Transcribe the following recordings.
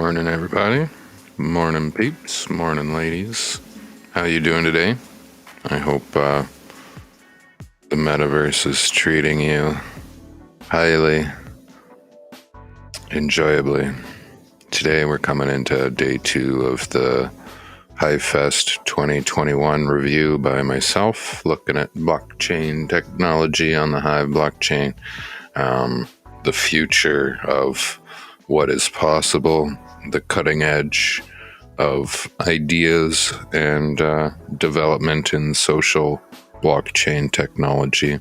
Morning, everybody. Morning, peeps. Morning, ladies. How you doing today? I hope the metaverse is treating you highly enjoyably. Today we're coming into day 2 of the HiveFest 2021 review by myself, looking at blockchain technology on the Hive blockchain, the future of what is possible, the cutting edge of ideas and development in social blockchain technology.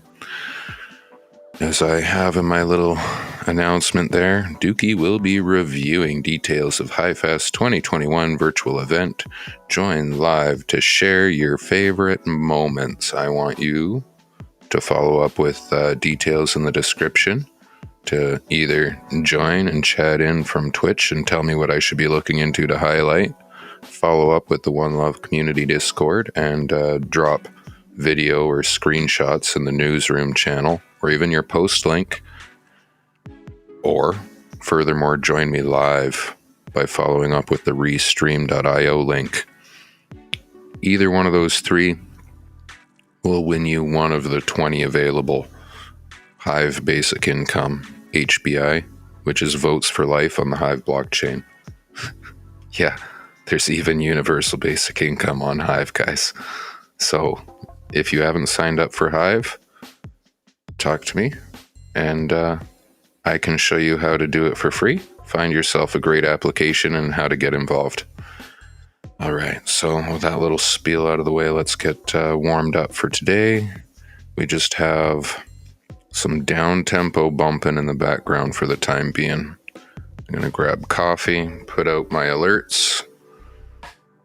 As I have in my little announcement there, Dookie will be reviewing details of HiveFest 2021 virtual event. Join live to share your favorite moments. I want you to follow up with details in the description to either join and chat in from Twitch and tell me what I should be looking into to highlight, follow up with the One Love Community Discord, and drop video or screenshots in the NewsRoom Channel, or even your post link. Or, furthermore, join me live by following up with the restream.io link. Either one of those three will win you one of the 20 available Hive Basic Income, HBI, which is votes for life on the Hive blockchain. Yeah, there's even universal basic income on Hive, guys. So if you haven't signed up for Hive, talk to me, and I can show you how to do it for free. Find yourself a great application and how to get involved. All right, so with that little spiel out of the way, let's get warmed up for today. We just have some down tempo bumping in the background for the time being. I'm going to grab coffee, put out my alerts.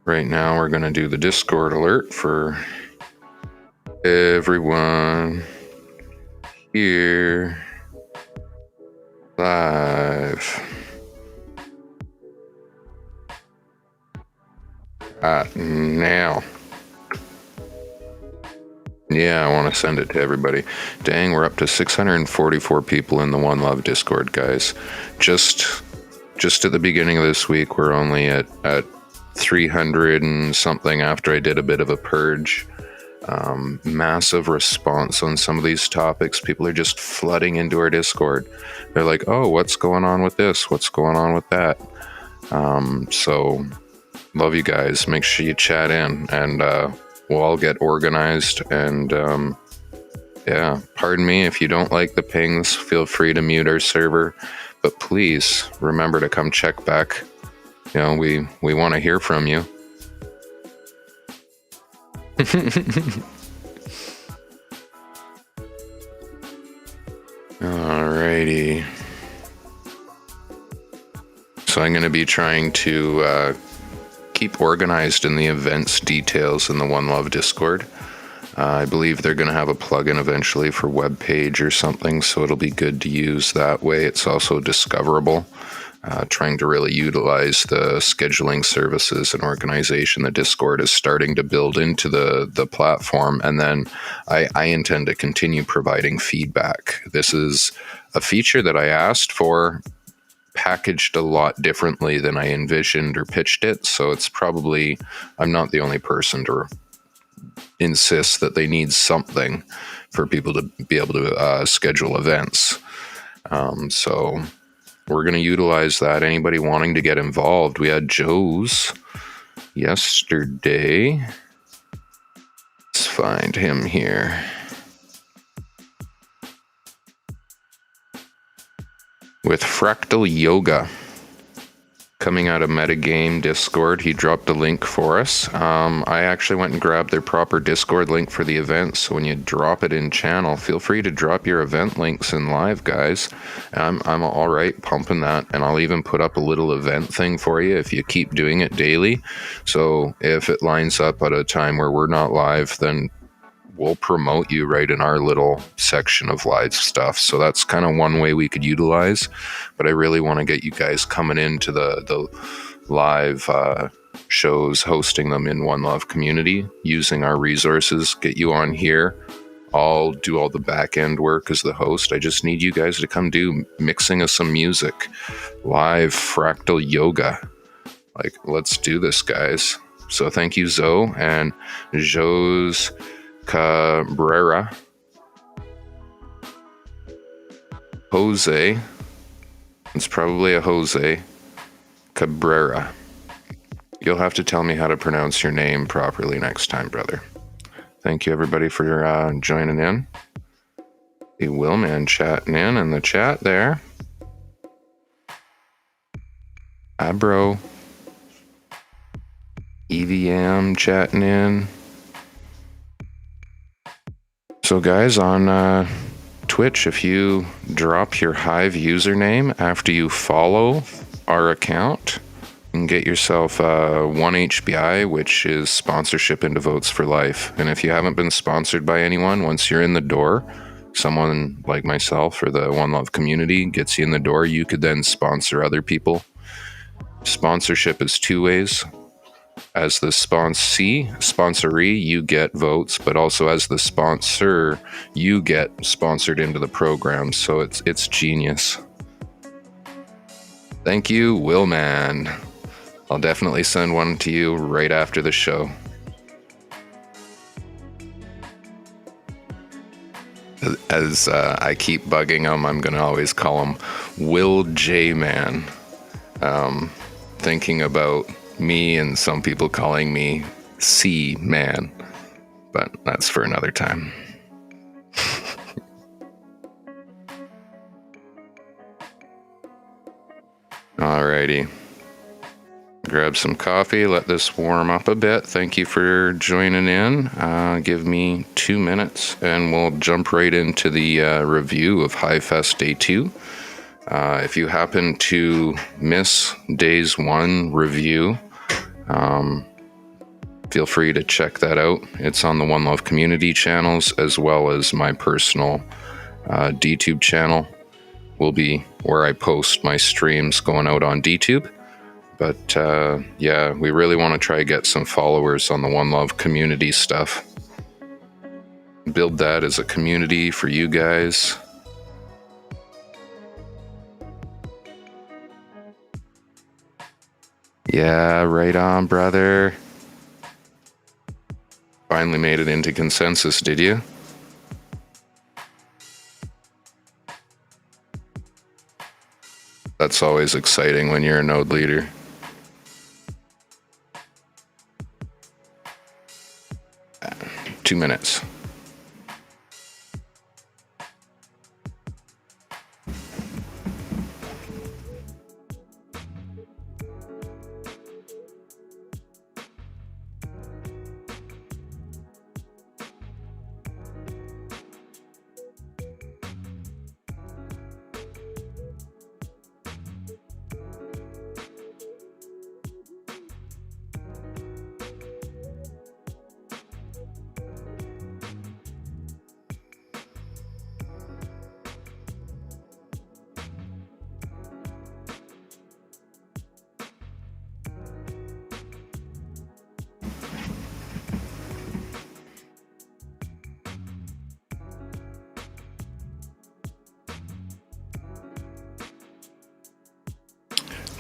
Right now we're going to do the Discord alert for everyone here live now. Yeah, I want to send it to everybody. Dang, we're up to 644 people in the One Love Discord, guys. Just at the beginning of this week, we're only at 300 and something after I did a bit of a purge. Massive response on some of these topics. People are just flooding into our Discord. They're like, oh, what's going on with this? What's going on with that? So, love you guys. Make sure you chat in, and we'll all get organized. And yeah, pardon me if you don't like the pings. Feel free to mute our server, but please remember to come check back. You know, we want to hear from you. Alrighty. So I'm going to be trying to keep organized in the events details in the One Love Discord. I believe they're going to have a plugin eventually for web page or something, so it'll be good to use that way. It's also discoverable. Trying to really utilize the scheduling services and organization that Discord is starting to build into the platform. And then I intend to continue providing feedback. This is a feature that I asked for, packaged a lot differently than I envisioned or pitched it. So it's probably, I'm not the only person to insist that they need something for people to be able to schedule events. So we're going to utilize that. Anybody wanting to get involved, we had Joe's yesterday. Let's find him here. With Fractal Yoga coming out of Metagame Discord. He dropped a link for us. I actually went and grabbed their proper Discord link for the event, so when you drop it in channel, feel free to drop your event links in live, guys. I'm all right pumping that, and I'll even put up a little event thing for you if you keep doing it daily. So if it lines up at a time where we're not live, then we'll promote you right in our little section of live stuff. So that's kind of one way we could utilize, but I really want to get you guys coming into the live shows, hosting them in One Love Community, using our resources, get you on here, I'll do all the back end work as the host. I just need you guys to come do mixing of some music, live fractal yoga. Like, let's do this, guys. So thank you, Zoe and Jose Cabrera. Jose. It's probably a Jose Cabrera. You'll have to tell me how to pronounce your name properly next time, brother. Thank you, everybody, for joining in. The Willman chatting in the chat there. Hi, bro. EVM chatting in. So, guys, on Twitch, if you drop your Hive username after you follow our account, you can get yourself 1 HBI, which is sponsorship into Votes for Life. And if you haven't been sponsored by anyone, once you're in the door, someone like myself or the One Love community gets you in the door, you could then sponsor other people. Sponsorship is 2 ways. As the sponsoree, you get votes, but also as the sponsor, you get sponsored into the program. So it's genius. Thank you, Willman. I'll definitely send one to you right after the show. As I keep bugging him, I'm going to always call him Will J Man. Thinking about me and some people calling me C Man, but that's for another time. Alrighty. Grab some coffee, let this warm up a bit. Thank you for joining in. Give me 2 minutes and we'll jump right into the review of HiveFest Day 2. If you happen to miss Day's 1 review, feel free to check that out. It's on the One Love community channels as well as my personal DTube channel. Will be where I post my streams going out on DTube. But yeah, we really want to try to get some followers on the One Love community stuff. Build that as a community for you guys. Yeah, right on, brother. Finally made it into consensus, did you? That's always exciting when you're a node leader. Uh, 2 minutes.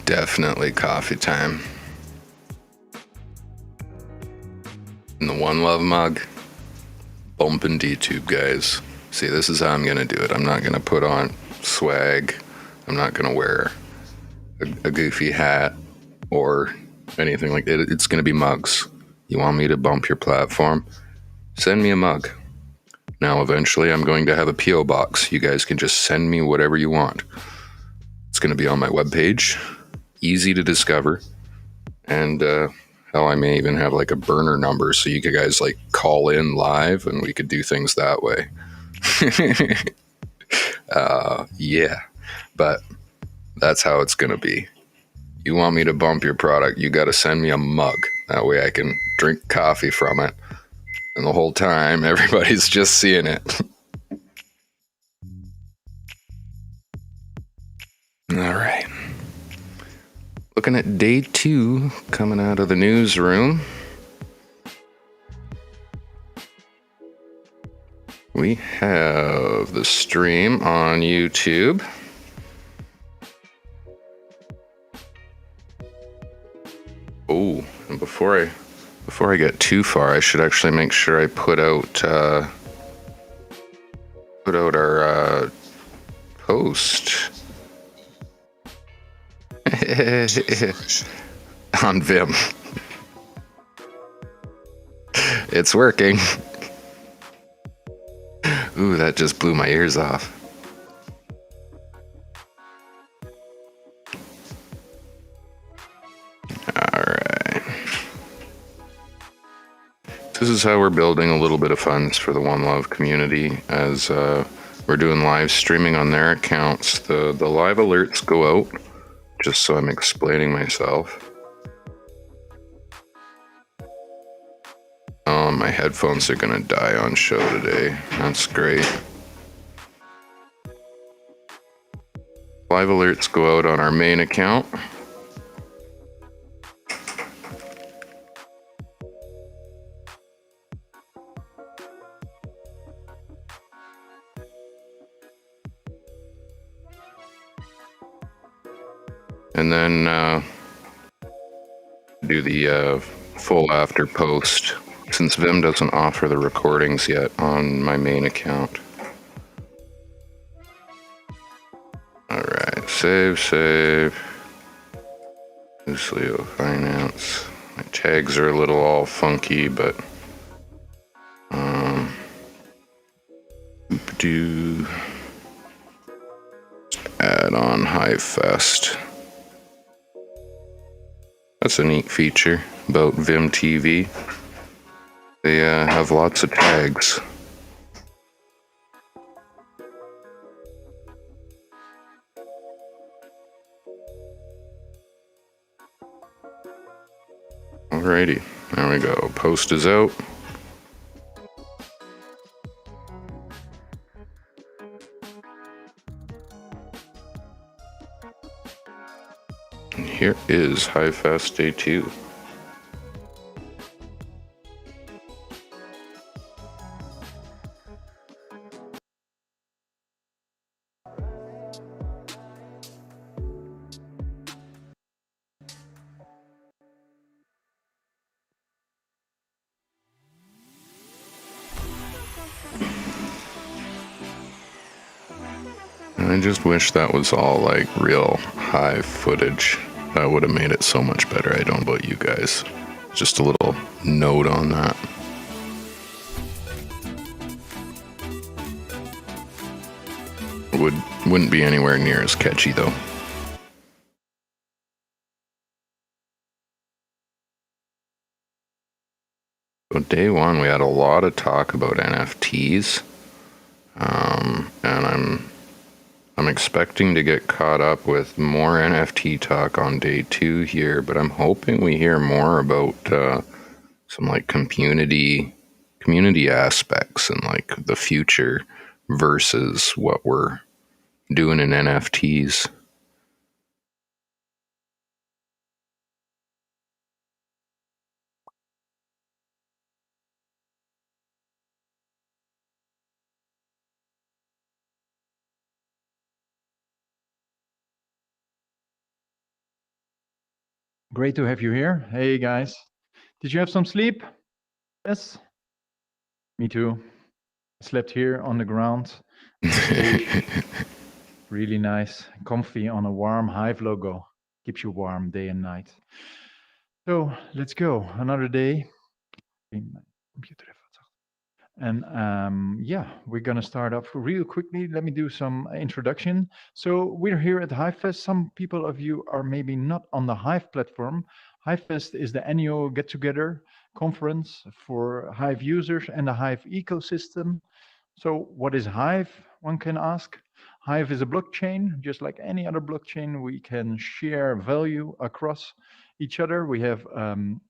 Definitely coffee time. In the One Love mug. Bumping DTube, guys. See, this is how I'm going to do it. I'm not going to put on swag. I'm not going to wear a goofy hat or anything like that. It's going to be mugs. You want me to bump your platform? Send me a mug. Now, eventually, I'm going to have a P.O. box. You guys can just send me whatever you want. It's going to be on my webpage. Easy to discover. And, hell, I may even have like a burner number so you guys like call in live and we could do things that way. Yeah, but that's how it's going to be. You want me to bump your product, you got to send me a mug. That way I can drink coffee from it. And the whole time, everybody's just seeing it. All right. Looking at day 2 coming out of the newsroom. We have the stream on YouTube. Oh, and before I get too far, I should actually make sure I put out our post on Vim. It's working. Ooh, that just blew my ears off. All right. This is how we're building a little bit of funds for the One Love community as we're doing live streaming on their accounts. The live alerts go out, just so I'm explaining myself. Oh, my headphones are gonna die on show today. That's great. Live alerts go out on our main account. And then do the full after post, since Vim doesn't offer the recordings yet on my main account. All right, save. Leo Finance. My tags are a little all funky, but do add on HiveFest. That's a neat feature about Vim TV. They have lots of tags. Alrighty, there we go. Post is out. And here is HiveFest Day 2. I just wish that was all like real Hive footage. That would have made it so much better. I don't know about you guys. Just a little note on that. Wouldn't be anywhere near as catchy though. So day one, we had a lot of talk about NFTs, and I'm expecting to get caught up with more NFT talk on day 2 here, but I'm hoping we hear more about some like community aspects and like the future versus what we're doing in NFTs. Great to have you here. Hey guys, did you have some sleep? Yes, me too. Slept here on the ground. Really nice, comfy on a warm Hive logo. Keeps you warm day and night. So let's go. Another day. And yeah, we're going to start off real quickly. Let me do some introduction. So we're here at HiveFest. Some people of you are maybe not on the Hive platform. HiveFest is the annual get-together conference for Hive users and the Hive ecosystem. So what is Hive? One can ask. Hive is a blockchain, just like any other blockchain. We can share value across each other. We have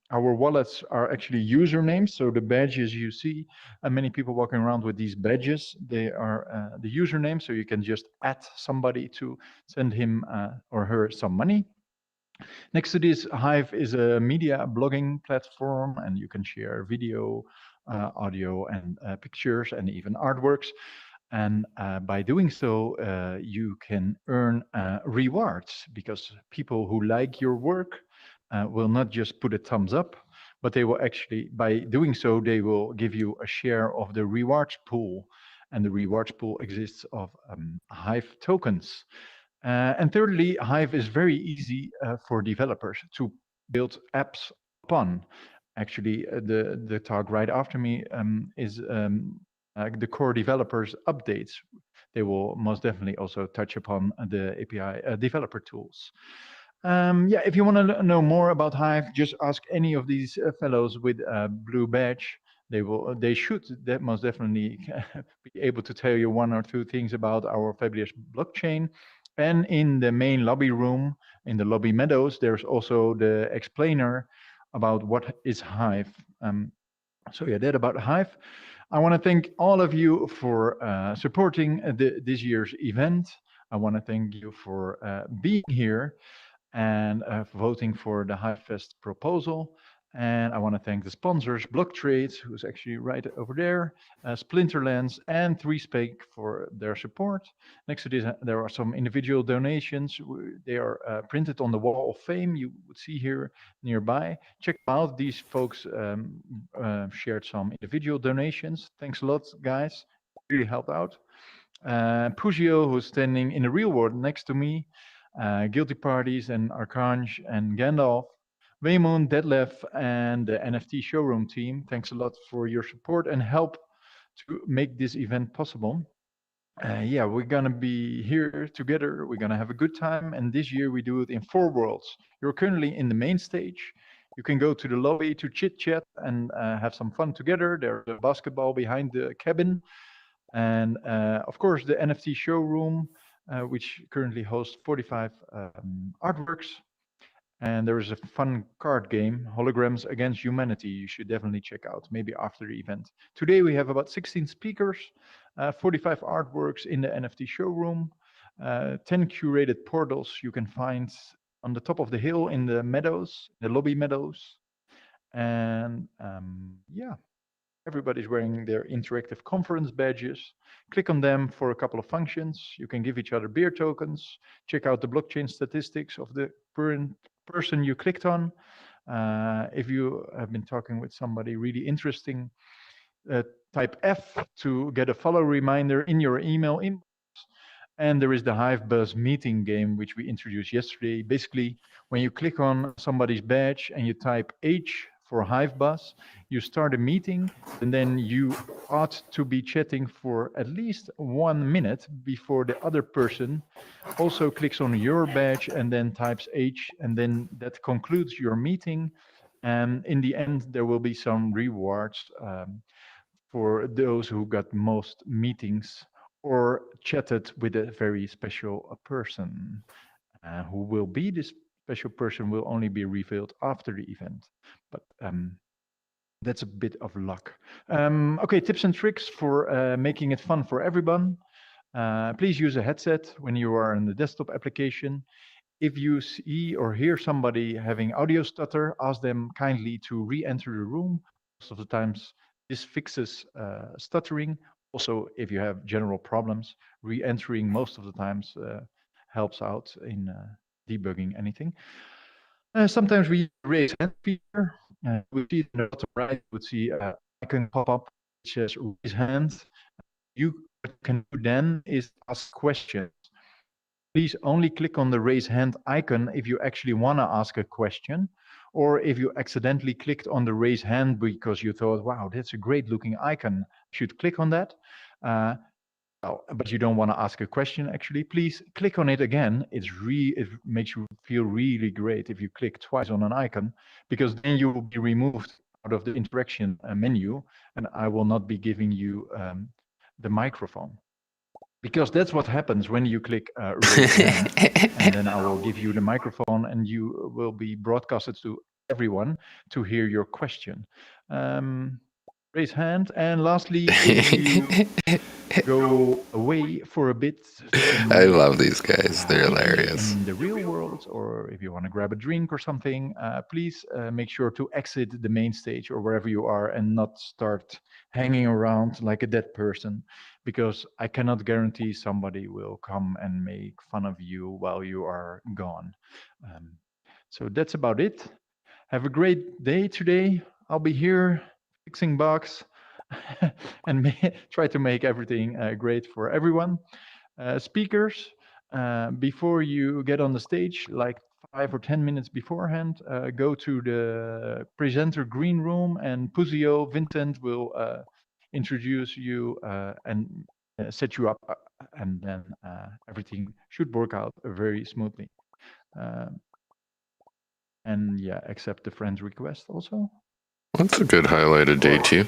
our wallets are actually usernames. So the badges you see, and many people walking around with these badges, they are the username. So you can just add somebody to send him or her some money. Next to this, Hive is a media blogging platform, and you can share video, audio and pictures and even artworks. And by doing so, you can earn rewards, because people who like your work will not just put a thumbs up, but they will actually, by doing so, they will give you a share of the rewards pool. And the rewards pool exists of Hive tokens. And thirdly, Hive is very easy for developers to build apps upon. Actually, the talk right after me is the core developers updates. They will most definitely also touch upon the API developer tools. Yeah, if you want to know more about Hive, just ask any of these fellows with a blue badge. They should most definitely be able to tell you one or two things about our fabulous blockchain. And in the main lobby room, in the lobby meadows, there's also the explainer about what is Hive. So yeah, that about Hive. I want to thank all of you for supporting this year's event. I want to thank you for being here and voting for the HiveFest proposal. And I want to thank the sponsors, BlockTrades, who's actually right over there, Splinterlands, and 3Spake for their support. Next to this, there are some individual donations. They are printed on the wall of fame you would see here nearby. Check them out. These folks shared some individual donations. Thanks a lot, guys. Really helped out. Pugio, who's standing in the real world next to me, Guilty Parties and Archange and Gandalf, Waymoon, Detlef, and the NFT showroom team. Thanks a lot for your support and help to make this event possible. Yeah, we're gonna be here together. We're gonna have a good time, and this year we do it in 4 worlds. You're currently in the main stage. You can go to the lobby to chit chat and have some fun together. There's a basketball behind the cabin. And of course, the NFT showroom, which currently hosts 45 artworks. And there is a fun card game, Holograms Against Humanity. You should definitely check out, maybe after the event. Today we have about 16 speakers, 45 artworks in the NFT showroom, 10 curated portals you can find on the top of the hill in the meadows, the lobby meadows. And yeah, everybody's wearing their interactive conference badges. Click on them for a couple of functions. You can give each other beer tokens. Check out the blockchain statistics of the current person you clicked on. If you have been talking with somebody really interesting, type F to get a follow reminder in your email inbox. And there is the Hive Buzz meeting game, which we introduced yesterday. Basically, when you click on somebody's badge and you type H for Hive Buzz, you start a meeting, and then you ought to be chatting for at least 1 minute before the other person also clicks on your badge and then types H, and then that concludes your meeting. And in the end, there will be some rewards for those who got most meetings or chatted with a very special person. Who will be this special person will only be revealed after the event. But that's a bit of luck. Okay, tips and tricks for making it fun for everyone. Please use a headset when you are in the desktop application. If you see or hear somebody having audio stutter, ask them kindly to re-enter the room. Most of the times, this fixes stuttering. Also, if you have general problems, re-entering most of the times helps out in debugging anything. Sometimes we raise hand feature. We see it in the bottom right. You would see an icon pop up which says raise hand. What you can do then is ask questions. Please only click on the raise hand icon if you actually want to ask a question, or if you accidentally clicked on the raise hand because you thought, wow, that's a great looking icon, I should click on that. But you don't want to ask a question, actually, please click on it again. It makes you feel really great if you click twice on an icon, because then you will be removed out of the interaction menu, and I will not be giving you the microphone. Because that's what happens when you click raise hand, and then I will give you the microphone, and you will be broadcasted to everyone to hear your question. raise hand. And lastly, if you go away for a bit I to love these guys. They're be hilarious. in the real world, or if you want to grab a drink or something, please make sure to exit the main stage or wherever you are and not start hanging around like a dead person, because I cannot guarantee somebody will come and make fun of you while you are gone. So that's about it. Have a great day today. I'll be here fixing bugs and try to make everything great for everyone. Speakers, before you get on the stage, like 5 or 10 minutes beforehand, go to the presenter green room, and Puzio Vincent will introduce you and set you up, and then everything should work out very smoothly. And yeah, accept the friend's request also. That's a good highlighted day too.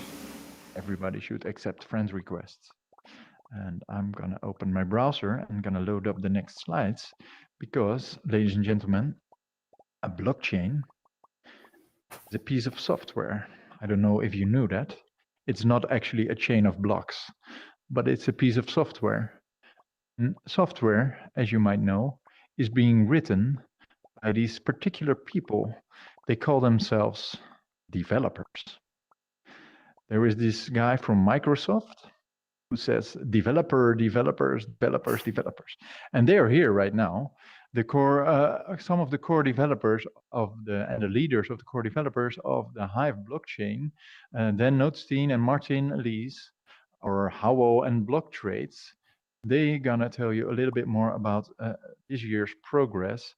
Everybody should accept friends requests. And I'm going to open my browser and going to load up the next slides, because, ladies and gentlemen, a blockchain is a piece of software. I don't know if you knew that. It's not actually a chain of blocks, but it's a piece of software. And software, as you might know, is being written by these particular people. They call themselves developers. There is this guy from Microsoft who says developers. And they are here right now. The core, some of the core developers and the leaders of the core developers of the Hive blockchain, Dan Notstein and Martin Lees, or Howell and Block Trades, they're gonna tell you a little bit more about this year's progress.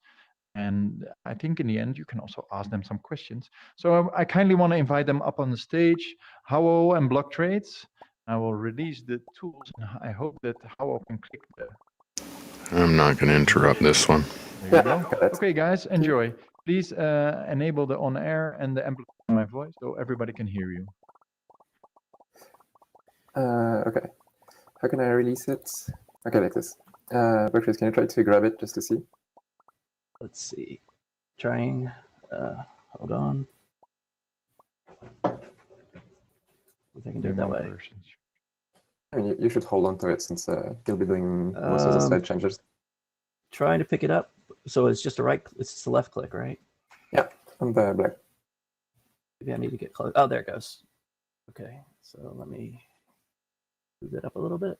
And I think in the end, you can also ask them some questions. So I kindly want to invite them up on the stage, Howell and Block Trades. I will release the tools, and I hope that Howell can click the... I'm not going to interrupt this one. There you go. Okay, guys, enjoy. Please enable the on air and the amplify my voice so everybody can hear you. Okay. How can I release it? Okay, like this. Berkshire, can you try to grab it just to see? Let's see. Trying. Hold on. If I can do it that way. I mean, you should hold on to it since you'll be doing most of the slide changes. Trying to pick it up. So it's just it's just a left click, right? Yeah, on the black. Maybe I need to get close. Oh, there it goes. Okay, so let me move that up a little bit.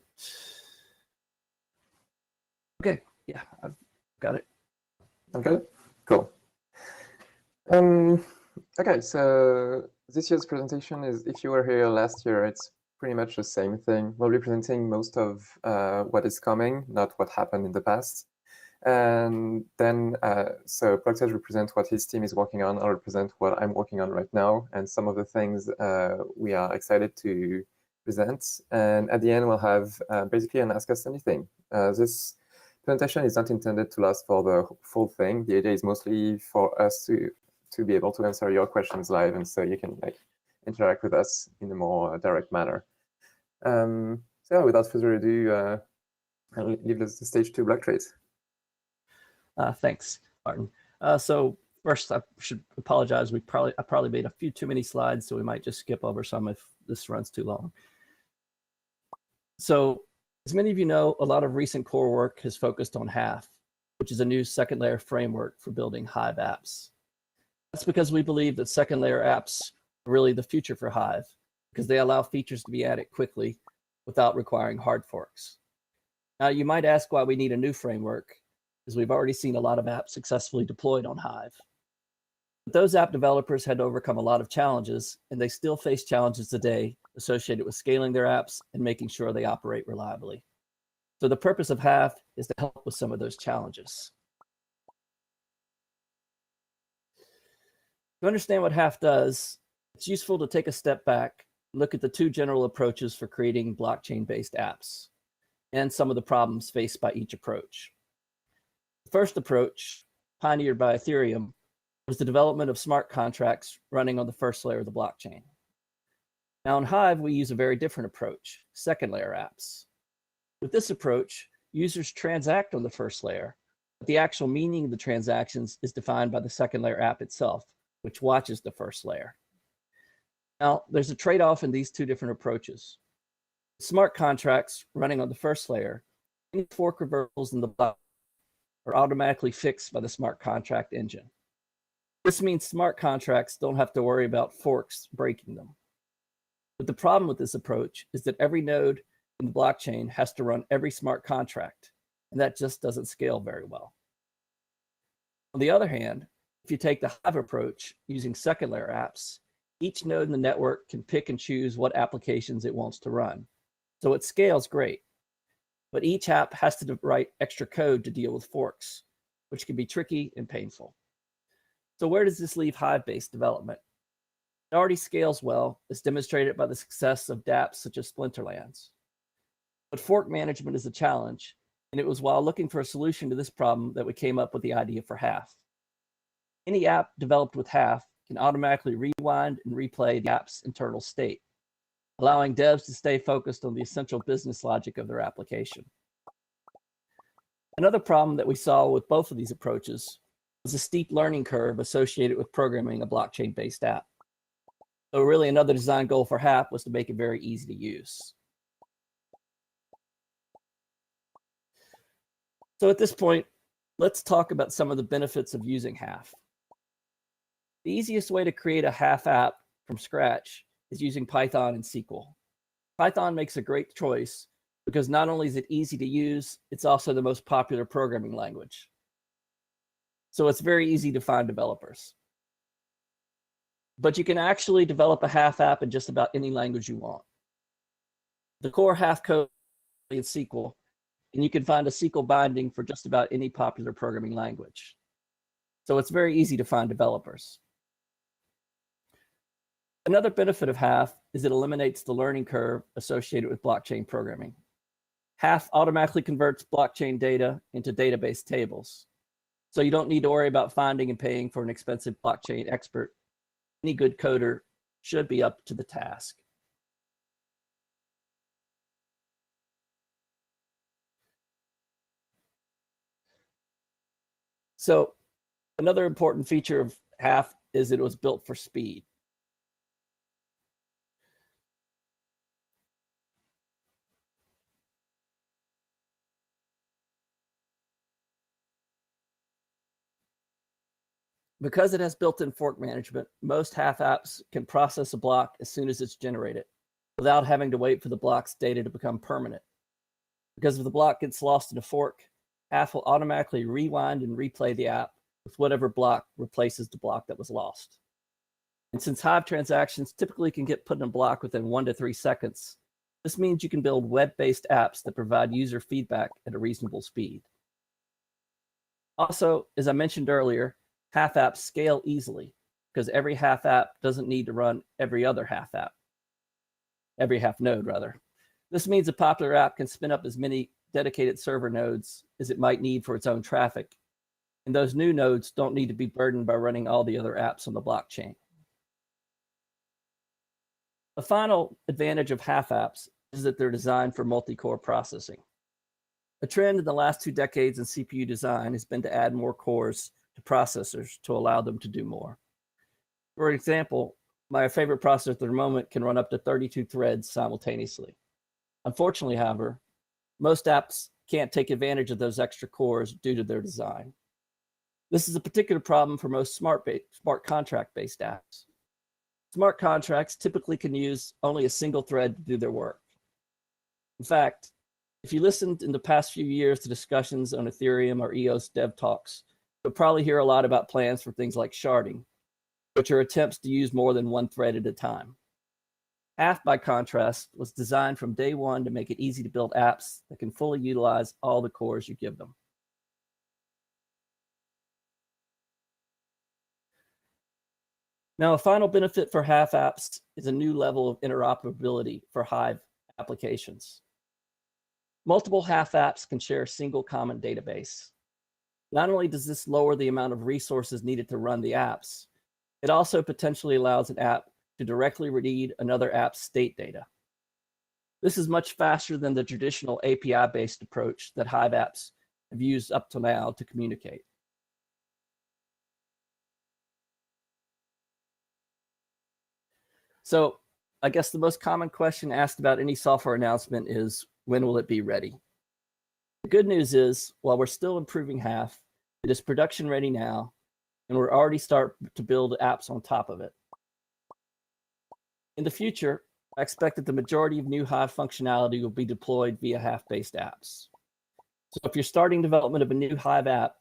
Okay, yeah, I've got it. Okay, cool. Okay, so this year's presentation is, if you were here last year, it's pretty much the same thing. We'll be presenting most of what is coming, not what happened in the past. And then, so Plugtech will present what his team is working on. I'll represent what I'm working on right now and some of the things we are excited to present. And at the end, we'll have basically an Ask Us Anything. This presentation is not intended to last for the full thing. The idea is mostly for us to be able to answer your questions live, and so you can interact with us in a more direct manner. So without further ado, I'll leave the stage to Block Trades. Thanks, Martin. So first, I should apologize. I probably made a few too many slides, so we might just skip over some if this runs too long. So, as many of you know, a lot of recent core work has focused on Hive, which is a new second layer framework for building Hive apps. That's because we believe that second layer apps are really the future for Hive, because they allow features to be added quickly without requiring hard forks. Now, you might ask why we need a new framework, because we've already seen a lot of apps successfully deployed on Hive. But those app developers had to overcome a lot of challenges, and they still face challenges today associated with scaling their apps and making sure they operate reliably. So the purpose of Hive is to help with some of those challenges. To understand what Hive does, it's useful to take a step back, look at the two general approaches for creating blockchain-based apps, and some of the problems faced by each approach. The first approach, pioneered by Ethereum, was the development of smart contracts running on the first layer of the blockchain. Now in Hive, we use a very different approach, second layer apps. With this approach, users transact on the first layer, but the actual meaning of the transactions is defined by the second layer app itself, which watches the first layer. Now, there's a trade-off in these two different approaches. Smart contracts running on the first layer, any fork reversals in the block are automatically fixed by the smart contract engine. This means smart contracts don't have to worry about forks breaking them. But the problem with this approach is that every node in the blockchain has to run every smart contract, and that just doesn't scale very well. On the other hand, if you take the Hive approach using second layer apps, each node in the network can pick and choose what applications it wants to run. So it scales great, but each app has to write extra code to deal with forks, which can be tricky and painful. So where does this leave Hive-based development? It already scales well, as demonstrated by the success of dApps such as Splinterlands. But fork management is a challenge, and it was while looking for a solution to this problem that we came up with the idea for Hive. Any app developed with Hive can automatically rewind and replay the app's internal state, allowing devs to stay focused on the essential business logic of their application. Another problem that we saw with both of these approaches was a steep learning curve associated with programming a blockchain-based app. So really another design goal for Hive was to make it very easy to use. So at this point, let's talk about some of the benefits of using Hive. The easiest way to create a Hive app from scratch is using Python and SQL. Python makes a great choice because not only is it easy to use, it's also the most popular programming language. So it's very easy to find developers. But you can actually develop a Hive app in just about any language you want. The core Hive code is SQL, and you can find a SQL binding for just about any popular programming language. So it's very easy to find developers. Another benefit of Hive is it eliminates the learning curve associated with blockchain programming. Hive automatically converts blockchain data into database tables. So you don't need to worry about finding and paying for an expensive blockchain expert. Any good coder should be up to the task. So another important feature of Hive is it was built for speed. Because it has built-in fork management, most Hive apps can process a block as soon as it's generated, without having to wait for the block's data to become permanent. Because if the block gets lost in a fork, Hive will automatically rewind and replay the app with whatever block replaces the block that was lost. And since Hive transactions typically can get put in a block within 1 to 3 seconds, this means you can build web-based apps that provide user feedback at a reasonable speed. Also, as I mentioned earlier, Hive apps scale easily because every Hive app doesn't need to run every other Hive app, every Hive node rather. This means a popular app can spin up as many dedicated server nodes as it might need for its own traffic. And those new nodes don't need to be burdened by running all the other apps on the blockchain. A final advantage of Hive apps is that they're designed for multi-core processing. A trend in the last 2 decades in CPU design has been to add more cores to processors to allow them to do more. For example, my favorite processor at the moment can run up to 32 threads simultaneously. Unfortunately, however, most apps can't take advantage of those extra cores due to their design. This is a particular problem for most smart contract-based apps. Smart contracts typically can use only a single thread to do their work. In fact, if you listened in the past few years to discussions on Ethereum or EOS dev talks, you'll probably hear a lot about plans for things like sharding, which are attempts to use more than one thread at a time. Hive, by contrast, was designed from day one to make it easy to build apps that can fully utilize all the cores you give them. Now, a final benefit for Hive apps is a new level of interoperability for Hive applications. Multiple Hive apps can share a single common database. Not only does this lower the amount of resources needed to run the apps, it also potentially allows an app to directly read another app's state data. This is much faster than the traditional API-based approach that Hive apps have used up to now to communicate. So I guess the most common question asked about any software announcement is, when will it be ready? The good news is, while we're still improving Hive, it is production ready now, and we're already starting to build apps on top of it. In the future, I expect that the majority of new Hive functionality will be deployed via Hive-based apps. So if you're starting development of a new Hive app,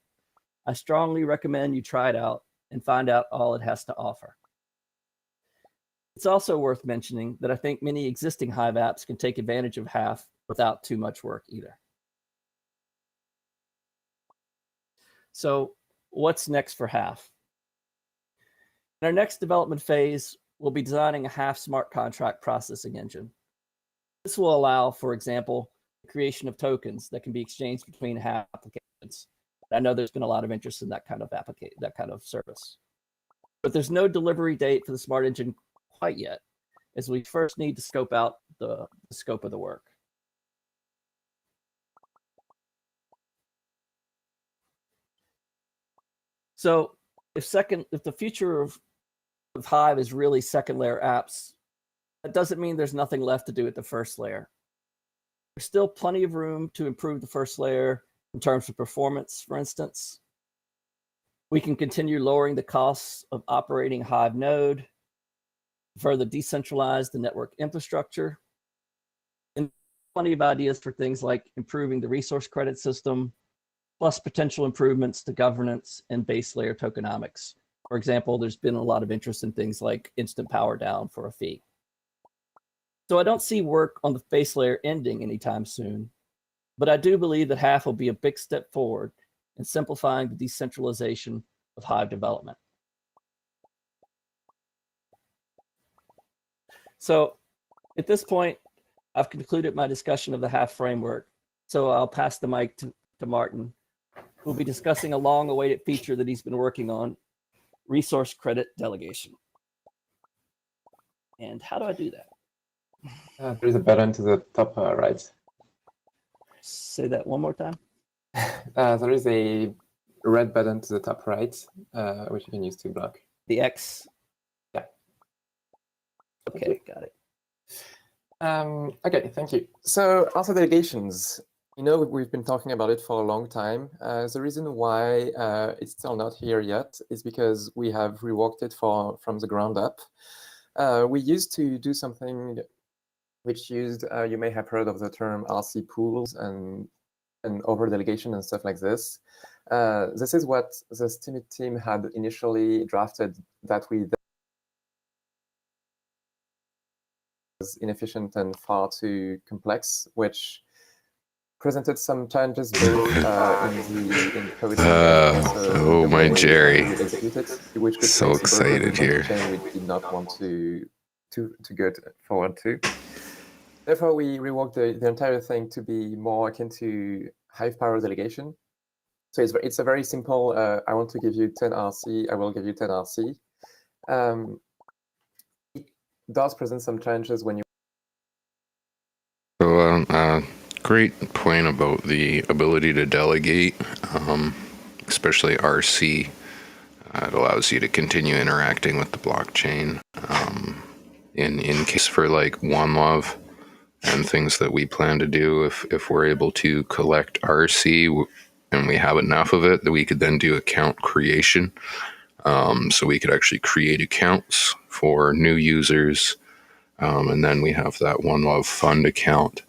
I strongly recommend you try it out and find out all it has to offer. It's also worth mentioning that I think many existing Hive apps can take advantage of Hive without too much work either. So what's next for Hive? In our next development phase, we'll be designing a Hive smart contract processing engine. This will allow, for example, the creation of tokens that can be exchanged between Hive applications. I know there's been a lot of interest in that kind of service. But there's no delivery date for the smart engine quite yet, as we first need to scope out the scope of the work. So if the future of Hive is really second layer apps, that doesn't mean there's nothing left to do at the first layer. There's still plenty of room to improve the first layer in terms of performance, for instance. We can continue lowering the costs of operating Hive node, further decentralize the network infrastructure, and plenty of ideas for things like improving the resource credit system, plus potential improvements to governance and base layer tokenomics. For example, there's been a lot of interest in things like instant power down for a fee. So I don't see work on the base layer ending anytime soon, but I do believe that Hive will be a big step forward in simplifying the decentralization of Hive development. So at this point, I've concluded my discussion of the Hive framework. So I'll pass the mic to Martin, who'll be discussing a long-awaited feature that he's been working on, resource credit delegation. And how do I do that? There is a button to the top right. Say that one more time. There is a red button to the top right, which you can use to block. The X? Yeah. Okay, got it. Okay, thank you. So also delegations. You know, we've been talking about it for a long time. The reason why it's still not here yet is because we have reworked it from the ground up. We used to do something which used, you may have heard of the term RC pools and over delegation and stuff like this. This is what the Steemit team had initially drafted that we was inefficient and far too complex, which presented some challenges both in code. Oh my Jerry! Which could So excited here. We did not want to go forward to. Therefore, we reworked the entire thing to be more akin to Hive power delegation. So it's a very simple. I want to give you 10 RC. I will give you 10 RC. It does present some challenges when you. So, great point about the ability to delegate, especially RC. It allows you to continue interacting with the blockchain. In case for like OneLove and things that we plan to do, if we're able to collect RC and we have enough of it, that we could then do account creation. So we could actually create accounts for new users. And then we have that OneLove fund account,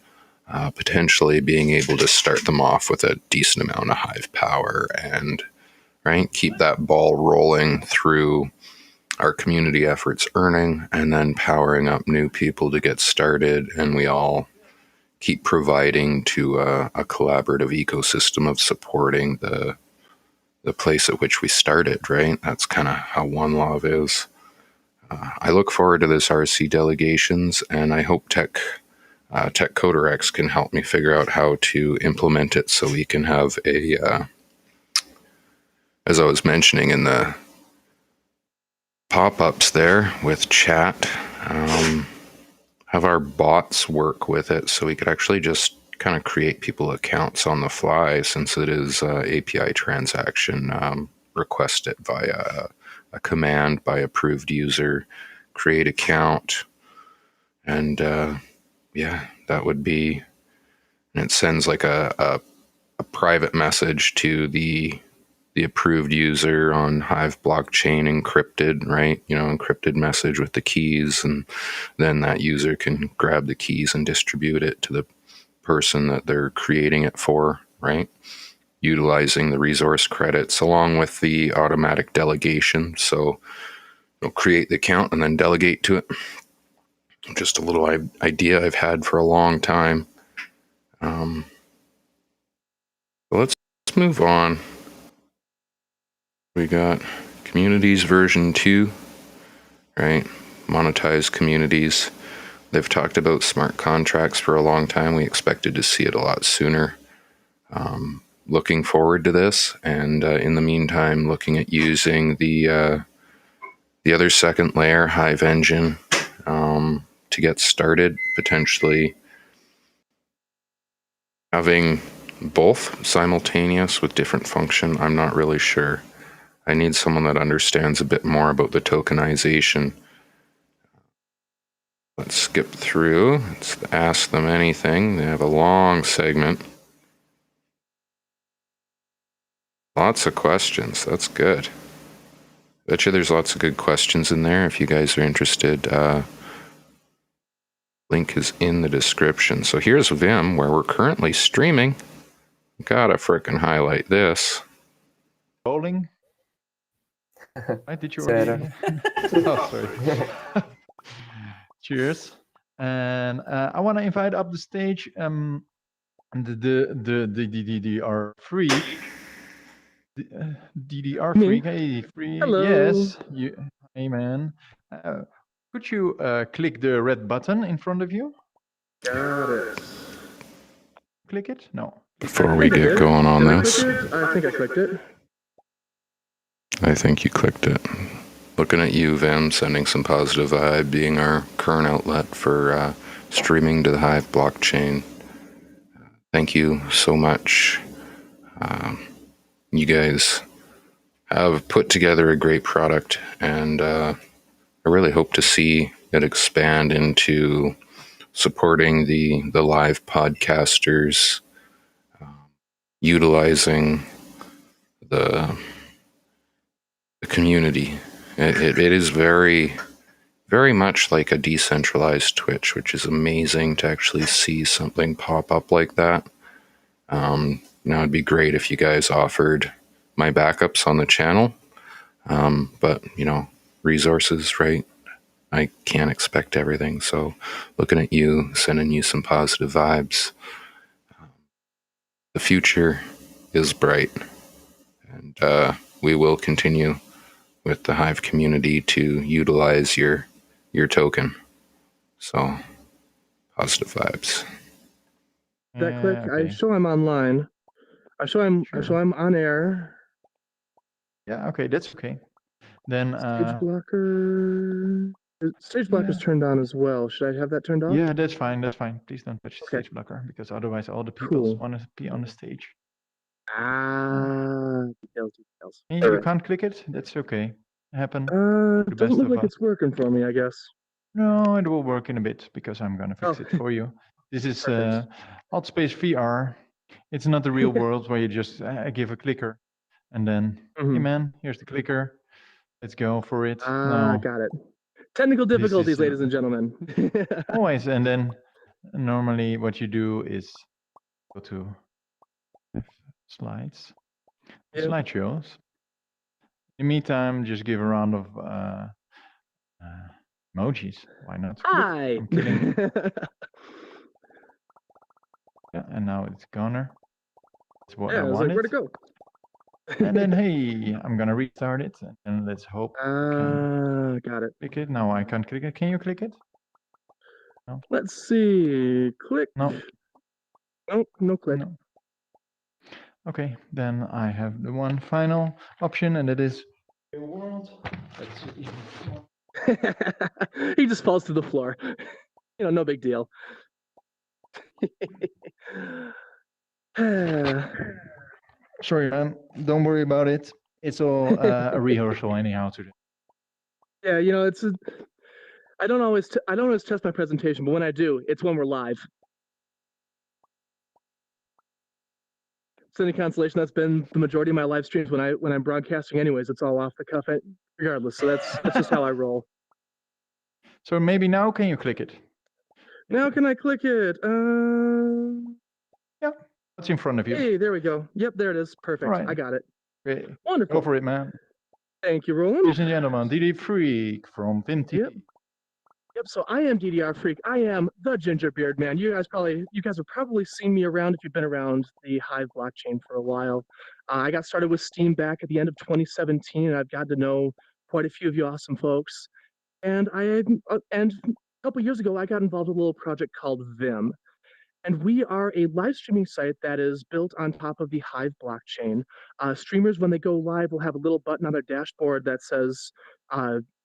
potentially being able to start them off with a decent amount of Hive power and keep that ball rolling through our community efforts earning and then powering up new people to get started. And we all keep providing to a collaborative ecosystem of supporting the place at which we started, right? That's kind of how OneLove is. I look forward to this RC delegations, and I hope Tech Coderex can help me figure out how to implement it so we can have a, as I was mentioning in the pop-ups there with chat, have our bots work with it so we could actually just kind of create people accounts on the fly, since it is API transaction, request it via a command by approved user, create account, And yeah, that would be, and it sends like a private message to the approved user on Hive blockchain, encrypted, right? Encrypted message with the keys, and then that user can grab the keys and distribute it to the person that they're creating it for, right? Utilizing the resource credits along with the automatic delegation. So you'll create the account and then delegate to it. Just a little idea I've had for a long time. Let's move on. We got Communities version 2, right? Monetize Communities. They've talked about smart contracts for a long time. We expected to see it a lot sooner. Looking forward to this, and in the meantime, looking at using the other second layer, Hive Engine, to get started, potentially having both simultaneous with different function. I'm not really sure. I need someone that understands a bit more about the tokenization. Let's skip through. Let's ask them anything. They have a long segment. Lots of questions. That's good. Bet you there's lots of good questions in there if you guys are interested. Link is in the description. So here's Vim, where we're currently streaming. Gotta frickin' highlight this. Rolling. Right, did you Sarah. already? Oh, sorry. Cheers. And I want to invite up the stage the DDR free. DDR free. Hey, free. Hello. Yes. Hey, man. Could you click the red button in front of you? Got it. Click it? No. Before we get going on this, I think I clicked it. I think you clicked it. Looking at you, Vim, sending some positive vibe, being our current outlet for streaming to the Hive blockchain. Thank you so much. You guys have put together a great product, and I really hope to see it expand into supporting the live podcasters, utilizing the community. It is very, very much like a decentralized Twitch, which is amazing to actually see something pop up like that. Now it'd be great if you guys offered my backups on the channel, but resources, right? I can't expect everything. So looking at you, sending you some positive vibes. The future is bright, and we will continue with the Hive community to utilize your token. So positive vibes. That click. Okay. I show I'm online. I show I'm on air. Yeah. Okay. That's okay. Then. Stage blocker. Stage blocker's turned on as well. Should I have that turned off? Yeah, that's fine. That's fine. Please don't touch the Okay. stage blocker, because otherwise all the people Cool. want to be on the stage. Details. And you can't click it. That's okay. Happen. Doesn't best look of like us. it's working for me, I guess. No, it will work in a bit, because I'm gonna fix Oh. it for you. This is Perfect. Altspace VR. It's not the real world where you just give a clicker and then, hey man, here's the clicker. Let's go for it. No, Got it. Technical This is, difficulties, ladies and gentlemen. always. And then normally what you do is go to slides, Yep. slideshows. In the meantime, just give a round of emojis. Why not? Hi. I'm kidding. Yeah, and now it's gone. That's what I was wanted. like, where'd it go? And then, hey, I'm gonna restart it, and let's hope I can Got it. click it. No, I can't click it. Can you click it? No. Let's see. Click. No. Nope, no click. No. Okay, then I have the one final option, and it is real world. He just falls to the floor. No big deal. Sorry, man. Don't worry about it. It's all a rehearsal anyhow today. Yeah, I don't always test my presentation, but when I do, it's when we're live. It's any consolation. That's been the majority of my live streams when I'm broadcasting. Anyways, it's all off the cuff, regardless. So that's just how I roll. So maybe now can you click it? Now can I click it? Yeah, it's in front of you. Hey, there we go. Yep, there it is. Perfect. Right. I got it. Great. Wonderful. Go for it, man. Thank you, Roland. Ladies and gentlemen, DD Freak from Vinti. Yep. So I am DDR Freak. I am the Gingerbeard Man. You guys have probably seen me around if you've been around the Hive blockchain for a while. I got started with Steam back at the end of 2017, and I've gotten to know quite a few of you awesome folks. And a couple years ago, I got involved with a little project called Vim. And we are a live streaming site that is built on top of the Hive blockchain. Streamers, when they go live, will have a little button on their dashboard that says,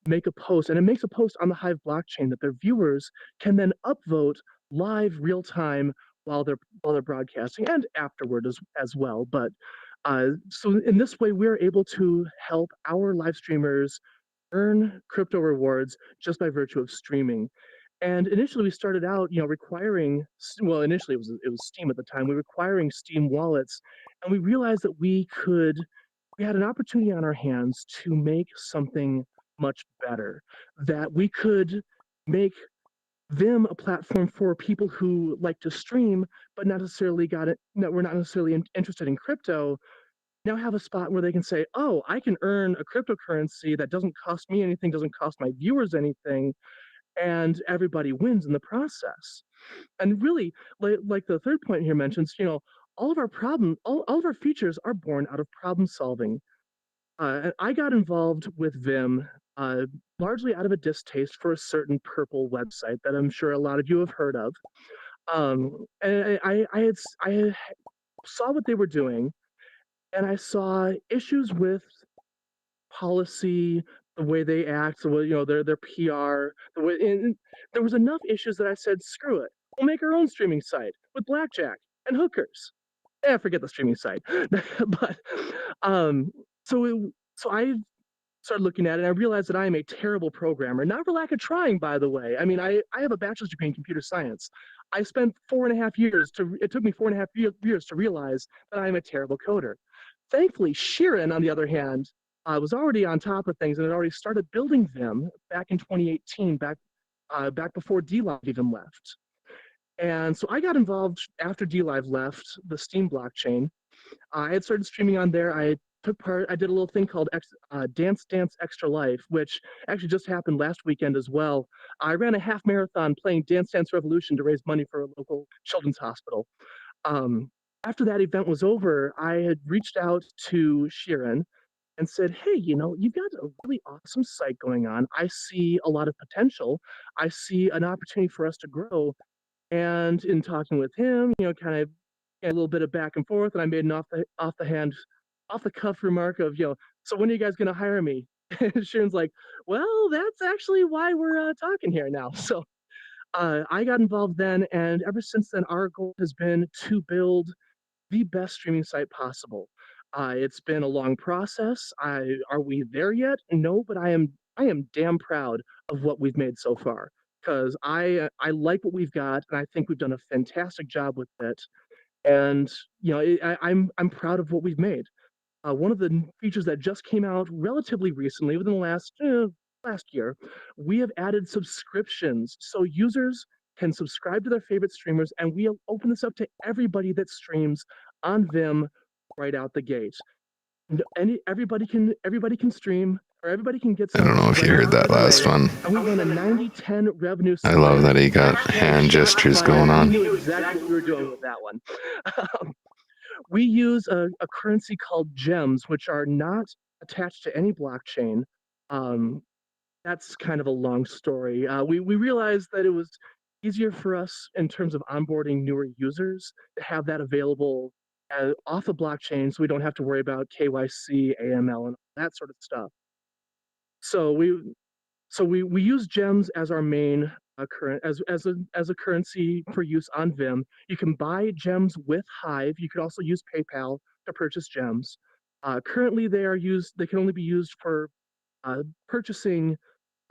make a post, and it makes a post on the Hive blockchain that their viewers can then upvote live real time while they're broadcasting and afterward as well. But so in this way, we're able to help our live streamers earn crypto rewards just by virtue of streaming. And initially, we started out, requiring. Well, initially it was Steam at the time. We were requiring Steam wallets, and we realized that we had an opportunity on our hands to make something much better. That we could make Vim a platform for people who like to stream, but not necessarily we're not necessarily interested in crypto. Now have a spot where they can say, "Oh, I can earn a cryptocurrency that doesn't cost me anything, doesn't cost my viewers anything." And everybody wins in the process. And really, like the third point here mentions, all of our features are born out of problem solving. And I got involved with Vim largely out of a distaste for a certain purple website that I'm sure a lot of you have heard of. And I saw what they were doing, and I saw issues with policy, the way they act, their PR, the way, and there was enough issues that I said, screw it, we'll make our own streaming site with blackjack and hookers. Forget the streaming site. But so I started looking at it, and I realized that I am a terrible programmer, not for lack of trying, by the way. I mean, I have a bachelor's degree in computer science. I spent 4.5 years it took me 4.5 years to realize that I am a terrible coder. Thankfully, Sheeran, on the other hand, was already on top of things and had already started building Vim back in 2018, back before DLive even left. And so I got involved after DLive left the Steam blockchain. I had started streaming on there. I did a little thing called Dance Dance Extra Life, which actually just happened last weekend as well. I ran a half marathon playing Dance Dance Revolution to raise money for a local children's hospital. After that event was over, I had reached out to Sheeran and said, hey, you've got a really awesome site going on. I see a lot of potential. I see an opportunity for us to grow. And in talking with him, kind of a little bit of back and forth, and I made an off the cuff remark of, so when are you guys going to hire me? And Sharon's like, well, that's actually why we're talking here now. So I got involved then, and ever since then, our goal has been to build the best streaming site possible. It's been a long process. Are we there yet? No, but I am damn proud of what we've made so far, because I like what we've got, and I think we've done a fantastic job with it. And I'm proud of what we've made. One of the features that just came out relatively recently, within the last year, we have added subscriptions, so users can subscribe to their favorite streamers, and we open this up to everybody that streams on Vim right out the gate. Everybody can stream, or everybody can get. I don't know if you heard that last one. And we run a 90-10 revenue. I love that he got hand gestures going on. We knew exactly what we were doing with that one. We use a currency called gems, which are not attached to any blockchain. That's kind of a long story. We realized that it was easier for us in terms of onboarding newer users to have that available off the blockchain, so we don't have to worry about KYC, AML, and that sort of stuff. So we use gems as our main as a currency for use on Vim. You can buy gems with Hive. You could also use PayPal to purchase gems. Currently, they can only be used for purchasing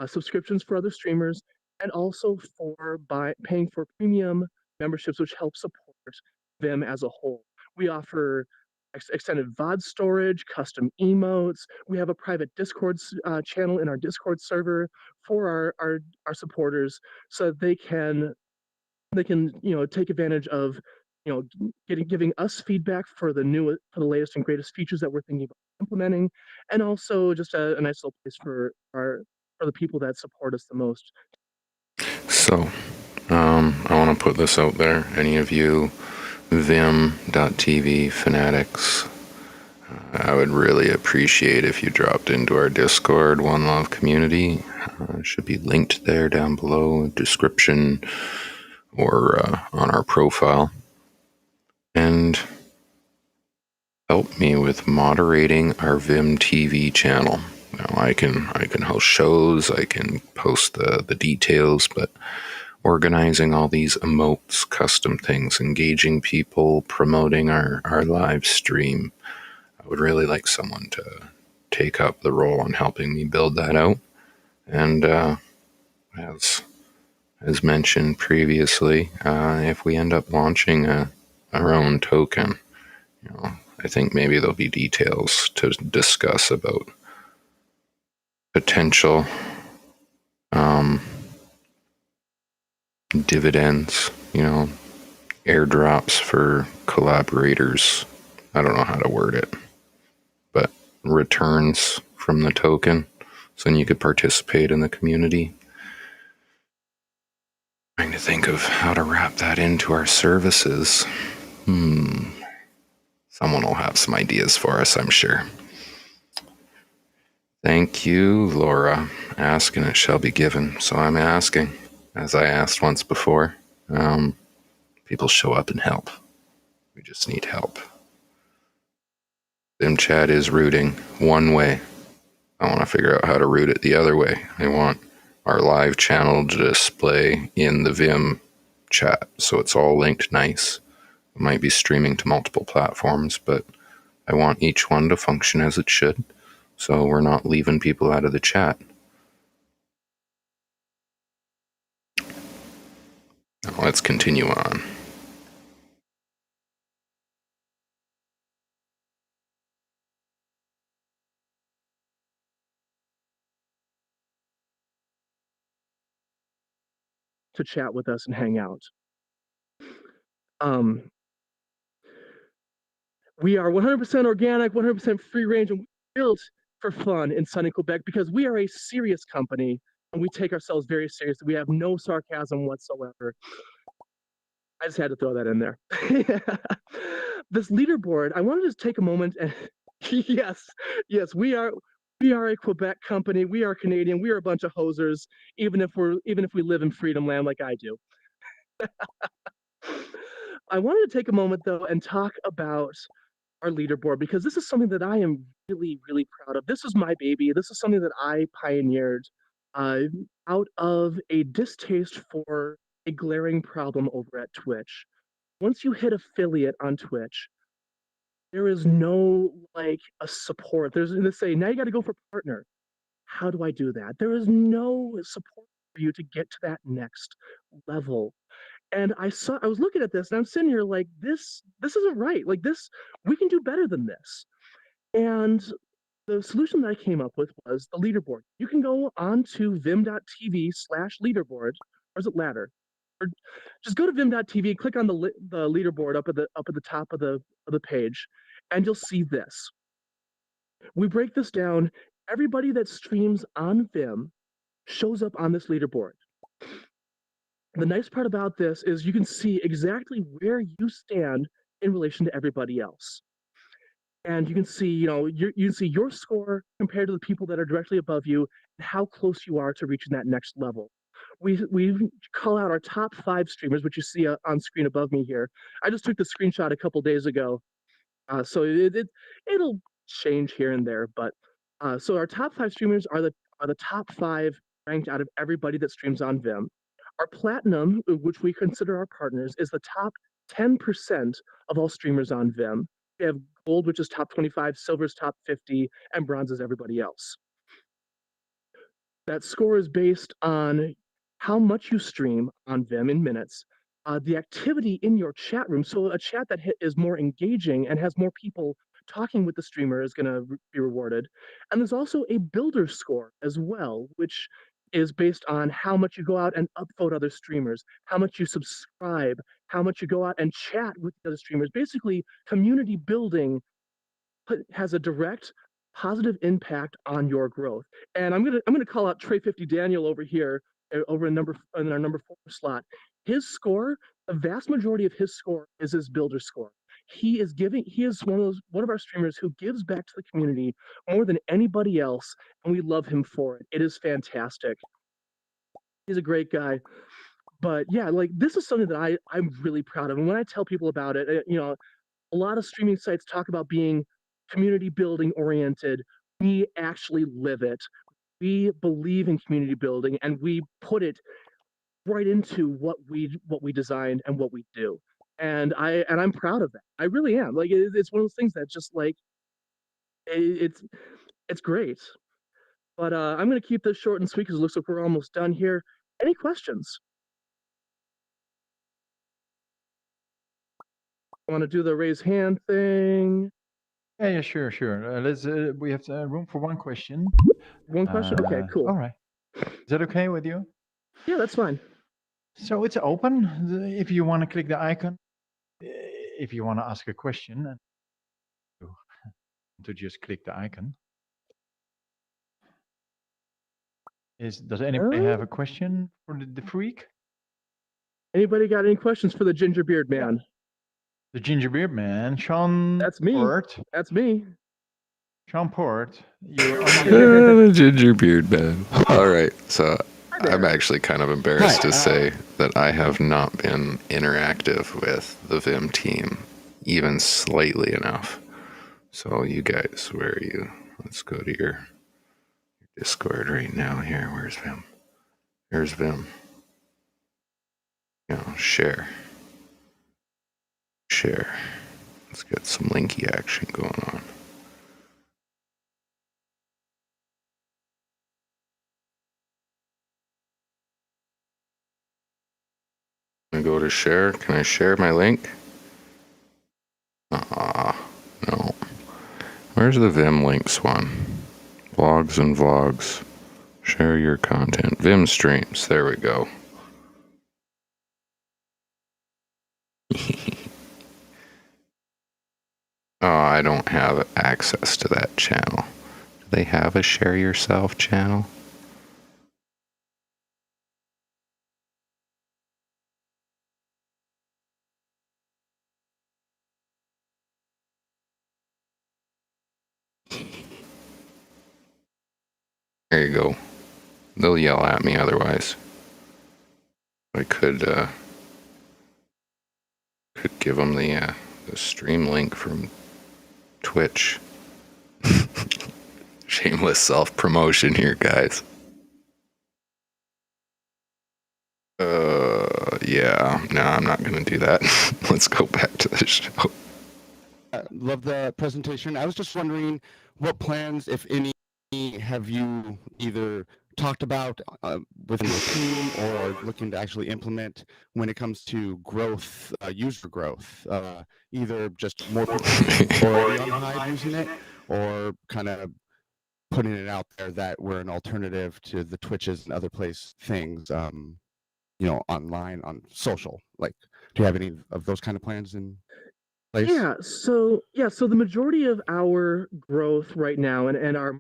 subscriptions for other streamers and also for paying for premium memberships, which help support Vim as a whole. We offer extended VOD storage, custom emotes. We have a private Discord channel in our Discord server for our supporters, so they can take advantage of giving us feedback for the latest and greatest features that we're thinking about implementing, and also just a nice little place for the people that support us the most. So, I want to put this out there. Any of you Vim.tv fanatics, I would really appreciate if you dropped into our Discord, One Love Community. It should be linked there down below, description, or on our profile. And help me with moderating our Vim TV channel. Now, I can host shows, I can post the details, but organizing all these emotes, custom things, engaging people, promoting our live stream, I would really like someone to take up the role in helping me build that out. And as mentioned previously, if we end up launching our own token, I think maybe there'll be details to discuss about potential dividends, airdrops for collaborators. I don't know how to word it, but returns from the token, so then you could participate in the community. Trying to think of how to wrap that into our services. Someone will have some ideas for us, I'm sure. Thank you, Laura. Ask and it shall be given. So I'm asking, as I asked once before. People show up and help. We just need help. Vim chat is routing one way. I want to figure out how to route it the other way. I want our live channel to display in the Vim chat, so it's all linked nice. It might be streaming to multiple platforms, but I want each one to function as it should, so we're not leaving people out of the chat. Now let's continue on. To chat with us and hang out. We are 100% organic, 100% free range, and built for fun in sunny Quebec because we are a serious company and we take ourselves very seriously. We have no sarcasm whatsoever. I just had to throw that in there. This leaderboard, I wanted to just take a moment and yes, we are a Quebec company. We are Canadian. We are a bunch of hosers, even if we live in freedom land like I do. I wanted to take a moment though and talk about our leaderboard because this is something that I am really, really proud of. This is my baby. This is something that I pioneered out of a distaste for a glaring problem over at Twitch. Once you hit affiliate on Twitch, there is no a support. They say now you got to go for partner. How do I do that? There is no support for you to get to that next level. And I was looking at this and I'm sitting here like this isn't right. Like this, we can do better than this. And the solution that I came up with was the leaderboard. You can go on to vim.tv/leaderboard, or is it ladder? Or just go to vim.tv, click on the leaderboard up at the top of the page, and you'll see this. We break this down. Everybody that streams on Vim shows up on this leaderboard. The nice part about this is you can see exactly where you stand in relation to everybody else. And you can see, you can see your score compared to the people that are directly above you and how close you are to reaching that next level. We call out our top 5 streamers, which you see on screen above me here. I just took the screenshot a couple days ago, so it'll change here and there. But so our top 5 streamers are the top 5 ranked out of everybody that streams on Vim. Our platinum, which we consider our partners, is the top 10% of all streamers on Vim. We have gold, which is top 25, silver is top 50, and bronze is everybody else. That score is based on how much you stream on Vim in minutes, the activity in your chat room. So a chat that is more engaging and has more people talking with the streamer is going to be rewarded. And there's also a builder score as well, which is based on how much you go out and upvote other streamers, how much you subscribe, how much you go out and chat with the other streamers. Basically, community building has a direct positive impact on your growth. And I'm gonna call out Trey 50 Daniel over here, over in our number 4 slot. His score, the vast majority of his score is his builder score. He is one of our streamers who gives back to the community more than anybody else, and we love him for it. It is fantastic. He's a great guy. But yeah, like this is something that I'm really proud of. And when I tell people about it, a lot of streaming sites talk about being community building oriented. We actually live it. We believe in community building, and we put it right into what we designed and what we do. And I'm proud of that. I really am. Like it's one of those things that just like it's great. But I'm gonna keep this short and sweet because it looks like we're almost done here. Any questions? I want to do the raise hand thing. Yeah, sure. Let's. We have room for one question. One question. Okay, cool. All right. Is that okay with you? Yeah, that's fine. So it's open. If you want to click the icon, if you want to ask a question, to just click the icon. Does anybody have a question for the freak? Anybody got any questions for the Gingerbeard Man? The Gingerbeard Man, Sean. That's me. Port. That's me. Sean Port. You're the Gingerbeard Man. All right, so I'm actually kind of embarrassed to say that I have not been interactive with the Vim team even slightly enough. So you guys, where are you? Let's go to your Discord right now here. Where's Vim? Here's Vim. Share. Let's get some linky action going on. I go to share. Can I share my link? No. Where's the Vim links one? Blogs and vlogs. Share your content. Vim streams. There we go. Oh, I don't have access to that channel. Do they have a share yourself channel? There you go. They'll yell at me otherwise. I could give them the stream link from Twitch. Shameless self-promotion here, guys. Yeah. No, I'm not gonna do that. Let's go back to the show. Love the presentation. I was just wondering what plans, if any, have you either talked about within the team or looking to actually implement when it comes to growth, user growth, either just more people already on Hive using it, or kind of putting it out there that we're an alternative to the Twitches and other things, online on social. Like, do you have any of those kind of plans in place? So the majority of our growth right now and our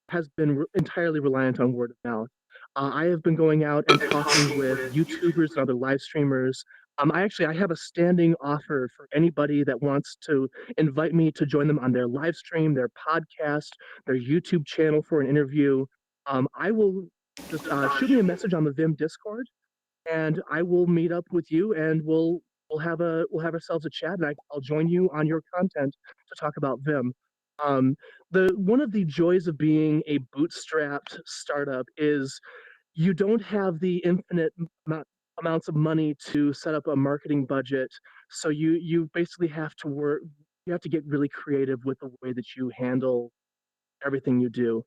has been entirely reliant on word of mouth. I have been going out and talking with YouTubers and other live streamers. I have a standing offer for anybody that wants to invite me to join them on their live stream, their podcast, their YouTube channel for an interview. I will just shoot me a message on the Vim Discord, and I will meet up with you, and we'll have ourselves a chat, and I'll join you on your content to talk about Vim. One of the joys of being a bootstrapped startup is you don't have the infinite amounts of money to set up a marketing budget. So you basically have to work. You have to get really creative with the way that you handle everything you do.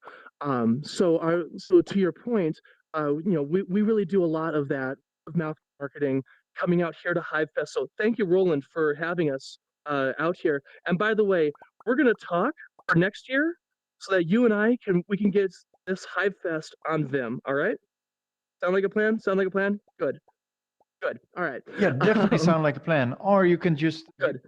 So to your point, we really do a lot of that of mouth marketing coming out here to HiveFest. So thank you, Roland, for having us out here. And by the way, we're going to talk for next year so that you and we can get this HiveFest on Vim. All right? Sound like a plan? Sound like a plan? Good. Good. All right. Yeah, definitely sound like a plan. Or you can just Good.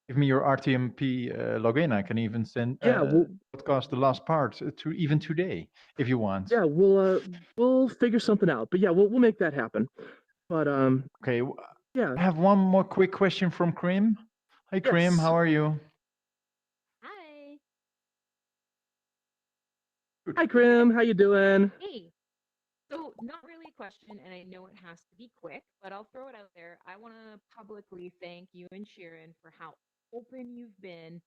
give me your RTMP login. I can even send podcast the last part to even today if you want. Yeah, we'll figure something out. But yeah, we'll make that happen. But okay. Yeah. I have one more quick question from Krim. Hi, Krim. Yes. How are you? Hi. Hi, Krim. How you doing? Hey. So not really a question, and I know it has to be quick, but I'll throw it out there. I want to publicly thank you and Sharon for how open you've been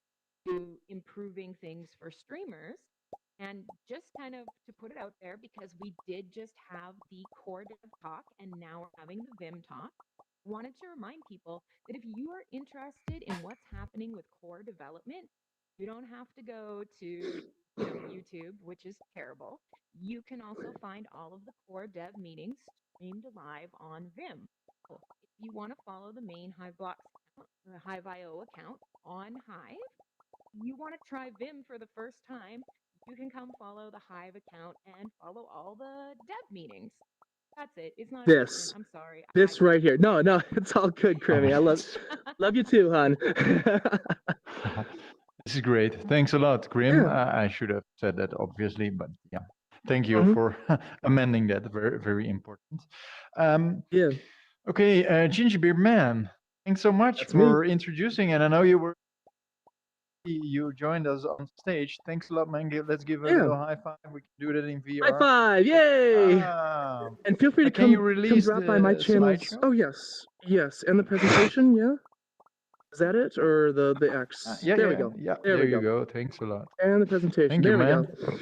to improving things for streamers. And just kind of to put it out there, because we did just have the core dev talk, and now we're having the Vim talk. I wanted to remind people that if you are interested in what's happening with core development, you don't have to go to YouTube, which is terrible. You can also find all of the core dev meetings streamed live on Vim. So if you want to follow the main HiveBlocks account, the Hive.io account on Hive, you want to try Vim for the first time, you can come follow the Hive account and follow all the dev meetings. That's it. It's not a question. I'm sorry. This right here. No, it's all good, Crimmy. I love you too, hon. This is great. Thanks a lot, Grim. Yeah. I should have said that, obviously, but yeah. Thank you for amending that. Very, very important. Yeah. Okay, Gingerbeard Man, thanks so much for introducing. And I know you joined us on stage. Thanks a lot, man. Let's give a little high five. We can do that in VR. High five! Yay! And feel free to come drop by my channel. Oh yes, and the presentation. Yeah. Is that it or the X? There we go. Yeah, there you go. Thanks a lot. And the presentation. Thank there you, we man. go.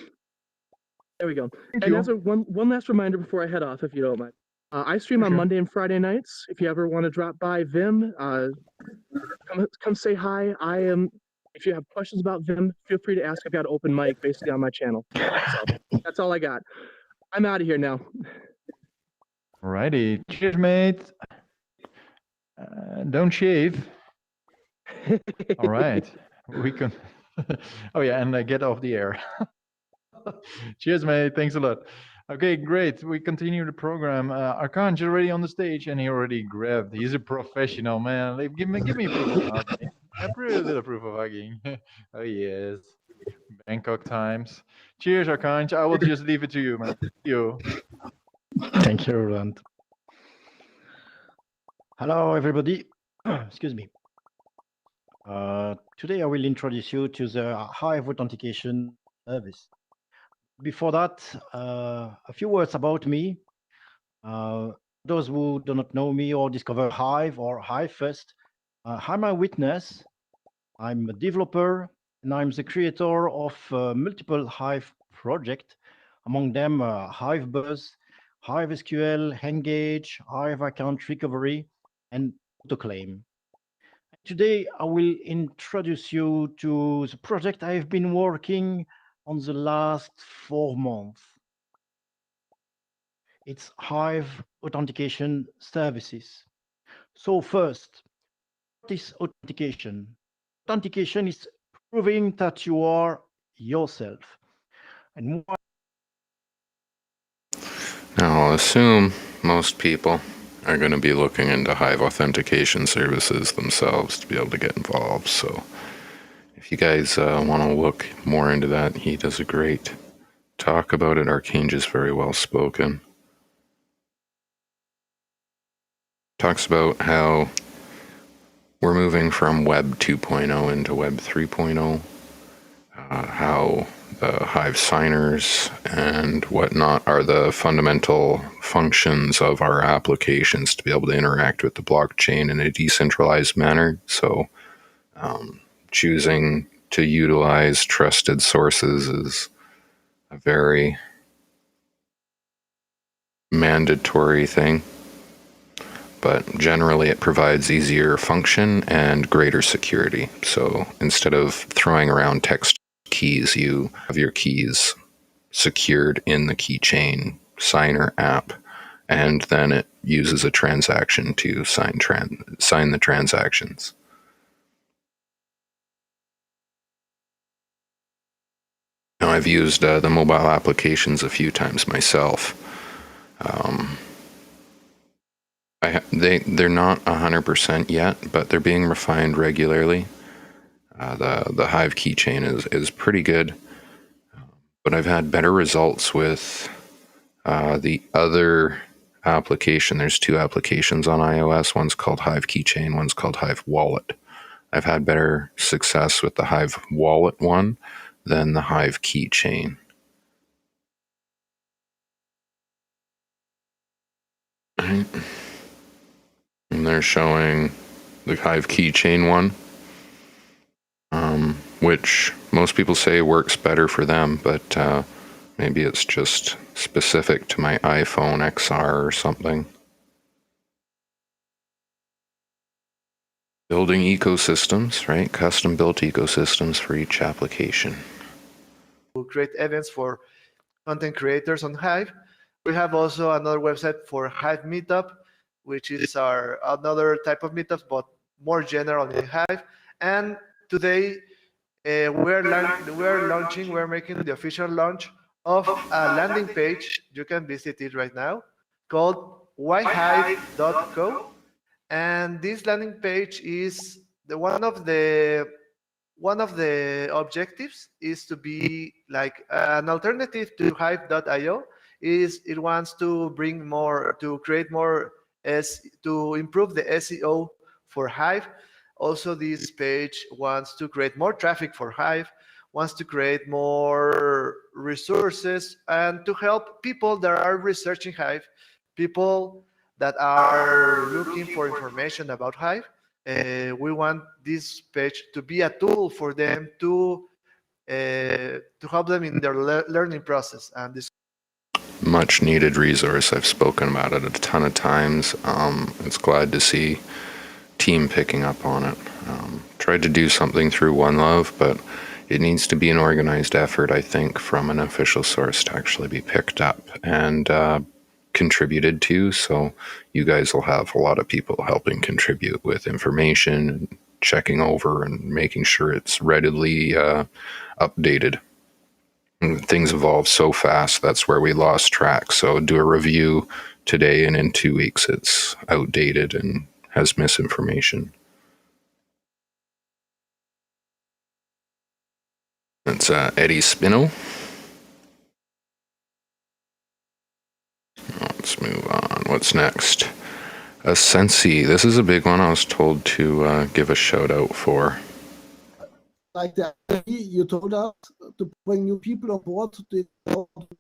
There we go. Thank and you. as one last reminder before I head off, if you don't mind, I stream on Monday and Friday nights. If you ever want to drop by Vim, come say hi. If you have questions about Vim, feel free to ask. I've got an open mic basically on my channel. So that's all I got. I'm out of here now. Alrighty, cheers, mate. Don't shave. All right, we can. Oh yeah, and get off the air. Cheers, mate. Thanks a lot. Okay, great. We continue the program. Arkan's already on the stage, and he already grabbed. He's a professional, man. Give me a proof of hugging. A little proof of hugging. Oh yes, Bangkok times. Cheers, Arkan. I will just leave it to you, man. You. Thank you, Roland. Hello, everybody. Excuse me. Today I will introduce you to the Hive Authentication service. Before that, a few words about me. Those who do not know me or discover Hive or HiveFest, I'm a witness. I'm a developer, and I'm the creator of multiple Hive projects, among them Hive Buzz, Hive SQL, Engage, Hive Account Recovery, and AutoClaim. Today, I will introduce you to the project I've been working on the last 4 months. It's Hive Authentication Services. So first, what is authentication? Authentication is proving that you are yourself. And why? Now, I'll assume most people are going to be looking into Hive authentication services themselves to be able to get involved. So if you guys want to look more into that, he does a great talk about it. Arkanj is very well spoken. Talks about how we're moving from Web 2.0 into Web 3.0, how the Hive signers and whatnot are the fundamental functions of our applications to be able to interact with the blockchain in a decentralized manner. So choosing to utilize trusted sources is a very mandatory thing, but generally it provides easier function and greater security. So instead of throwing around text keys, you have your keys secured in the keychain signer app, and then it uses a transaction to sign the transactions. Now, I've used the mobile applications a few times myself. They're not 100% yet, but they're being refined regularly. The Hive keychain is pretty good, but I've had better results with the other application. There's two applications on iOS. One's called Hive Keychain, one's called Hive Wallet. I've had better success with the Hive Wallet one than the Hive Keychain. And they're showing the Hive Keychain one, which most people say works better for them, but maybe it's just specific to my iPhone XR or something. Building ecosystems, right? Custom built ecosystems for each application. We'll create events for content creators on Hive. We have also another website for Hive Meetup, which is our another type of meetups, but more general in Hive. And today we're making the official launch of a landing page. You can visit it right now, called yhive.co. And this landing page is one of the objectives is to be like an alternative to Hive.io. It wants to bring more, to create more, to improve the SEO for Hive. Also, this page wants to create more traffic for Hive, wants to create more resources, and to help people that are researching Hive, people that are looking for information about Hive. We want this page to be a tool for them to help them in their learning process. And this much needed resource. I've spoken about it a ton of times. It's glad to see team picking up on it. Tried to do something through OneLove, but it needs to be an organized effort, I think, from an official source to actually be picked up and contributed to. So you guys will have a lot of people helping contribute with information and checking over and making sure it's readily updated. And things evolve so fast, that's where we lost track. So do a review today and in 2 weeks it's outdated and has misinformation. That's Eddie Spino. Let's move on. What's next? Sensi. This is a big one I was told to give a shout out for. Like that, you told us to bring new people on board to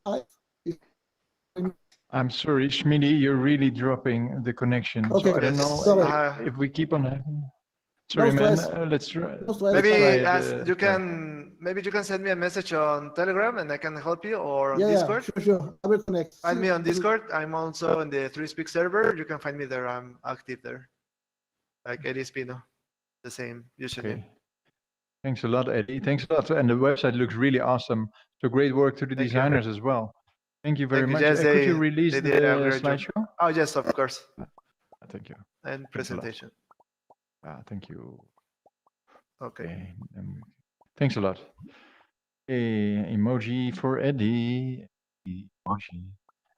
Hive. I'm sorry, Schmidi, you're really dropping the connection. Okay, so I don't know sorry. if we keep on having. Sorry, No man. stress. Let's try. No stress. maybe let's try you can send me a message on Telegram and I can help you, or on Yeah, Discord. sure. I will connect. Find me on Discord. I'm also in the 3Speak server. You can find me there. I'm active there. Like Eddie Spino, the same username. Okay. Thanks a lot, Eddie. Thanks a lot. And the website looks really awesome. So great work to the Thank you. designers as well. Thank you very Thank you. much. Yes, Could you they release the did a great job. slideshow? Oh yes, of course. Thank you. And presentation. Thank you. Okay. Thanks a lot. Emoji for Eddie. Emoji.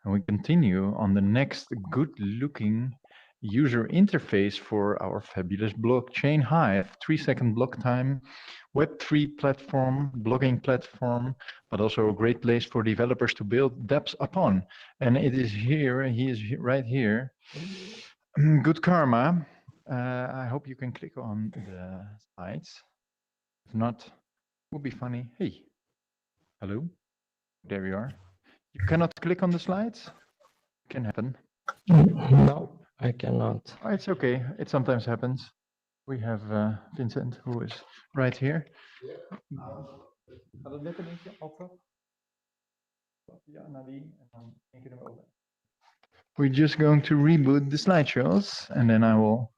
And we continue on the next good-looking user interface for our fabulous blockchain Hive. 3-second block time, Web3 platform, blogging platform, but also a great place for developers to build dApps upon. And it is here, he is right here. Good Karma. I hope you can click on the slides. If not, it would be funny. Hey, hello. There we are. You cannot click on the slides? Can happen. No, I cannot. Oh, it's okay. It sometimes happens. We have Vincent, who is right here. Gaat het net een beetje open? Ja, naar die. En dan één keer hem open. We're just going to reboot the slideshows, and then I will.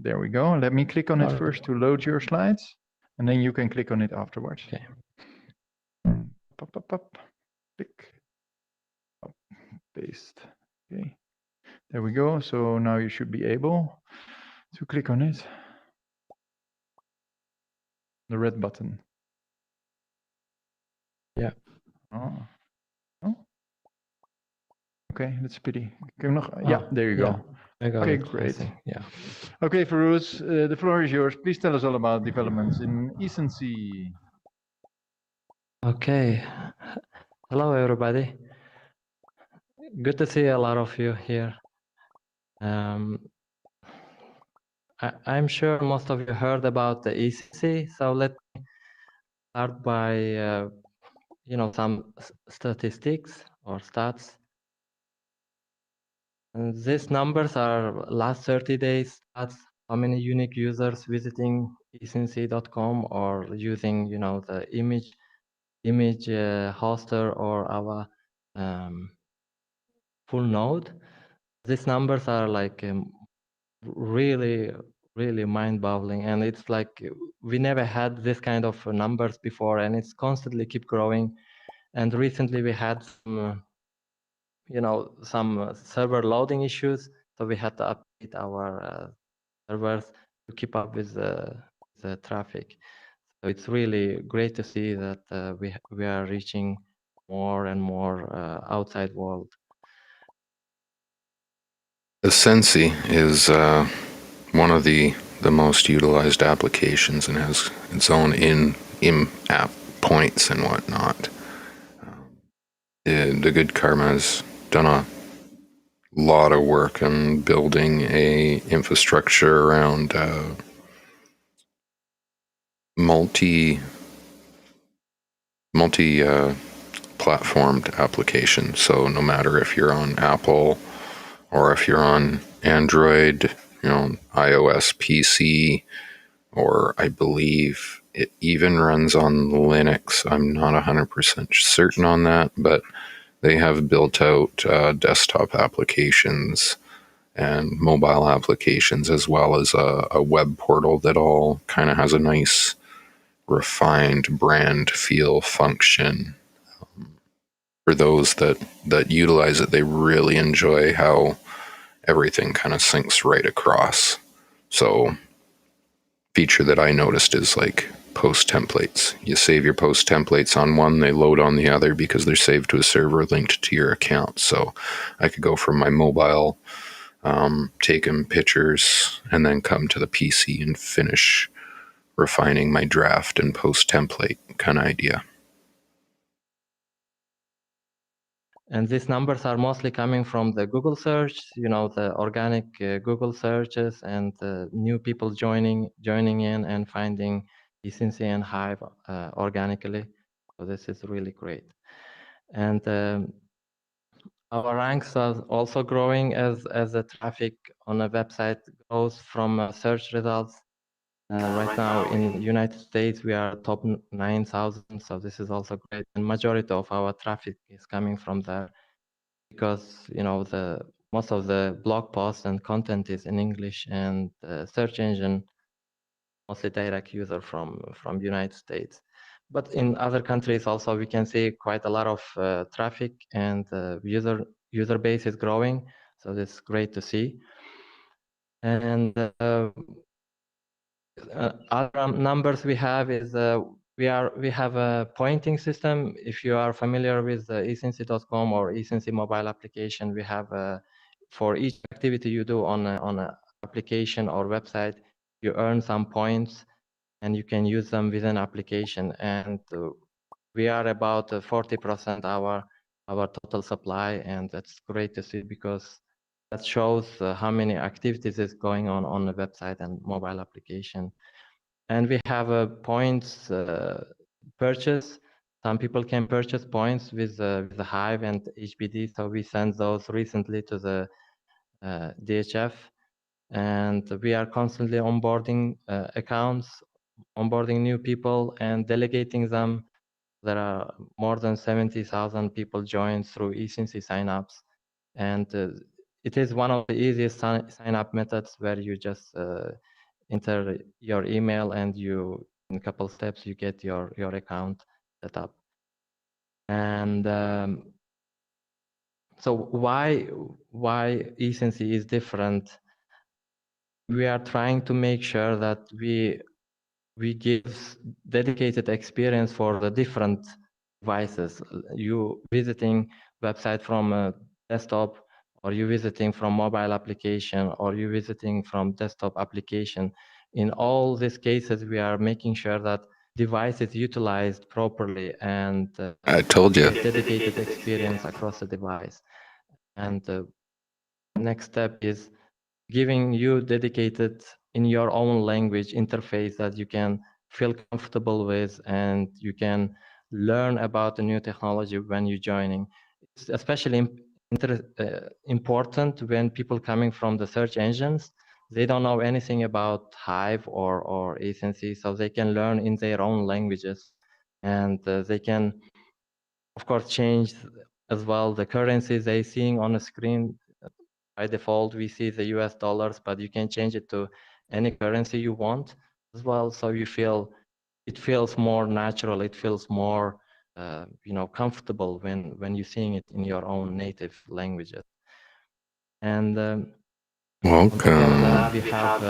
There we go. Let me click on it first to load your slides, and then you can click on it afterwards. Okay. Pop, pop, pop. Click. Pop. paste. Okay, there we go. So now you should be able to click on it. The red button. Yeah. Oh. Oh. Okay, that's a pity. Can we nog... Yeah, there you Yeah, go. I got Okay, it. I great. think, yeah. Okay, Farouz, the floor is yours. Please tell us all about developments in Ecency. Okay. Hello, everybody. Good to see a lot of you here. I'm sure most of you heard about the ECC, so let me start by some statistics or stats. And these numbers are last 30 days stats, how many unique users visiting ecency.com or using the image hoster or our full node. These numbers are like really mind-boggling, and it's like we never had this kind of numbers before, and it's constantly keep growing. And recently we had some server loading issues, so we had to update our servers to keep up with the traffic. So it's really great to see that we are reaching more and more outside world. Ecency is one of the most utilized applications and has its own in-app points and whatnot. The good Karma has done a lot of work on building a infrastructure around multi platformed application. So no matter if you're on Apple or if you're on Android, iOS, PC, or I believe it even runs on Linux. I'm not 100% certain on that, but they have built out desktop applications and mobile applications, as well as a web portal that all kind of has a nice refined brand feel function. For those that utilize it, they really enjoy how everything kind of syncs right across. So feature that I noticed is like post templates. You save your post templates on one, they load on the other because they're saved to a server linked to your account. So I could go from my mobile, taking pictures, and then come to the PC and finish refining my draft and post template kind of idea. And these numbers are mostly coming from the Google search, the organic Google searches, and new people joining in and finding Ecency and Hive organically. So this is really great. And our ranks are also growing as the traffic on a website grows from search results. Right now in United States, we are top 9,000. So this is also great. And majority of our traffic is coming from there, because most of the blog posts and content is in English, and the search engine mostly direct user from United States. But in other countries also we can see quite a lot of traffic, and user base is growing. So that's great to see. And other numbers we have is we have a pointing system. If you are familiar with ecency.com or Ecency mobile application, we have for each activity you do on a application or website, you earn some points and you can use them within application. And we are about 40% our total supply, and that's great to see, because that shows how many activities is going on the website and mobile application. And we have a points purchase. Some people can purchase points with the Hive and HBD. So we sent those recently to the DHF, and we are constantly onboarding accounts, onboarding new people and delegating them. There are more than 70,000 people joined through Ecency signups, and it is one of the easiest sign up methods, where you just enter your email, and in a couple steps you get your account set up. And So why eSensi is different? We are trying to make sure that we give dedicated experience for the different devices. You visiting website from a desktop, or you visiting from mobile application, or you visiting from desktop application. In all these cases, we are making sure that device is utilized properly and I told you. dedicated experience across the device. And the next step is giving you dedicated in your own language interface that you can feel comfortable with, and you can learn about the new technology when you're joining. It's especially important when people coming from the search engines, they don't know anything about Hive or eSensi, so they can learn in their own languages, and they can, of course, change as well the currencies they seeing on the screen. By default, we see the US dollars, but you can change it to any currency you want as well. So you feel, it feels more natural. It feels more, comfortable when you're seeing it in your own native languages. And on top of that, we have,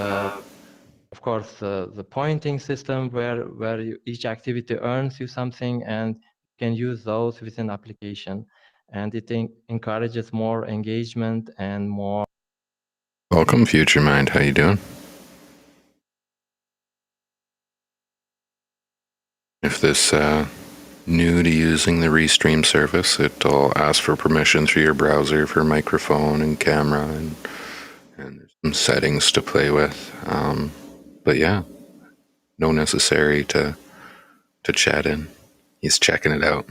of course, the pointing system where each activity earns you something, and you can use those within application. And it encourages more engagement and more. Welcome, Future Mind. How you doing? If this new to using the Restream service, it'll ask for permissions for your browser, for microphone and camera, and there's some settings to play with. But yeah, no necessary to chat in. He's checking it out.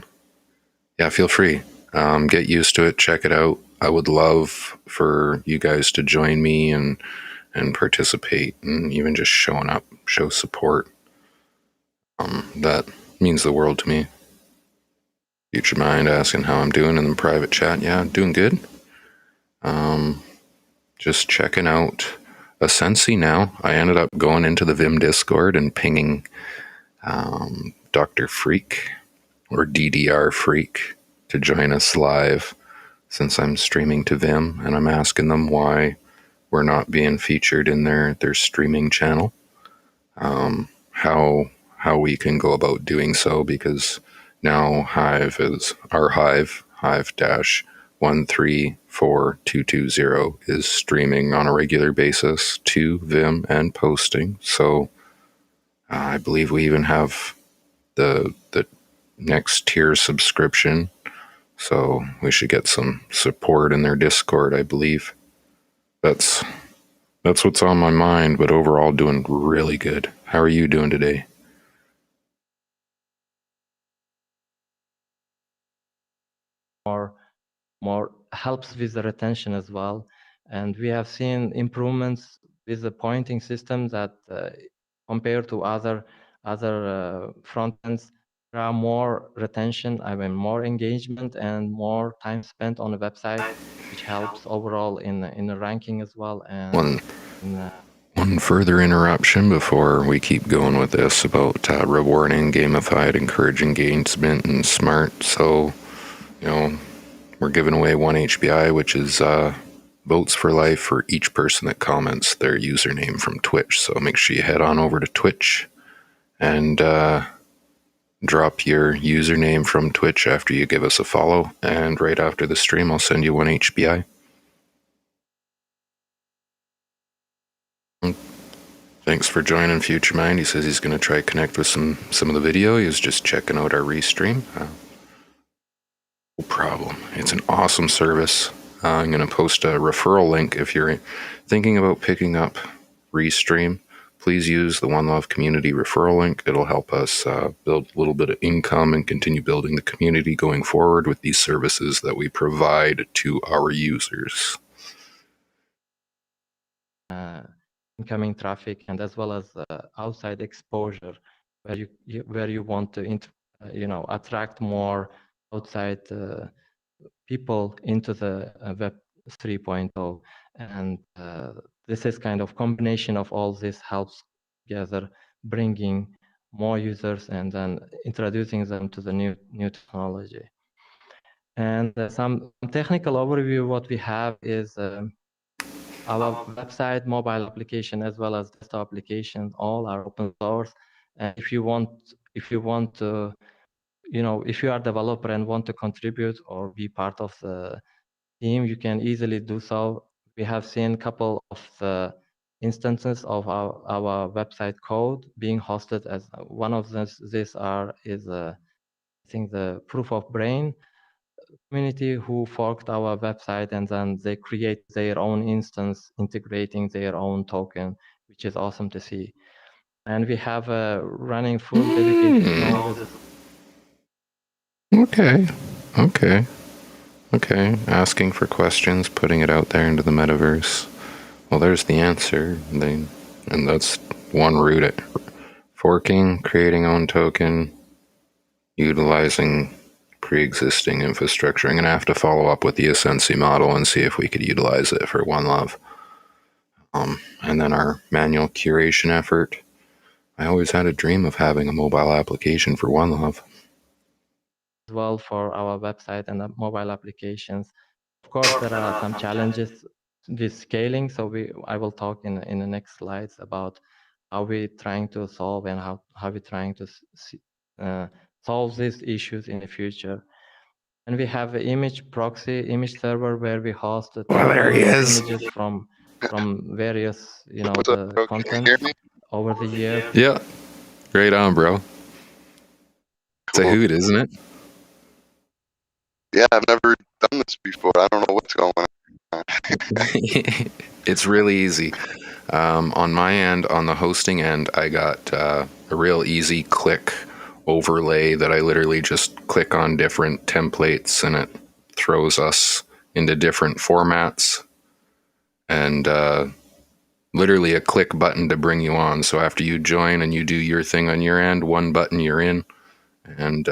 Yeah, feel free. Get used to it. Check it out. I would love for you guys to join me and participate, and even just showing up, show support. That means the world to me. Future Mind asking how I'm doing in the private chat. Yeah, doing good. Just checking out Asensi now. I ended up going into the Vim Discord and pinging Dr. Freak or DDR Freak to join us live, since I'm streaming to Vim, and I'm asking them why we're not being featured in their streaming channel. How we can go about doing so, because now Hive is our Hive 134220 is streaming on a regular basis to Vim and posting. So I believe we even have the next tier subscription. So we should get some support in their Discord, I believe. That's what's on my mind, but overall doing really good. How are you doing today? More helps with the retention as well. And we have seen improvements with the pointing system that compared to other front ends, there are more retention, more engagement and more time spent on the website, which helps overall in the ranking as well. And one further interruption before we keep going with this about rewarding, gamified, encouraging engagement, and smart. So, we're giving away 1 HBI, which is votes for life for each person that comments their username from Twitch. So make sure you head on over to Twitch and drop your username from Twitch after you give us a follow. And right after the stream, I'll send you 1 HBI. Thanks for joining Future Mind. He says he's going to try connect with some of the video. He was just checking out our restream. No problem. It's an awesome service. I'm going to post a referral link. If you're thinking about picking up Restream, please use the One Love Community referral link. It'll help us build a little bit of income and continue building the community going forward with these services that we provide to our users. Incoming traffic, and as well as outside exposure, where you want to attract more outside people into the Web 3.0, and this is kind of combination of all this helps together, bringing more users and then introducing them to the new technology. And some technical overview, what we have is our website, mobile application, as well as desktop applications, all are open source. And if you want to, if you are a developer and want to contribute or be part of the team, you can easily do so. We have seen a couple of the instances of our website code being hosted as one of these is I think the Proof of Brain community who forked our website, and then they create their own instance integrating their own token, which is awesome to see. And we have a running full dedicated node as Okay. Asking for questions, putting it out there into the metaverse. Well, there's the answer. And that's one route at forking, creating own token, utilizing pre-existing infrastructure. I'm going to have to follow up with the Ascensi model and see if we could utilize it for One Love. And then our manual curation effort. I always had a dream of having a mobile application for One Love. well for our website and mobile applications. Of course, there are some challenges with scaling. So I will talk in the next slides about how we're trying to solve and how we're trying to solve these issues in the future. And we have an image proxy, image server where we host thousands of images from various, the content over the years. Yeah, right on, bro. It's a hoot, isn't it? Yeah, I've never done this before. I don't know what's going on. It's really easy. On my end, on the hosting end, I got a real easy click overlay that I literally just click on different templates and it throws us into different formats, and literally a click button to bring you on. So after you join and you do your thing on your end, one button, you're in, and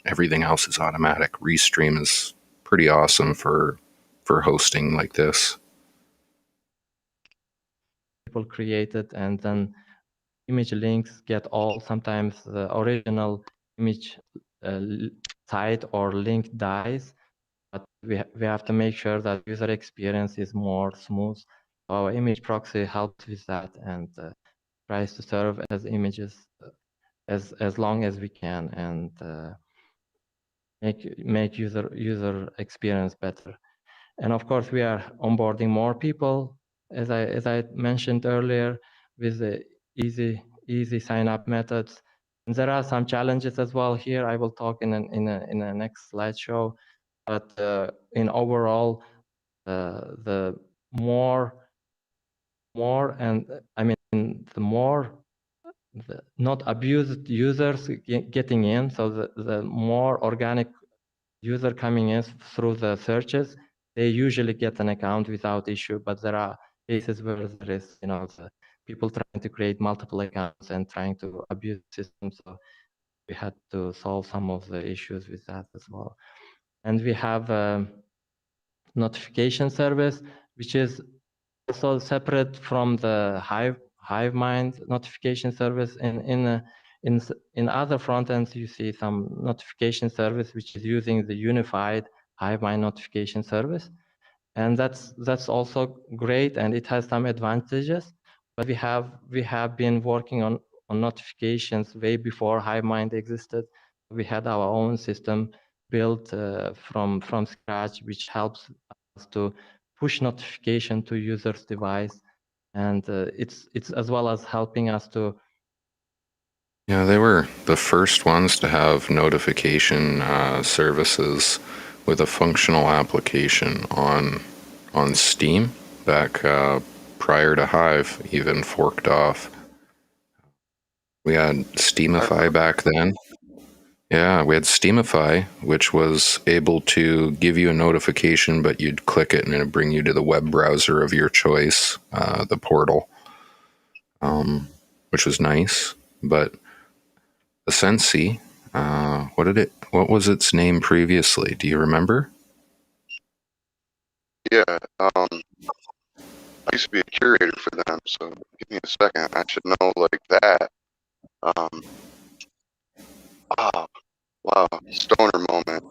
everything else is automatic. Restream is pretty awesome for hosting like this. People created, and then image links get all, sometimes the original image site or link dies, but we have to make sure that user experience is more smooth. Our image proxy helps with that and tries to serve as images as long as we can, and make user experience better. And of course, we are onboarding more people, as I mentioned earlier, with the easy sign up methods. And there are some challenges as well here. I will talk in a next slideshow. But in overall, the more and I mean the more not abused users getting in, so the more organic user coming in through the searches, they usually get an account without issue. But there are cases where there is, the people trying to create multiple accounts and trying to abuse the system. So we had to solve some of the issues with that as well. And we have a notification service, which is also separate from the HiveMind notification service. In other front ends, you see some notification service which is using the unified HiveMind notification service, and that's also great, and it has some advantages. But we have been working on notifications way before HiveMind existed. We had our own system built from scratch, which helps us to push notification to user's device, and it's as well as helping us to. Yeah, they were the first ones to have notification services with a functional application on Steam back prior to Hive even forked off. We had Steamify back then. Yeah, we had Steamify, which was able to give you a notification, but you'd click it and it'd bring you to the web browser of your choice, the portal, which was nice. But Ascensi, what was its name previously? Do you remember? Yeah, I used to be a curator for them, so give me a second. I should know like that. Wow, stoner moment.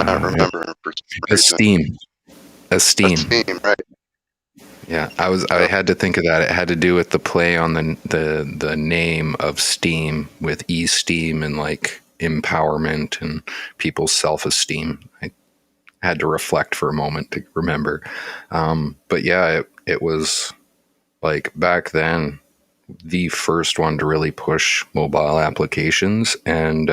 not remembering for some reason. Esteem. Esteem, right? Yeah, I had to think of that. It had to do with the play on the name of Steam with e-steam and like empowerment and people's self-esteem. I had to reflect for a moment to remember. But yeah, it was like back then the first one to really push mobile applications, and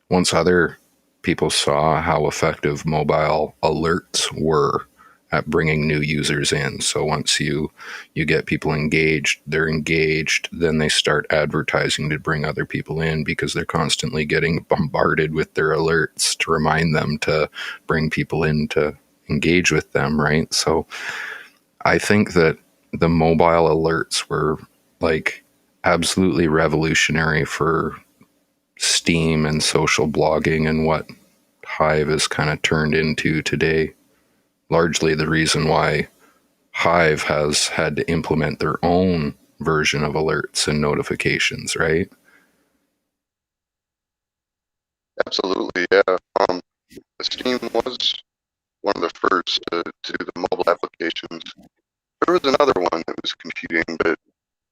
once other people saw how effective mobile alerts were at bringing new users in. So once you get people engaged, they're engaged, then they start advertising to bring other people in because they're constantly getting bombarded with their alerts to remind them to bring people in to engage with them, right? So I think that the mobile alerts were like absolutely revolutionary for Steam and social blogging and what Hive is kind of turned into today. Largely the reason why Hive has had to implement their own version of alerts and notifications, right? Absolutely, yeah. Steam was one of the first to do the mobile applications. There was another one that was competing, but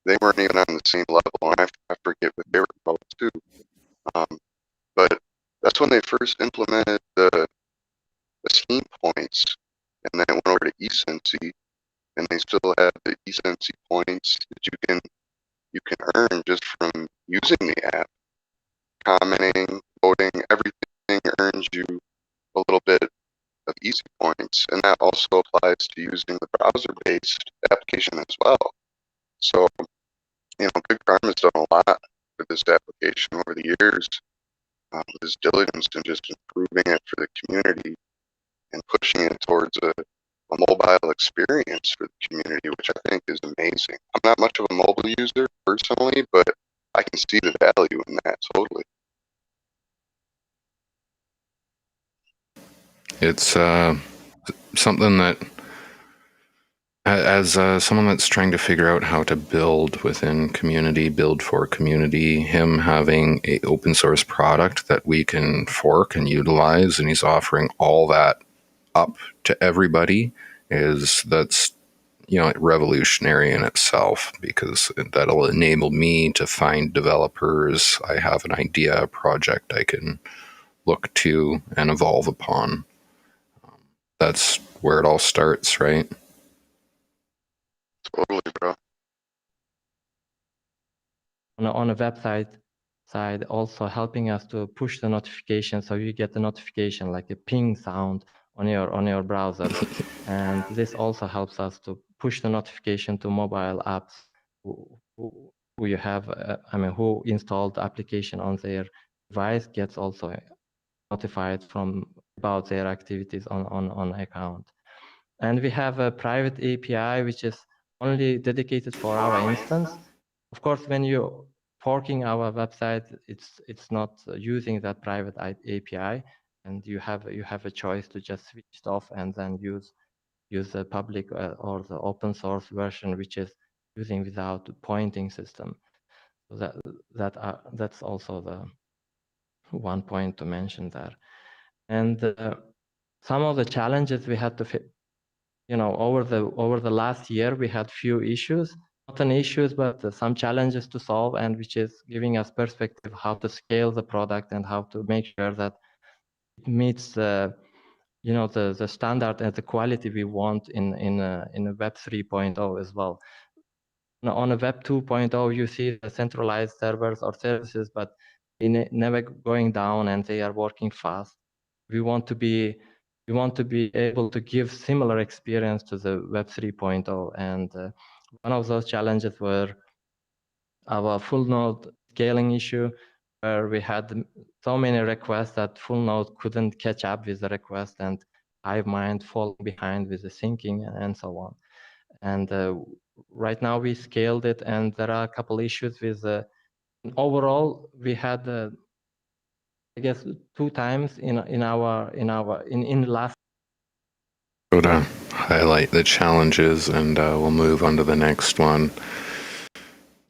they weren't even on the same level, and I forget what they were called too. But that's when they first implemented the Steam points, and then it went over to eSensi, and they still have the eSensi points that you can earn just from using the app. Commenting, voting, everything earns you a little bit of easy points, and that also applies to using the browser-based application as well. So, Big Pharma has done a lot for this application over the years. His diligence in just improving it for the community and pushing it towards a mobile experience for the community, which I think is amazing. I'm not much of a mobile user personally, but I can see the value in that totally. It's something that, as someone that's trying to figure out how to build within community, build for community, him having a open source product that we can fork and utilize, and he's offering all that up to everybody, that's revolutionary in itself, because that'll enable me to find developers. I have an idea, a project I can look to and evolve upon. That's where it all starts, right? Totally, bro. On a website side, also helping us to push the notification, so you get the notification like a ping sound on your browser, and this also helps us to push the notification to mobile apps who you have, who installed the application on their device gets also notified about their activities on account. And we have a private API which is only dedicated for our instance. Of course, when you're forking our website, it's not using that private API, and you have a choice to just switch it off and then use the public or the open source version, which is using without pointing system. So that's also the one point to mention there. And some of the challenges we had to over the last year, we had few issues, not an issues, but some challenges to solve, and which is giving us perspective how to scale the product and how to make sure that it meets the standard and the quality we want in a Web 3.0 as well. Now, on a Web 2.0, you see the centralized servers or services, but never going down, and they are working fast. We want to be able to give similar experience to the Web 3.0, and one of those challenges were our full node scaling issue, where we had so many requests that full node couldn't catch up with the request, and HiveMind falling behind with the syncing and so on. And right now we scaled it, and there are a couple issues with overall we had I guess 2 times in the last. So to highlight the challenges, and we'll move on to the next one.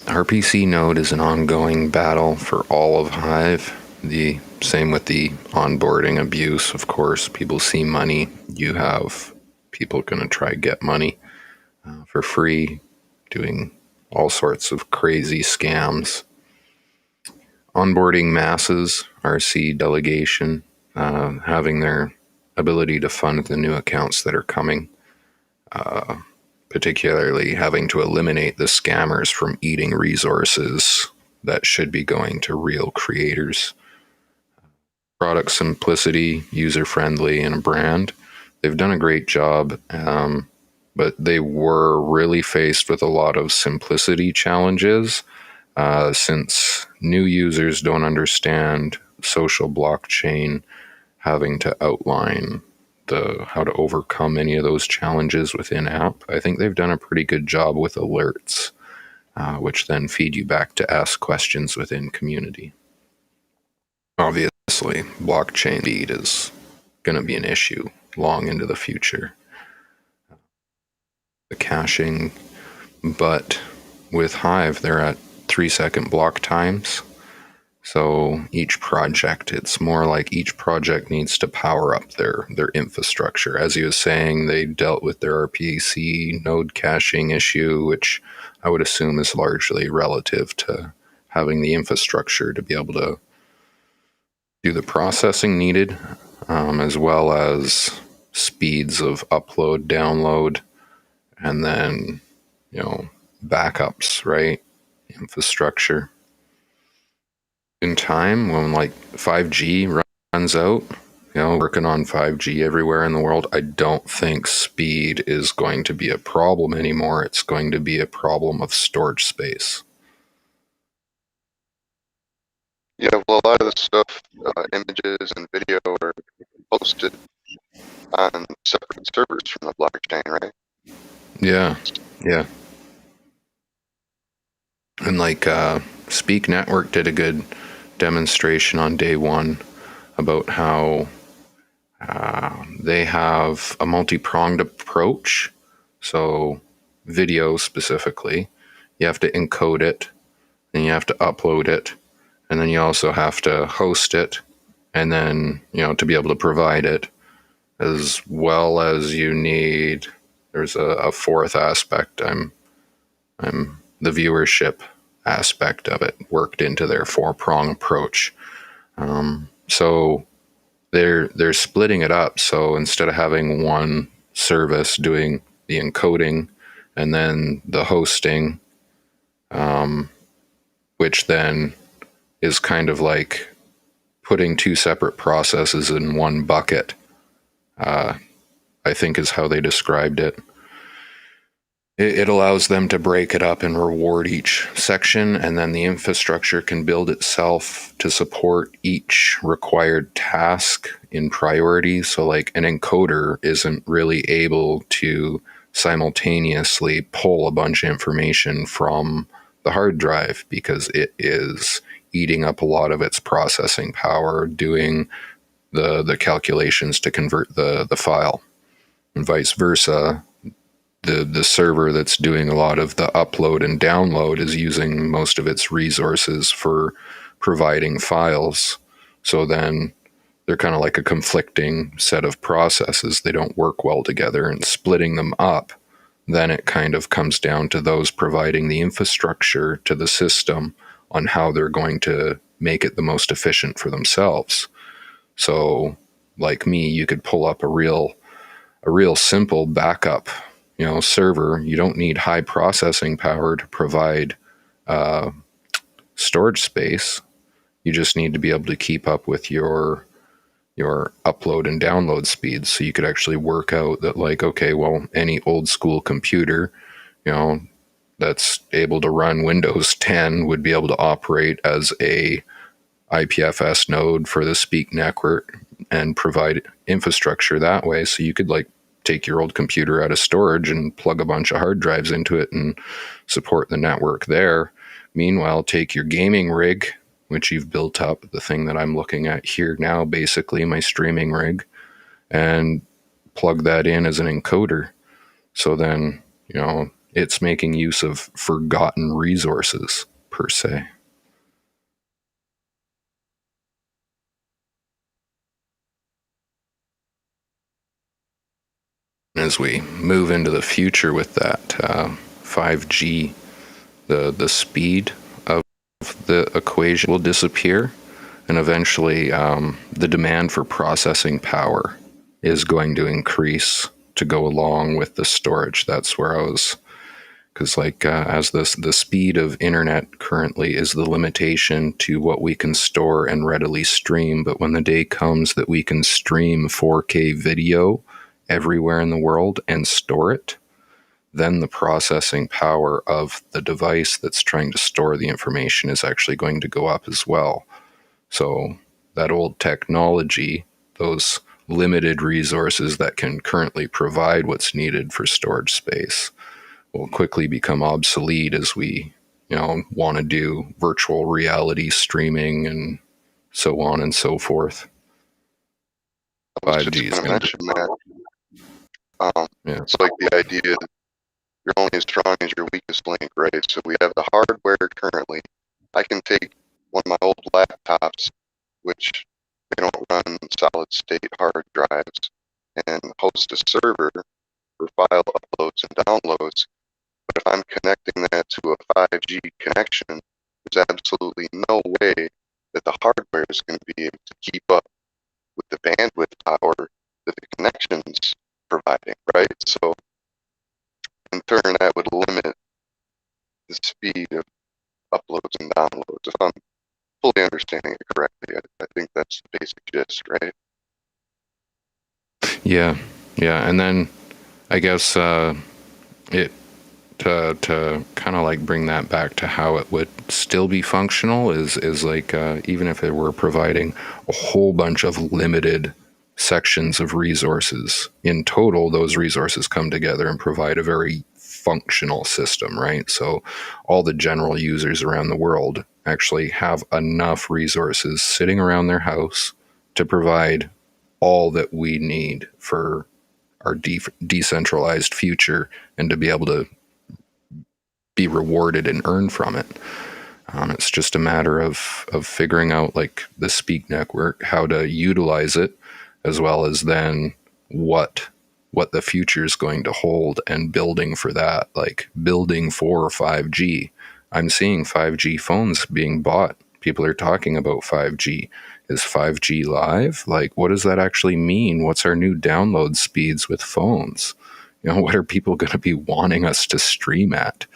RPC node is an ongoing battle for all of Hive. The same with the onboarding abuse, of course. People see money. You have people going to try get money for free, doing all sorts of crazy scams. Onboarding masses, RC delegation, having their ability to fund the new accounts that are coming, particularly having to eliminate the scammers from eating resources that should be going to real creators. Product simplicity, user-friendly, and a brand. They've done a great job, but they were really faced with a lot of simplicity challenges since new users don't understand social blockchain, having to outline how to overcome any of those challenges within app. I think they've done a pretty good job with alerts, which then feed you back to ask questions within community. Obviously, blockchain speed is going to be an issue long into the future. The caching, but with Hive, they're at 3-second block times. So each project, it's more like each project needs to power up their infrastructure. As he was saying, they dealt with their RPC node caching issue, which I would assume is largely relative to having the infrastructure to be able to do the processing needed, as well as speeds of upload, download, and then, backups, right? Infrastructure. In time, when like 5G runs out, working on 5G everywhere in the world, I don't think speed is going to be a problem anymore. It's going to be a problem of storage space. Yeah, well, a lot of the stuff, images and video are posted on separate servers from the blockchain, right? Yeah. And like Speak Network did a good demonstration on day one about how they have a multi-pronged approach. So video specifically, you have to encode it, and you have to upload it, and then you also have to host it, and then, to be able to provide it, as well as you need, there's a fourth aspect, I'm the viewership aspect of it worked into their 4-prong approach. So they're splitting it up. So instead of having one service doing the encoding and then the hosting, which then is kind of like putting 2 separate processes in one bucket, I think is how they described it. It allows them to break it up and reward each section, and then the infrastructure can build itself to support each required task in priority. So like an encoder isn't really able to simultaneously pull a bunch of information from the hard drive because it is eating up a lot of its processing power, doing the calculations to convert the file, and vice versa. The server that's doing a lot of the upload and download is using most of its resources for providing files. So then they're kind of like a conflicting set of processes. They don't work well together, and splitting them up, then it kind of comes down to those providing the infrastructure to the system on how they're going to make it the most efficient for themselves. So like me, you could pull up a real simple backup server. You don't need high processing power to provide storage space. You just need to be able to keep up with your upload and download speeds. So you could actually work out that, like, okay, well, any old school computer, that's able to run Windows 10 would be able to operate as a IPFS node for the Speak network and provide infrastructure that way. So you could like take your old computer out of storage and plug a bunch of hard drives into it and support the network there. Meanwhile, take your gaming rig, which you've built up, the thing that I'm looking at here now, basically my streaming rig, and plug that in as an encoder. So then, it's making use of forgotten resources per se. As we move into the future with that 5G, the speed of the equation will disappear, and eventually the demand for processing power is going to increase to go along with the storage. That's where I was, because as the speed of internet currently is the limitation to what we can store and readily stream, but when the day comes that we can stream 4K video everywhere in the world and store it, then the processing power of the device that's trying to store the information is actually going to go up as well. So that old technology, those limited resources that can currently provide what's needed for storage space, will quickly become obsolete as we, want to do virtual reality streaming and so on and so forth. I was 5G just is going to going to mention that. Yeah. It's like the idea that you're only as strong as your weakest link, right? So we have the hardware currently. I can take one of my old laptops, which they don't run solid state hard drives, and host a server for file uploads and downloads. But if I'm connecting that to a 5G connection, there's absolutely no way that the hardware is going to be able to keep up with the bandwidth power that the connection's providing, right? So in turn, that would limit the speed of uploads and downloads. If I'm fully understanding it correctly, I think that's the basic gist, right? Yeah, and then I guess it to kind of like bring that back to how it would still be functional is like even if it were providing a whole bunch of limited sections of resources, in total those resources come together and provide a very functional system, right? So all the general users around the world actually have enough resources sitting around their house to provide all that we need for our decentralized future and to be able to be rewarded and earn from it. It's just a matter of figuring out like the Speak network, how to utilize it, as well as then what the future is going to hold and building for that, like building for 5G. I'm seeing 5G phones being bought. People are talking about 5G. Is 5G live? Like, what does that actually mean? What's our new download speeds with phones? What are people going to be wanting us to stream at?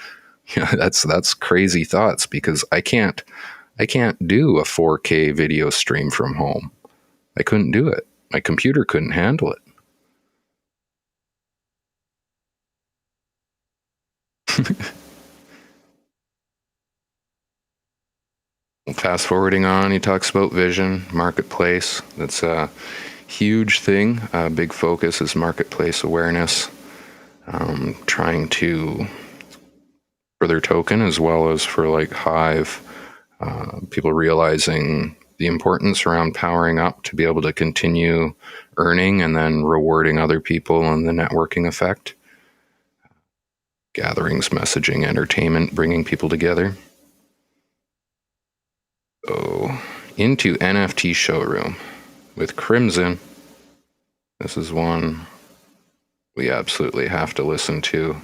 That's crazy thoughts, because I can't do a 4K video stream from home. I couldn't do it. My computer couldn't handle it. Fast forwarding on, he talks about vision, marketplace. That's a huge thing. A big focus is marketplace awareness. Trying to further token as well as for like Hive, people realizing the importance around powering up to be able to continue earning and then rewarding other people and the networking effect. Gatherings, messaging, entertainment, bringing people together. So, into NFT showroom with Crimson. This is one we absolutely have to listen to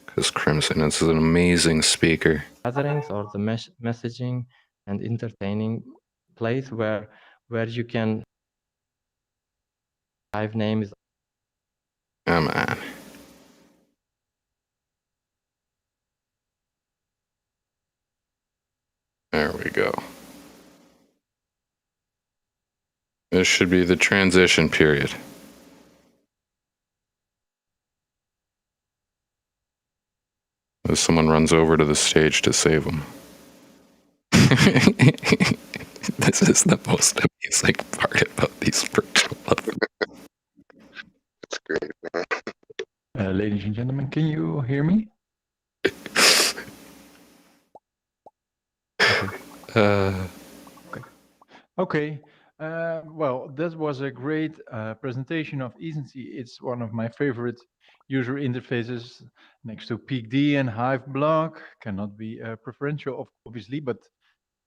because Crimson is an amazing speaker. Gatherings or the messaging and entertaining place where you can Hive name is Come on. There we go. This should be the transition period. As someone runs over to the stage to save him. This is the most amazing part about these virtual events. That's great, man. Ladies and gentlemen, can you hear me? Okay. Well, that was a great presentation of Ecency. It's one of my favorite user interfaces next to PeakD and Hive Blog. Cannot be preferential, obviously, but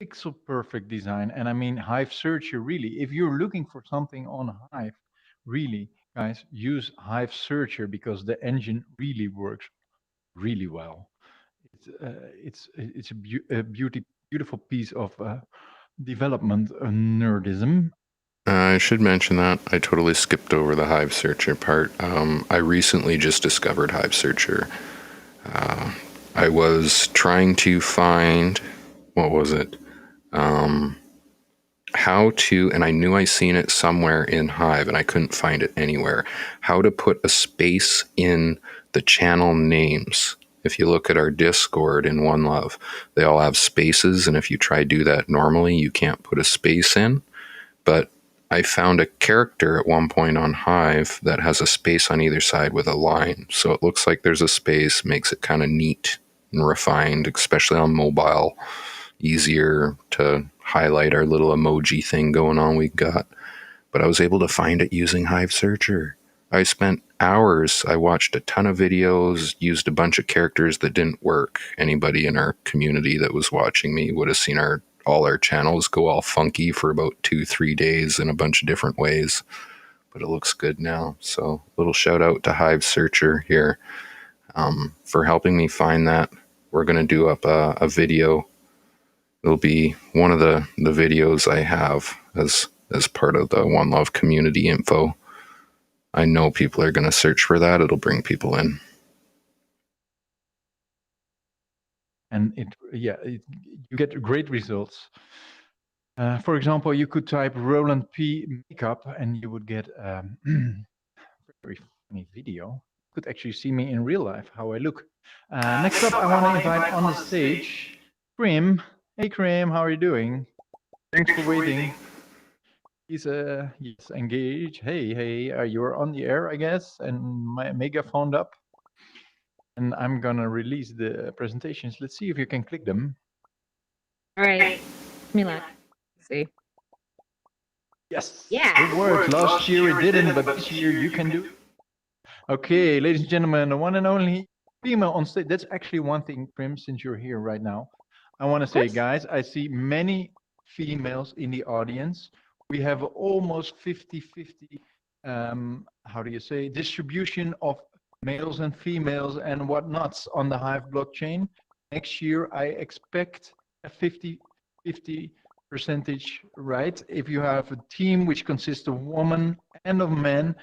pixel perfect design. And I mean, Hive Searcher, really, if you're looking for something on Hive, really, guys, use Hive Searcher because the engine really works really well. It's a beautiful piece of development nerdism. I should mention that I totally skipped over the Hive Searcher part. I recently just discovered Hive Searcher. I was trying to find, what was it? How to, and I knew I seen it somewhere in Hive and I couldn't find it anywhere, how to put a space in the channel names. If you look at our Discord in One Love, they all have spaces, and if you try to do that normally, you can't put a space in. But I found a character at one point on Hive that has a space on either side with a line. So it looks like there's a space, makes it kind of neat and refined, especially on mobile. Easier to highlight our little emoji thing going on we got. But I was able to find it using Hive Searcher. I spent hours. I watched a ton of videos, used a bunch of characters that didn't work. Anybody in our community that was watching me would have seen all our channels go all funky for about 2-3 days in a bunch of different ways. But it looks good now. So little shout out to Hive Searcher here for helping me find that. We're going to do up a video. It'll be one of the videos I have as part of the One Love community info. I know people are going to search for that. It'll bring people in. And you get great results. For example, you could type Roland P makeup and you would get a very funny video. You could actually see me in real life, how I look. Next up, I want to invite on the stage Krim. Hey Krim, how are you doing? Thanks for waiting. He's yes, engage. Hey, you're on the air, I guess, and my megaphone up. And I'm gonna release the presentations. Let's see if you can click them. All right. Let me look. Let's see. Yes. Yeah. It worked. Last year it didn't, but this year you can do it. Okay, ladies and gentlemen, the one and only female on stage. That's actually one thing, Prim, since you're here right now. I want to say, guys, I see many females in the audience. We have almost 50-50, how do you say, distribution of males and females and whatnots on the Hive blockchain. Next year, I expect a 50-50 percentage, right? If you have a team which consists of women and of men,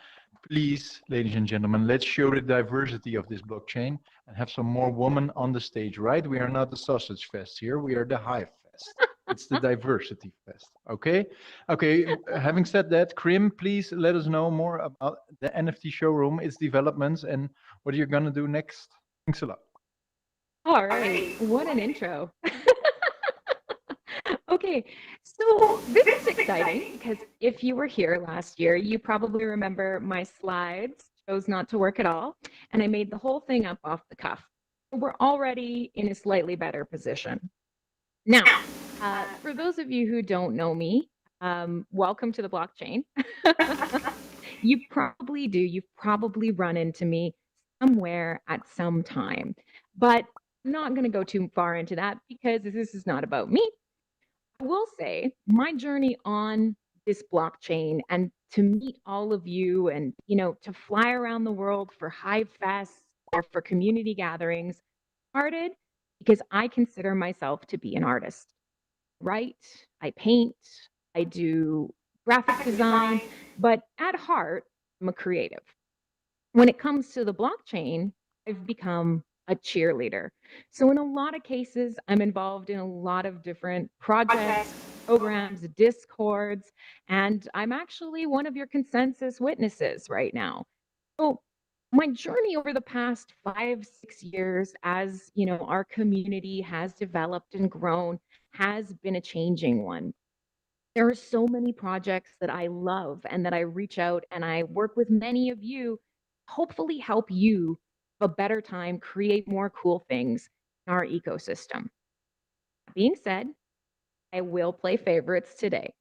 please, ladies and gentlemen, let's show the diversity of this blockchain and have some more women on the stage, right? We are not the sausage fest here. We are the Hive Fest. It's the diversity fest, okay? Okay, having said that, Krim, please let us know more about the NFT showroom, its developments, and what you're gonna do next. Thanks a lot. All right. What an intro. Okay, so this is exciting because if you were here last year, you probably remember my slides chose not to work at all, and I made the whole thing up off the cuff. We're already in a slightly better position. Now, for those of you who don't know me, welcome to the blockchain. You probably do. You've probably run into me somewhere at some time, but I'm not going to go too far into that because this is not about me. I will say my journey on this blockchain and to meet all of you and, to fly around the world for HiveFest or for community gatherings started because I consider myself to be an artist. Write, I paint, I do graphic design, but at heart, I'm a creative. When it comes to the blockchain, I've become a cheerleader. So in a lot of cases, I'm involved in a lot of different projects, programs, discords, and I'm actually one of your consensus witnesses right now. So my journey over the past 5-6 years as our community has developed and grown has been a changing one. There are so many projects that I love and that I reach out and I work with many of you, hopefully help you have a better time, create more cool things in our ecosystem. That being said, I will play favorites today.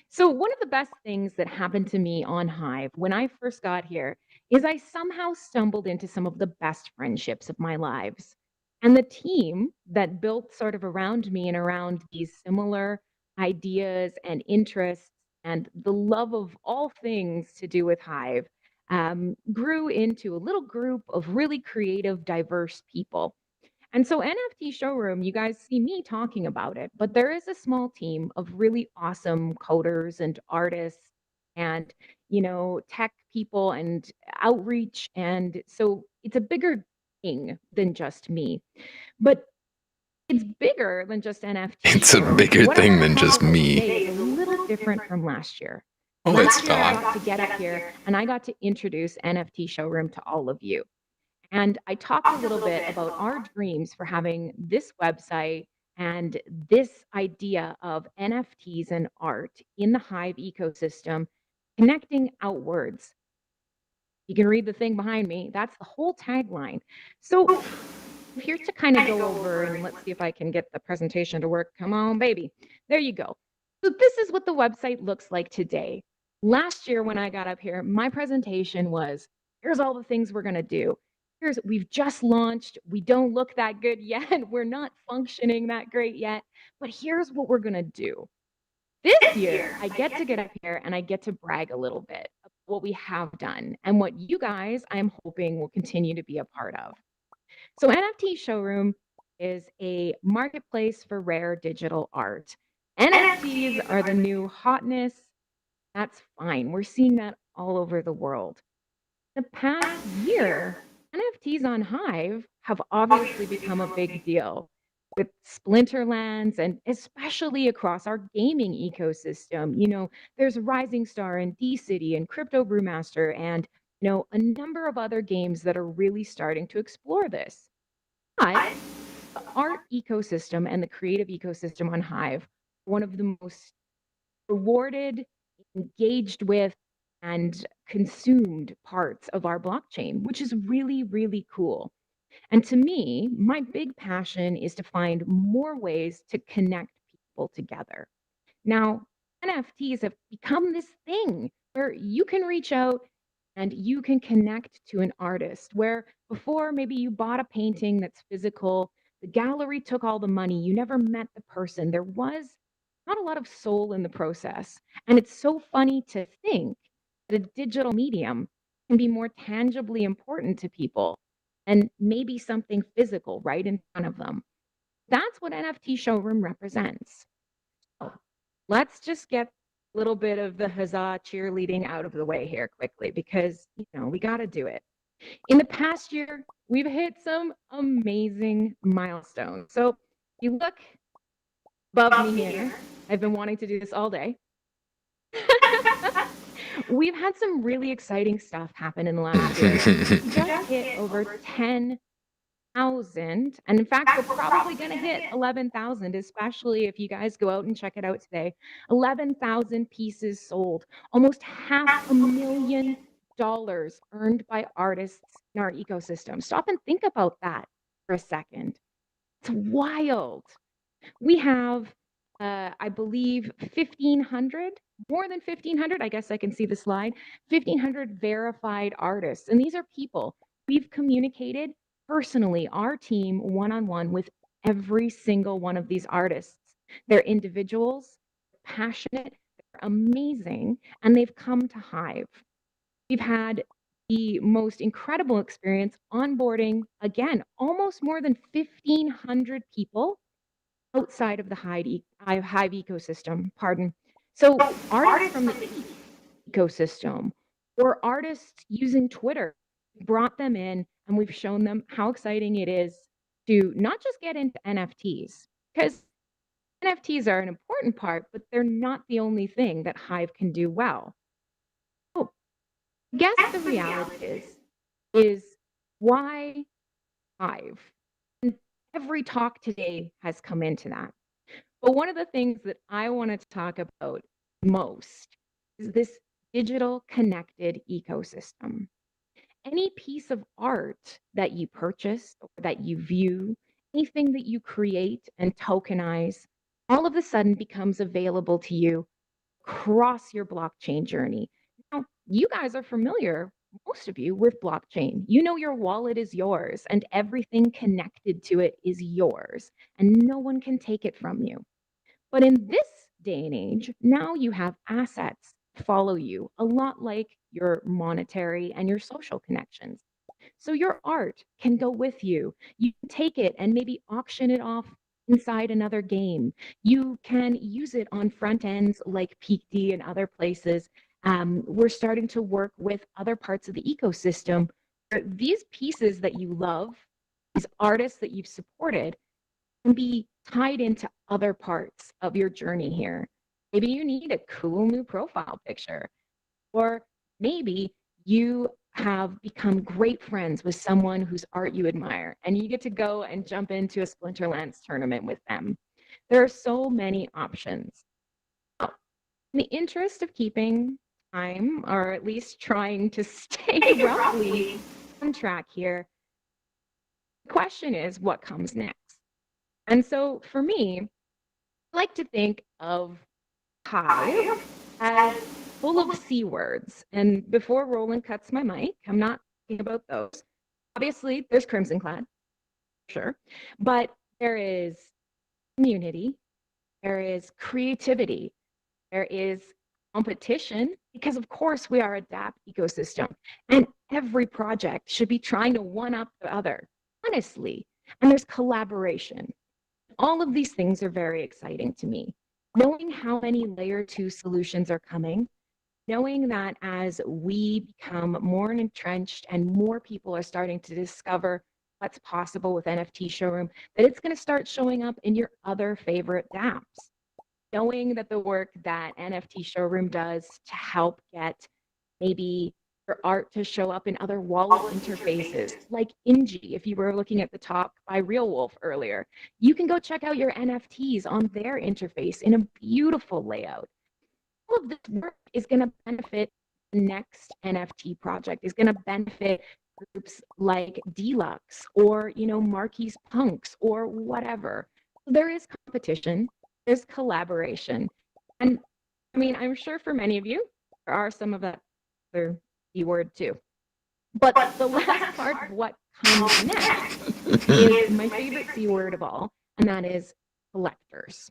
So one of the best things that happened to me on Hive when I first got here is I somehow stumbled into some of the best friendships of my lives. And the team that built sort of around me and around these similar ideas and interests and the love of all things to do with Hive grew into a little group of really creative, diverse people. And so NFT Showroom, you guys see me talking about it, but there is a small team of really awesome coders and artists and, tech people and outreach. And so it's a bigger thing than just me. But it's bigger than just NFT. It's a bigger What I'm thing gonna than just talk about me. today is a little different from last year. Oh, Last it's year, I not. got to get up here and I got to introduce NFT Showroom to all of you. And I talked a little bit about our dreams for having this website and this idea of NFTs and art in the Hive ecosystem, connecting outwards. You can read the thing behind me. That's the whole tagline. So here's to kind of go over, and let's see if I can get the presentation to work. Come on, baby. There you go. So this is what the website looks like today. Last year when I got up here, my presentation was, here's all the things we're going to do. We've just launched. We don't look that good yet. We're not functioning that great yet, but here's what we're going to do. This year, I get to get up here and I get to brag a little bit of what we have done and what you guys, I'm hoping, will continue to be a part of. So NFT Showroom is a marketplace for rare digital art. NFTs are the new hotness. That's fine. We're seeing that all over the world. The past year, NFTs on Hive have obviously become a big deal with Splinterlands and especially across our gaming ecosystem. There's Rising Star and D-City and Crypto Brewmaster and, a number of other games that are really starting to explore this. But the art ecosystem and the creative ecosystem on Hive are one of the most rewarded, engaged with, and consumed parts of our blockchain, which is really, really cool. And to me, my big passion is to find more ways to connect people together. Now, NFTs have become this thing where you can reach out and you can connect to an artist, where before maybe you bought a painting that's physical, the gallery took all the money, you never met the person. There was not a lot of soul in the process. And it's so funny to think that a digital medium can be more tangibly important to people and maybe something physical right in front of them. That's what NFT Showroom represents. So let's just get a little bit of the huzzah cheerleading out of the way here quickly, because we got to do it. In the past year, we've hit some amazing milestones. So if you look above me here, I've been wanting to do this all day. We've had some really exciting stuff happen in the last year. We just hit over 10,000. And in fact, we're probably going to hit 11,000, especially if you guys go out and check it out today. 11,000 pieces sold, almost $500,000 earned by artists in our ecosystem. Stop and think about that for a second. It's wild. We have, I believe, 1,500, more than 1,500. I guess I can see the slide. 1,500 verified artists. And these are people we've communicated personally, our team, one-on-one with every single one of these artists. They're individuals, passionate, they're amazing, and they've come to Hive. We've had the most incredible experience onboarding, again, almost more than 1,500 people outside of the Hive ecosystem, pardon. So artists from the ecosystem or artists using Twitter, brought them in and we've shown them how exciting it is to not just get into NFTs, because NFTs are an important part, but they're not the only thing that Hive can do well. So I guess the reality is why Hive? And every talk today has come into that. But one of the things that I wanted to talk about most is this digital connected ecosystem. Any piece of art that you purchase or that you view, anything that you create and tokenize, all of a sudden becomes available to you across your blockchain journey. Now, you guys are familiar, most of you, with blockchain. You know your wallet is yours and everything connected to it is yours, and no one can take it from you. But in this day and age, now you have assets follow you, a lot like your monetary and your social connections. So your art can go with you. You can take it and maybe auction it off inside another game. You can use it on front ends like Peakd and other places. We're starting to work with other parts of the ecosystem. These pieces that you love, these artists that you've supported, can be tied into other parts of your journey here. Maybe you need a cool new profile picture, or maybe you have become great friends with someone whose art you admire, and you get to go and jump into a Splinterlands tournament with them. There are so many options. Now, in the interest of keeping time, or at least trying to stay roughly on track here, the question is what comes next? And so for me, I like to think of Hive as full of C words. And before Roland cuts my mic, I'm not thinking about those. Obviously, there's Crimson Clad, sure, but there is community, there is creativity, there is competition, because of course we are a DApp ecosystem, and every project should be trying to one up the other, honestly. And there's collaboration. All of these things are very exciting to me. Knowing how many layer 2 solutions are coming, knowing that as we become more entrenched and more people are starting to discover what's possible with NFT Showroom, that it's going to start showing up in your other favorite dApps. Knowing that the work that NFT Showroom does to help get maybe your art to show up in other wallet interfaces, like Inji, if you were looking at the talk by Real Wolf earlier. You can go check out your NFTs on their interface in a beautiful layout. All of this work is going to benefit the next NFT project, is going to benefit groups like Deluxe or, Marquis Punks or whatever. So there is competition, there's collaboration. And I mean, I'm sure for many of you, there are some of that other keyword too. But the last part of what comes next is my favorite C word of all, and that is collectors.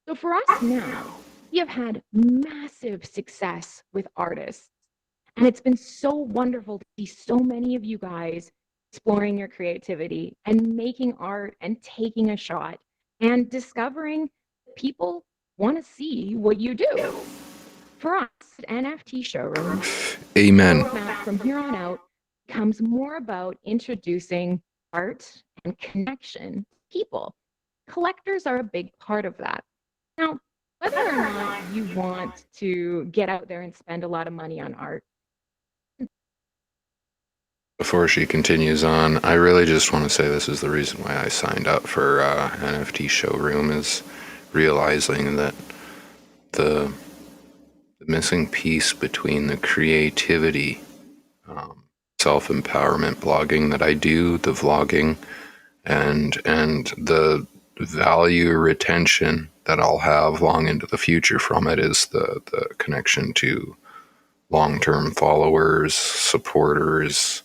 So for us now, we have had massive success with artists. And it's been so wonderful to see so many of you guys exploring your creativity and making art and taking a shot and discovering that people want to see what you do. For us at NFT Showroom, Amen. the roadmap from here on out becomes more about introducing art and connection to people. Collectors are a big part of that. Now, whether or not you want to get out there and spend a lot of money on art. Before she continues on, I really just want to say this is the reason why I signed up for NFT Showroom, is realizing that the missing piece between the creativity, self-empowerment blogging that I do, the vlogging, and the value retention that I'll have long into the future from it is the connection to long-term followers, supporters,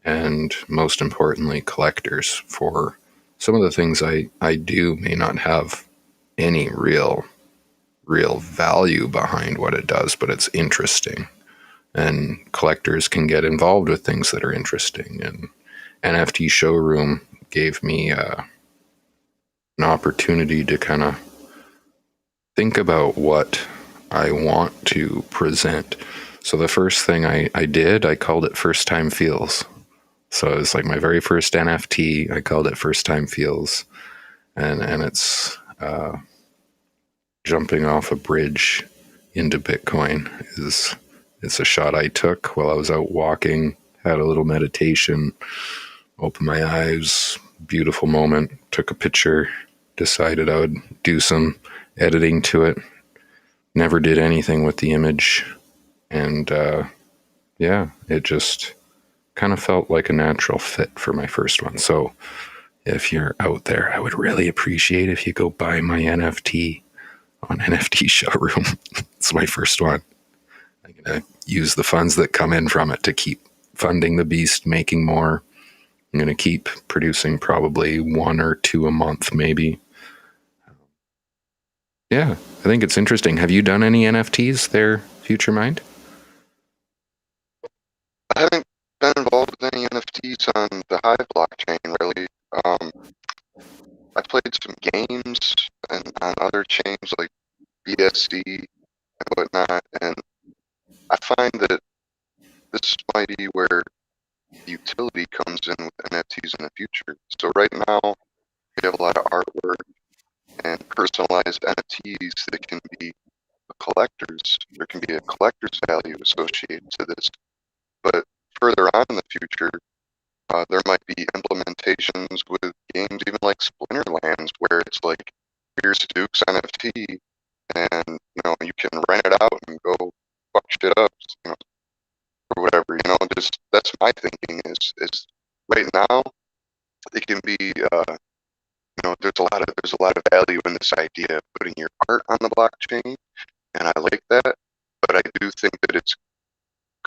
and most importantly, collectors. For some of the things I do may not have any real value behind what it does, but it's interesting. And collectors can get involved with things that are interesting. And NFT Showroom gave me an opportunity to kind of think about what I want to present. So the first thing I did, I called it First Time Feels. So it was like my very first NFT. I called it First Time Feels. And it's jumping off a bridge into Bitcoin. It's a shot I took while I was out walking, had a little meditation, opened my eyes, beautiful moment, took a picture, decided I would do some editing to it. Never did anything with the image. And yeah, it just kind of felt like a natural fit for my first one. So if you're out there, I would really appreciate if you go buy my NFT on NFT Showroom. It's my first one. I'm going to use the funds that come in from it to keep funding the beast, making more. I'm going to keep producing probably 1 or 2 a month, maybe. Yeah, I think it's interesting. Have you done any NFTs there, Future Mind? I haven't been involved with any NFTs on the Hive blockchain, really. I played some games and on other chains like BSC and whatnot, and I find that this might be where utility comes in with NFTs in the future. So right now, we have a lot of artwork and personalized NFTs that can be collectors. There can be a collector's value associated to this. But further on in the future, there might be implementations with games even like Splinterlands, where it's like, here's Duke's NFT, and you can rent it out and go fuck shit up, or whatever. Just that's my thinking is right now it can be there's a lot of value in this idea of putting your art on the blockchain, and I like that, but I do think that it's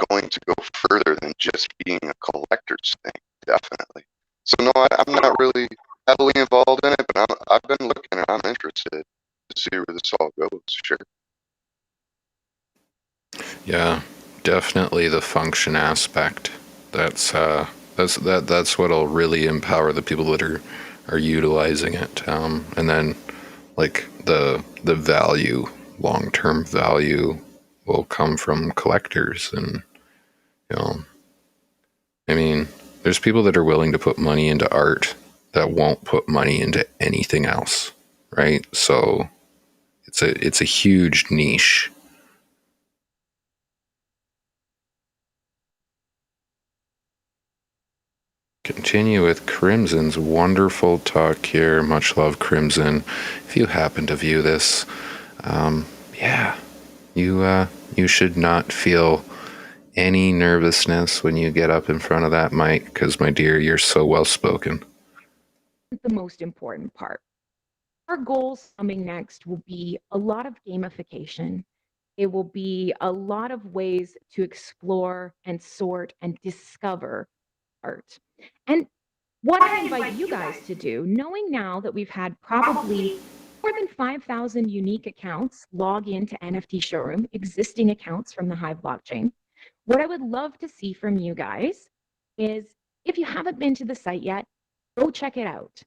going to go further than just being a collector's thing, definitely. So no, I'm not really heavily involved in it, but I've been looking and I'm interested to see where this all goes. Sure. Yeah, definitely the function aspect. That's what'll really empower the people that are utilizing it. And then like the value, long-term value will come from collectors. And I mean, there's people that are willing to put money into art that won't put money into anything else, right? So it's a huge niche. Continue with Crimson's wonderful talk here. Much love, Crimson. If you happen to view this, you should not feel any nervousness when you get up in front of that mic, because, my dear, you're so well spoken. The most important part. Our goals coming next will be a lot of gamification. It will be a lot of ways to explore and sort and discover art. And what I invite you guys to do, knowing now that we've had probably more than 5,000 unique accounts log into NFT Showroom, existing accounts from the Hive blockchain, what I would love to see from you guys is, if you haven't been to the site yet, go check it out.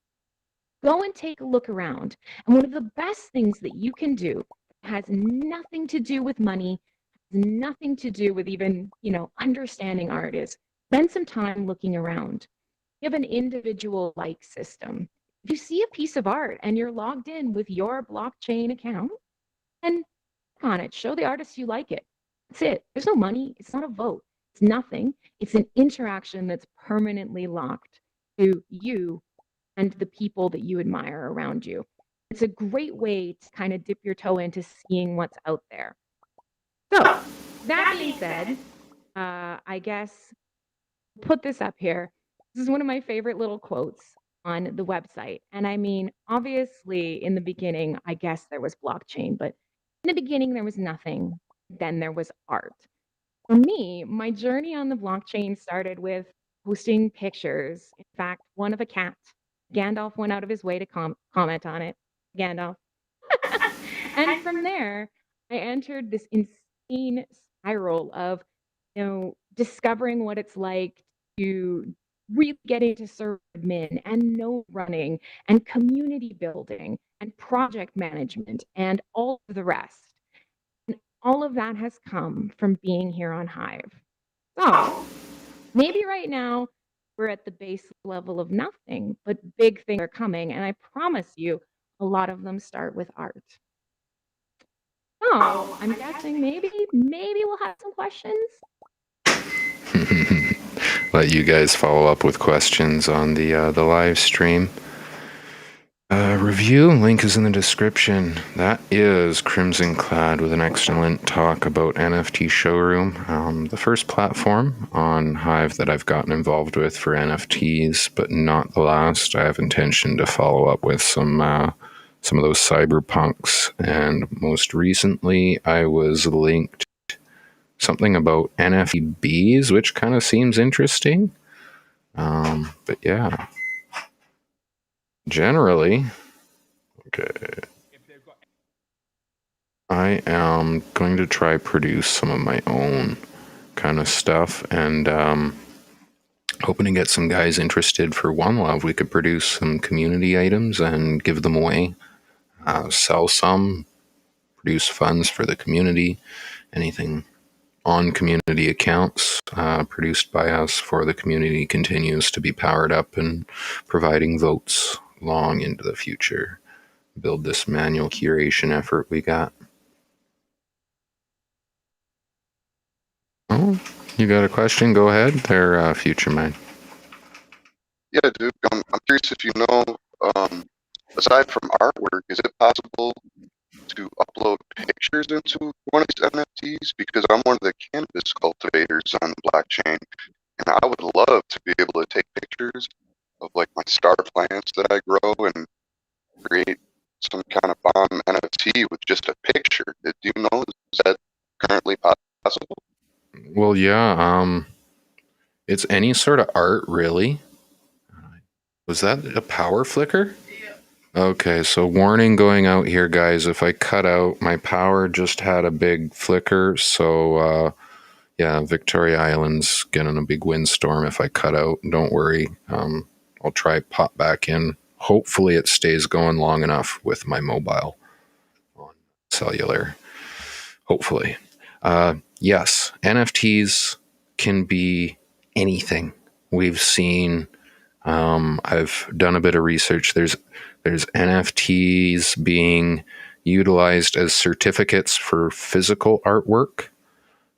Go and take a look around. And one of the best things that you can do has nothing to do with money, nothing to do with even, understanding art, is spend some time looking around. You have an individual like system. If you see a piece of art and you're logged in with your blockchain account, then click on it, show the artist you like it. That's it. There's no money. It's not a vote. It's nothing. It's an interaction that's permanently locked to you and the people that you admire around you. It's a great way to kind of dip your toe into seeing what's out there. So that being said, I guess put this up here. This is one of my favorite little quotes on the website. And I mean, obviously, in the beginning, I guess there was blockchain, but in the beginning, there was nothing. Then there was art. For me, my journey on the blockchain started with posting pictures. In fact, one of a cat. Gandalf went out of his way to comment on it. Gandalf. And from there, I entered this insane spiral of, discovering what it's like to really get into server admin and node running and community building and project management and all of the rest. And all of that has come from being here on Hive. So maybe right now we're at the base level of nothing, but big things are coming. And I promise you, a lot of them start with art. So I'm guessing maybe we'll have some questions. Let you guys follow up with questions on the live stream. Review link is in the description. That is Crimson Clad with an excellent talk about NFT Showroom, the first platform on Hive that I've gotten involved with for NFTs, but not the last. I have intention to follow up with some of those cyberpunks, and most recently I was linked something about NFTs, which kind of seems interesting. But yeah, generally, okay. I am going to try produce some of my own kind of stuff, and hoping to get some guys interested for One Love. We could produce some community items and give them away, sell some, produce funds for the community, anything on community accounts produced by us for the community continues to be powered up and providing votes long into the future. Build this manual curation effort we got. Oh, you got a question? Go ahead. They're future mind. Yeah, Duke, I'm curious if you know, aside from artwork, is it possible to upload pictures into one of these NFTs? Because I'm one of the cannabis cultivators on the blockchain, and I would love to be able to take pictures of like my star plants that I grow and create some kind of bomb NFT with just a picture. Do you know, is that currently possible? Well, yeah, it's any sort of art, really. Was that a power flicker? Yeah. Okay, so warning going out here, guys. If I cut out, my power just had a big flicker. So, yeah, Victoria Island's getting a big windstorm if I cut out. Don't worry. I'll try pop back in. Hopefully it stays going long enough with my mobile on cellular. Hopefully. Yes, NFTs can be anything. We've seen, I've done a bit of research. There's NFTs being utilized as certificates for physical artwork.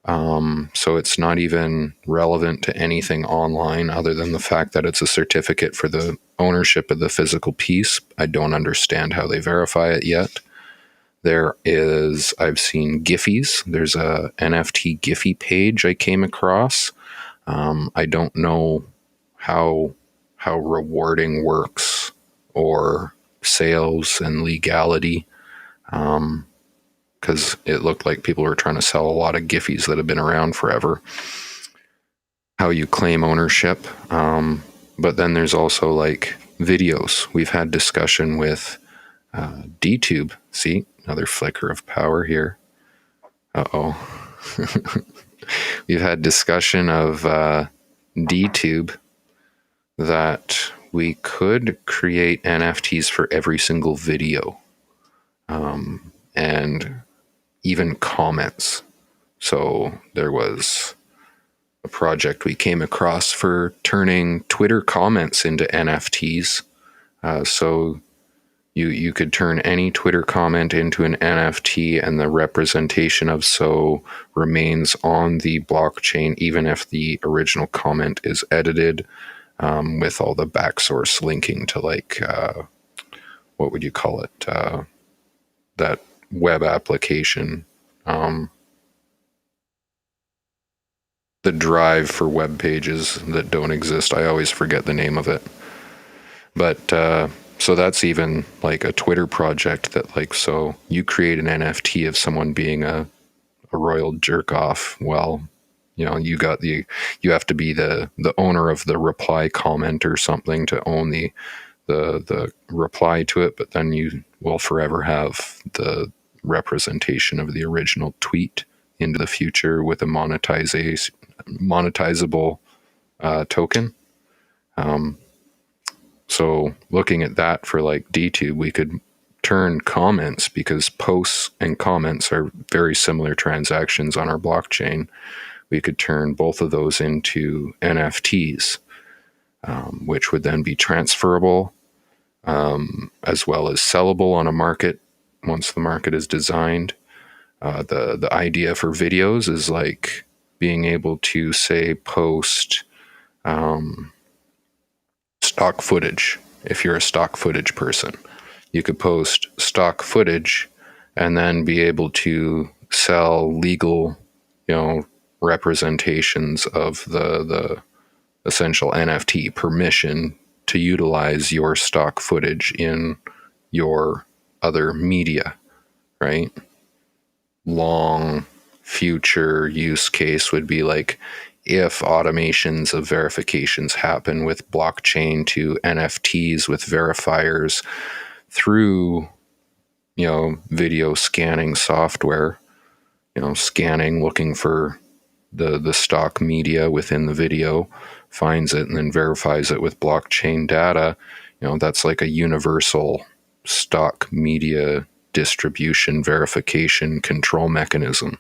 So it's not even relevant to anything online other than the fact that it's a certificate for the ownership of the physical piece. I don't understand how they verify it yet. I've seen Giphies. There's a NFT Giphy page I came across. I don't know how rewarding works or sales and legality, because it looked like people were trying to sell a lot of Giphies that have been around forever. How you claim ownership. But then there's also like videos. We've had discussion with DTube. See, another flicker of power here. Uh-oh. We've had discussion of DTube that we could create NFTs for every single video, and even comments. So there was a project we came across for turning Twitter comments into NFTs. So you could turn any Twitter comment into an NFT, and the representation of so remains on the blockchain, even if the original comment is edited, with all the backsource linking to like, what would you call it? That web application, the drive for web pages that don't exist. I always forget the name of it. But so that's even like a Twitter project that like, so you create an NFT of someone being a royal jerk off. Well, you know, you have to be the owner of the reply comment or something to own the reply to it, but then you will forever have the representation of the original tweet into the future with a monetizable token. So looking at that for like DTube, we could turn comments, because posts and comments are very similar transactions on our blockchain. We could turn both of those into NFTs, which would then be transferable, as well as sellable on a market once the market is designed. The idea for videos is like being able to say post stock footage. If you're a stock footage person, you could post stock footage and then be able to sell legal, representations of the essential NFT permission to utilize your stock footage in your other media, right? Long future use case would be like if automations of verifications happen with blockchain to NFTs with verifiers through video scanning software, scanning, looking for the stock media within the video, finds it, and then verifies it with blockchain data. That's like a universal stock media distribution verification control mechanism,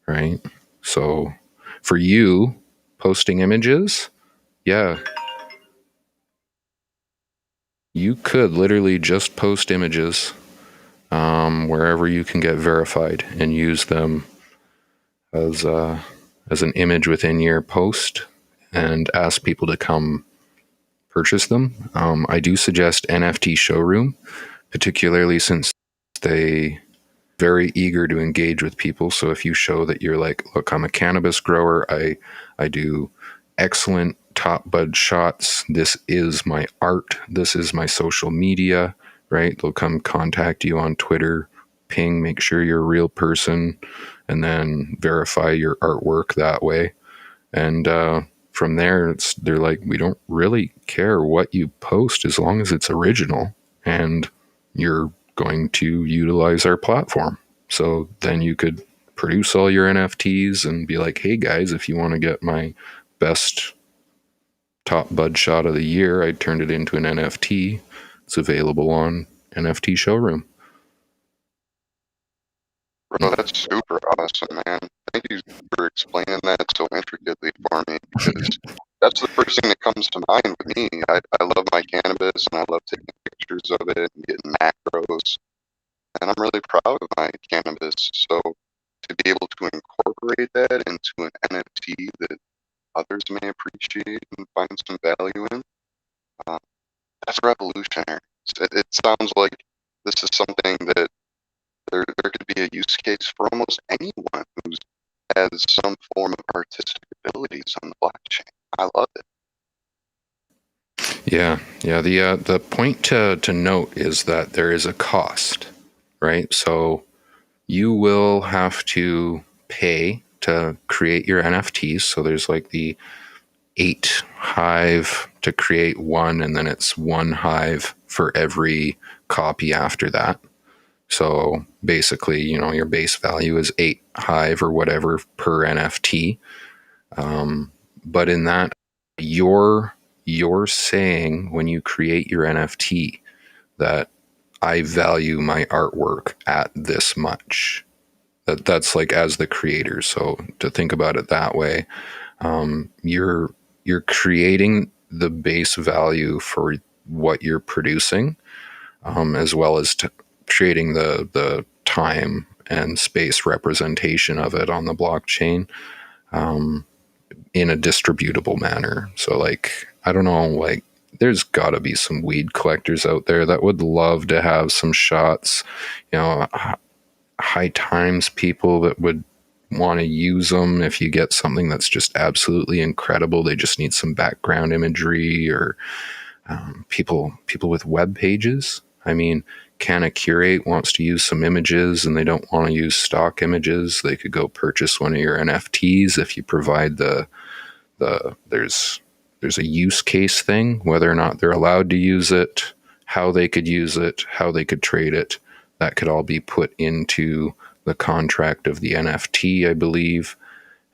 right? So for you, posting images, yeah, you could literally just post images wherever you can get verified and use them as an image within your post and ask people to come purchase them. I do suggest NFT Showroom, particularly since they very eager to engage with people. So if you show that you're like, look, I'm a cannabis grower, I do excellent top bud shots, this is my art, this is my social media, right? They'll come contact you on Twitter, ping, make sure you're a real person, and then verify your artwork that way. And from there, they're like, we don't really care what you post as long as it's original and you're going to utilize our platform. So then you could produce all your NFTs and be like, hey guys, if you want to get my best top bud shot of the year, I turned it into an NFT. It's available on NFT Showroom. Bro, that's super awesome, man. Thank you for explaining that so intricately for me, because that's the first thing that comes to mind with me. I love my cannabis, and I love taking pictures of it and getting macros, and I'm really proud of my cannabis. So to be able to incorporate that into an NFT that others may appreciate and find some value in, that's revolutionary. It sounds like this is something that there could be a use case for almost anyone who has some form of artistic abilities on the blockchain. I love it. Yeah. The point to note is that there is a cost, right? So you will have to pay to create your NFTs. So there's like the 8 Hive to create one, and then it's 1 Hive for every copy after that. So basically, your base value is 8 Hive or whatever per NFT. But in that, you're saying when you create your NFT that I value my artwork at this much. That's like as the creator. So to think about it that way, you're creating the base value for what you're producing, as well as creating the time and space representation of it on the blockchain in a distributable manner. So like, I don't know, like there's got to be some weed collectors out there that would love to have some shots, high times people that would want to use them. If you get something that's just absolutely incredible, they just need some background imagery, or people with web pages. I mean, Canna Curate wants to use some images and they don't want to use stock images. They could go purchase one of your NFTs if you provide there's a use case thing, whether or not they're allowed to use it, how they could use it, how they could trade it. That could all be put into the contract of the NFT, I believe.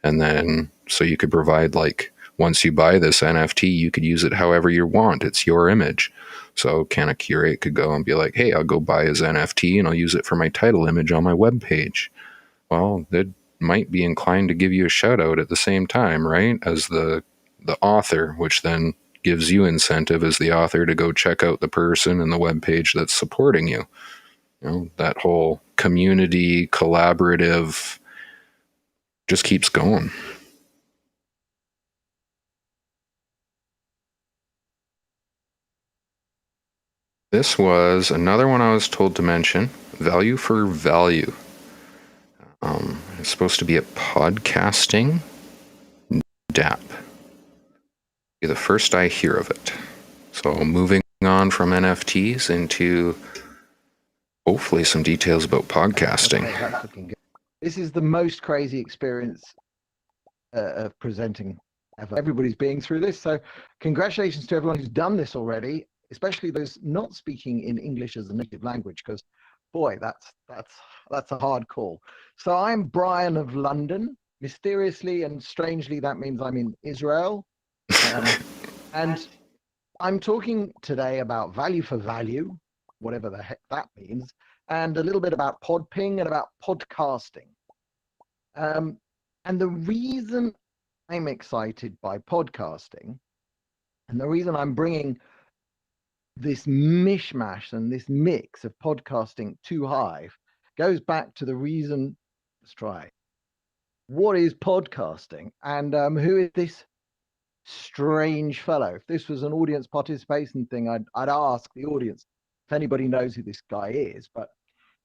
And then, so you could provide, like, once you buy this NFT, you could use it however you want. It's your image. So Canna Curate could go and be like, hey, I'll go buy his NFT and I'll use it for my title image on my webpage. Well, they might be inclined to give you a shout out at the same time, right? As the author, which then gives you incentive as the author to go check out the person and the webpage that's supporting you. That whole community collaborative just keeps going. This was another one I was told to mention, value for value. It's supposed to be a podcasting DApp. Be the first I hear of it. So moving on from NFTs into hopefully some details about podcasting. Okay, that's looking good. This is the most crazy experience of presenting ever. Everybody's being through this. So congratulations to everyone who's done this already, especially those not speaking in English as a native language, because boy, that's a hard call. So I'm Brian of London. Mysteriously and strangely, that means I'm in Israel. And I'm talking today about value for value, whatever the heck that means, and a little bit about podping and about podcasting. And the reason I'm excited by podcasting, and the reason I'm bringing this mishmash and this mix of podcasting to Hive, goes back to the reason. Let's try. What is podcasting, and who is this strange fellow? If this was an audience participation thing, I'd ask the audience if anybody knows who this guy is. But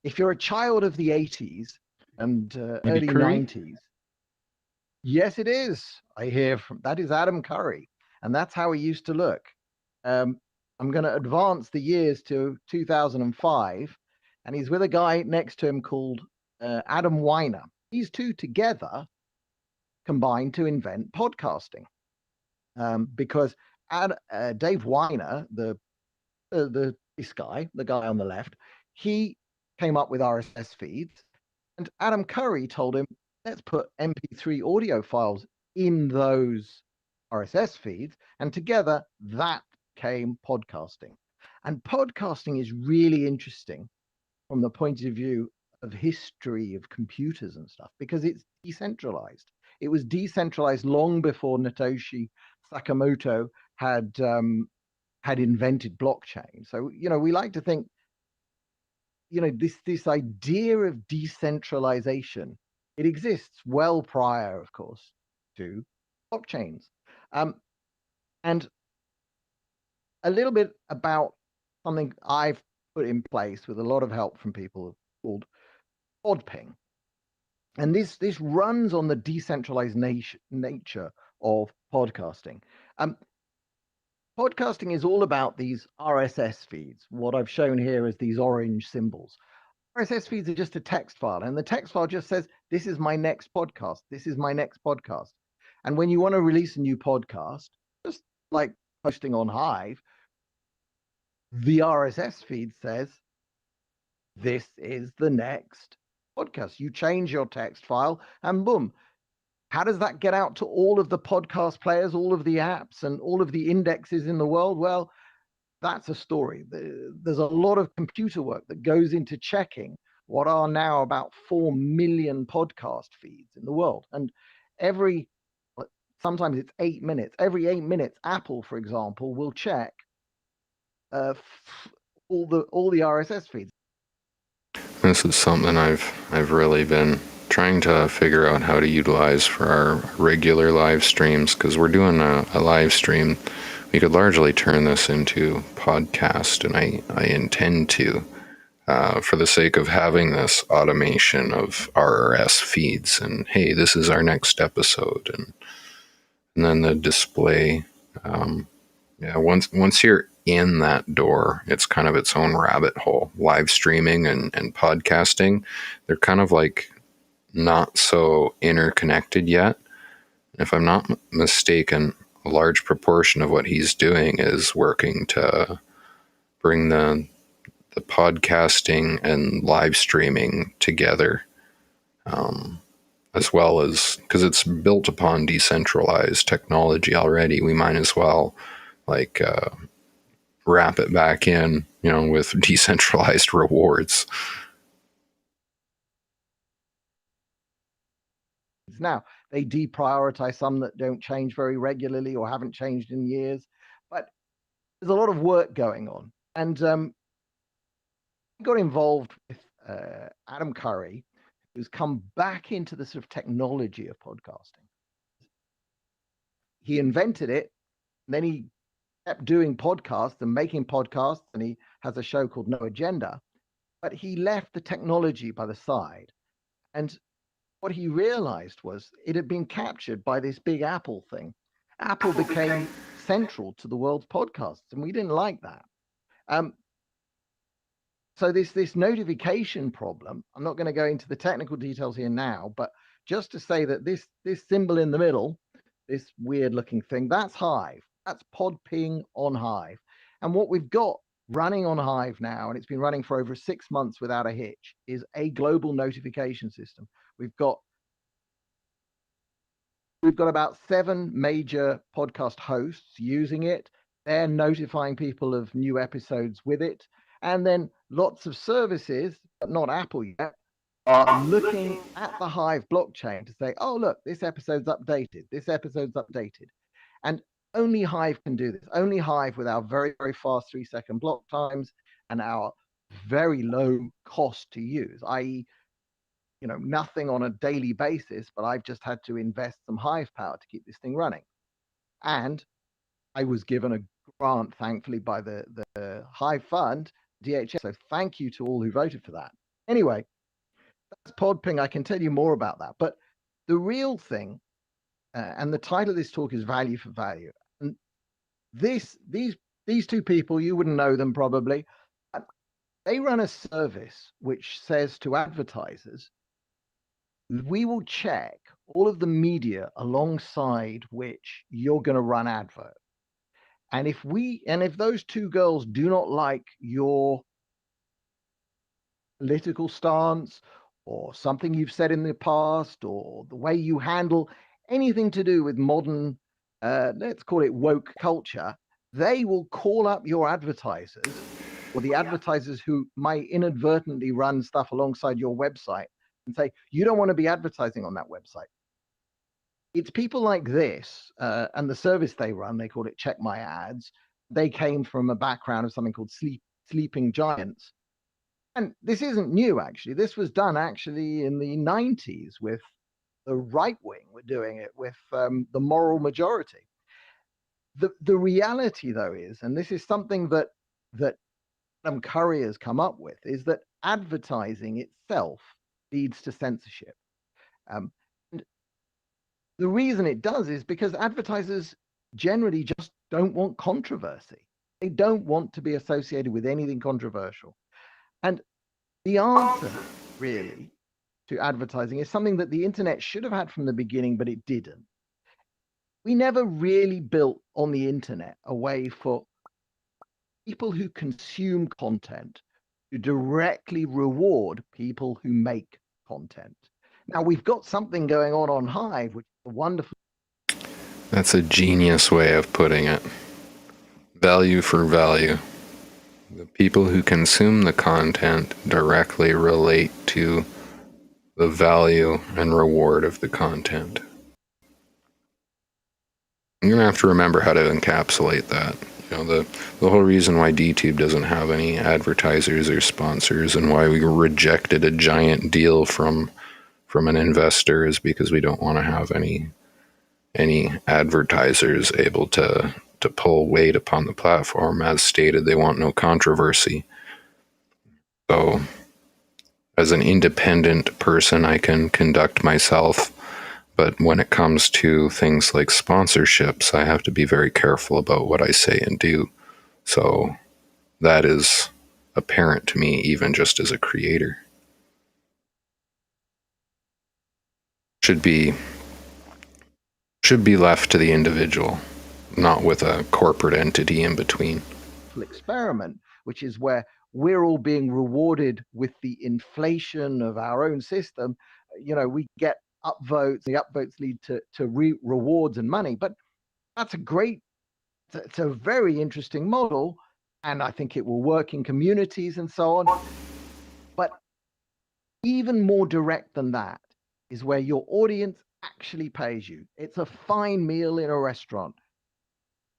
if you're a child of the 80s and early Curry? 90s, yes, it is. I hear from that is Adam Curry, and that's how he used to look. I'm going to advance the years to 2005, and he's with a guy next to him called Adam Weiner. These two together combined to invent podcasting, because Dave Weiner, this guy, the guy on the left, he came up with RSS feeds, and Adam Curry told him, let's put MP3 audio files in those RSS feeds, and together that came podcasting. And podcasting is really interesting from the point of view of history of computers and stuff, because it's decentralized. It was decentralized long before Satoshi Sakamoto had invented blockchain. So, we like to think, this idea of decentralization, it exists well prior, of course, to blockchains. And a little bit about something I've put in place with a lot of help from people called podping. And this runs on the decentralized nature of podcasting. Podcasting is all about these RSS feeds. What I've shown here is these orange symbols. RSS feeds are just a text file, and the text file just says, this is my next podcast. This is my next podcast. And when you want to release a new podcast, just like posting on Hive, the RSS feed says, this is the next podcast. You change your text file and boom. How does that get out to all of the podcast players, all of the apps, and all of the indexes in the world? Well, that's a story. There's a lot of computer work that goes into checking what are now about 4 million podcast feeds in the world. And sometimes it's 8 minutes. Every 8 minutes, Apple, for example, will check all the RSS feeds. This is something I've really been trying to figure out how to utilize for our regular live streams, because we're doing a live stream. We could largely turn this into podcast, and I intend to, for the sake of having this automation of RSS feeds, and hey, this is our next episode, and then the display. Once you're in that door, it's kind of its own rabbit hole. Live streaming and podcasting, they're kind of like not so interconnected yet. If I'm not mistaken, a large proportion of what he's doing is working to bring the podcasting and live streaming together, as well as, because it's built upon decentralized technology already, we might as well wrap it back in, with decentralized rewards. Now, they deprioritize some that don't change very regularly or haven't changed in years, but there's a lot of work going on. And I got involved with Adam Curry, who's come back into the sort of technology of podcasting. He invented it, and then he kept doing podcasts and making podcasts, and he has a show called No Agenda, but he left the technology by the side. And what he realized was it had been captured by this big Apple thing. Apple became central to the world's podcasts, and we didn't like that. So this notification problem, I'm not going to go into the technical details here now, but just to say that this symbol in the middle, this weird looking thing, that's Hive. That's podping on Hive. And what we've got running on Hive now, and it's been running for over 6 months without a hitch, is a global notification system. We've got about 7 major podcast hosts using it. They're notifying people of new episodes with it. And then lots of services, but not Apple yet, are looking at the Hive blockchain to say, oh, look, this episode's updated. This episode's updated. And only Hive can do this. Only Hive, with our very, very fast 3-second block times and our very low cost to use, i.e., nothing on a daily basis, but I've just had to invest some Hive power to keep this thing running. And I was given a grant, thankfully, by the Hive Fund, DHS. So thank you to all who voted for that. Anyway, that's PodPing. I can tell you more about that. But the real thing, and the title of this talk is Value for Value. And these two people, you wouldn't know them probably. They run a service which says to advertisers, we will check all of the media alongside which you're going to run adverts. And if those two girls do not like your political stance or something you've said in the past or the way you handle anything to do with modern, let's call it woke culture, they will call up your advertisers or the advertisers who might inadvertently run stuff alongside your website and say, you don't want to be advertising on that website. It's people like this and the service they run, they call it Check My Ads. They came from a background of something called Sleeping Giants. And this isn't new, actually. This was done actually in the 90s with the right wing were doing it with the moral majority. The reality, though, is, and this is something that Adam Curry has come up with, is that advertising itself leads to censorship. And the reason it does is because advertisers generally just don't want controversy. They don't want to be associated with anything controversial. And the answer, really, to advertising is something that the internet should have had from the beginning, but it didn't. We never really built on the internet a way for people who consume content to directly reward people who make content. Now, we've got something going on Hive, which is a wonderful. That's a genius way of putting it. Value for value. The people who consume the content directly relate to the value and reward of the content. You're going to have to remember how to encapsulate that. The whole reason why DTube doesn't have any advertisers or sponsors and why we rejected a giant deal from an investor is because we don't want to have any advertisers able to pull weight upon the platform. As stated, they want no controversy. So as an independent person, I can conduct myself, but when it comes to things like sponsorships, I have to be very careful about what I say and do. So that is apparent to me even just as a creator. Should be left to the individual, not with a corporate entity in between. Experiment, which is where we're all being rewarded with the inflation of our own system. We get upvotes. The upvotes lead to rewards and money. But that's it's a very interesting model, and I think it will work in communities and so on. But even more direct than that is where your audience actually pays you. It's a fine meal in a restaurant.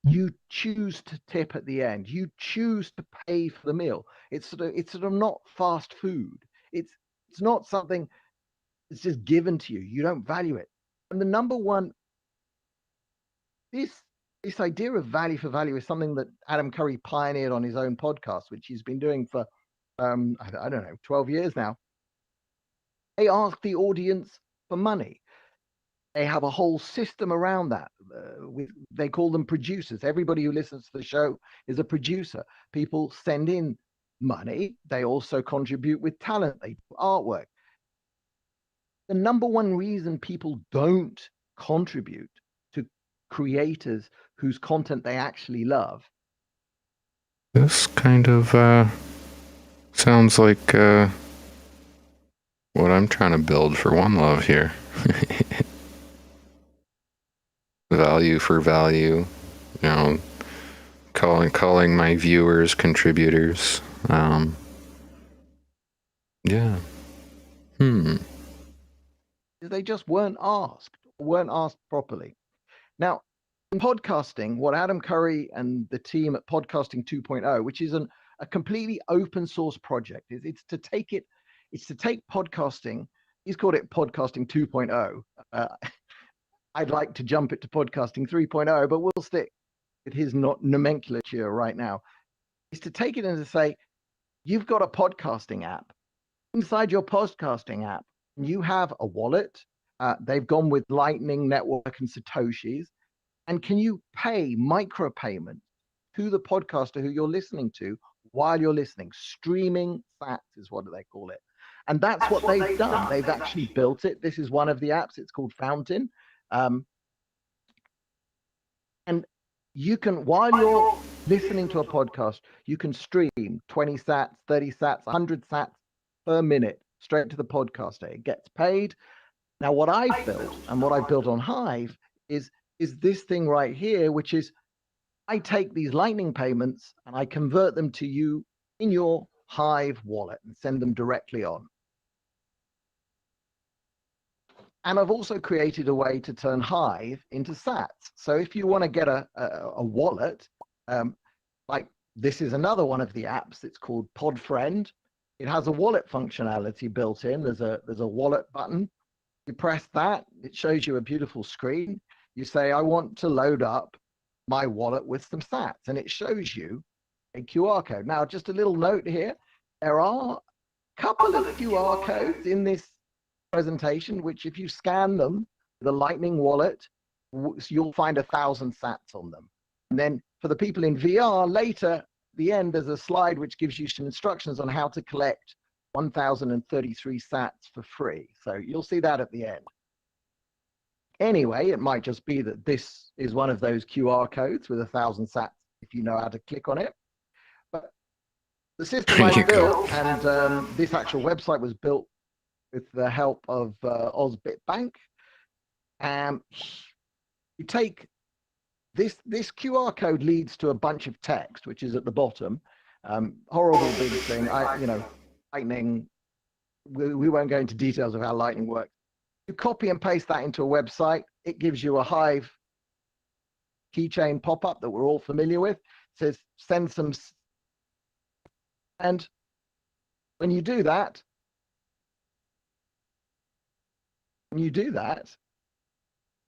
You choose to tip at the end. You choose to pay for the meal. It's sort of not fast food. It's not something that's just given to you. You don't value it. And the number one, this idea of value for value is something that Adam Curry pioneered on his own podcast, which he's been doing for I don't know, 12 years now. They ask the audience for money. They have a whole system around that. They call them producers. Everybody who listens to the show is a producer. People send in money. They also contribute with talent. They do artwork. The number one reason people don't contribute to creators whose content they actually love This kind of sounds like what I'm trying to build for One Love here. Value for value, you know, calling my viewers contributors. Yeah. They just weren't asked properly. Now, in podcasting, what Adam Curry and the team at Podcasting 2.0, which is a completely open source project, it's to take podcasting. He's called it Podcasting 2.0. I'd like to jump it to Podcasting 3.0, but we'll stick with his nomenclature right now. Is to take it and to say, you've got a podcasting app. Inside your podcasting app, you have a wallet. They've gone with Lightning Network and Satoshis. And can you pay micropayments to the podcaster who you're listening to while you're listening? Streaming sats is what they call it. And that's what they've done. They've actually built it. This is one of the apps. It's called Fountain. And you can, while you're listening to a podcast, you can stream 20 sats, 30 sats, 100 sats per minute straight to the podcaster. It gets paid. Now, what I've built and what I've built on Hive is this thing right here, which is I take these Lightning payments and I convert them to you in your Hive wallet and send them directly on. And I've also created a way to turn Hive into sats. So if you want to get a wallet, like this is another one of the apps. It's called PodFriend. It has a wallet functionality built in. There's a wallet button. You press that, it shows you a beautiful screen. You say, I want to load up my wallet with some sats, and it shows you a QR code. Now, just a little note here. There are a couple of QR codes in this presentation, which if you scan them, the Lightning wallet, you'll find 1,000 sats on them. And then for the people in VR, later, at the end, there's a slide which gives you some instructions on how to collect 1,033 sats for free. So you'll see that at the end. Anyway, it might just be that this is one of those QR codes with 1,000 sats if you know how to click on it. But the system I built, and this actual website was built with the help of Ozbitbank. You take this QR code leads to a bunch of text, which is at the bottom. Horrible big thing. Lightning. We won't go into details of how Lightning works. You copy and paste that into a website. It gives you a Hive keychain pop-up that we're all familiar with. It says send some, and when you do that,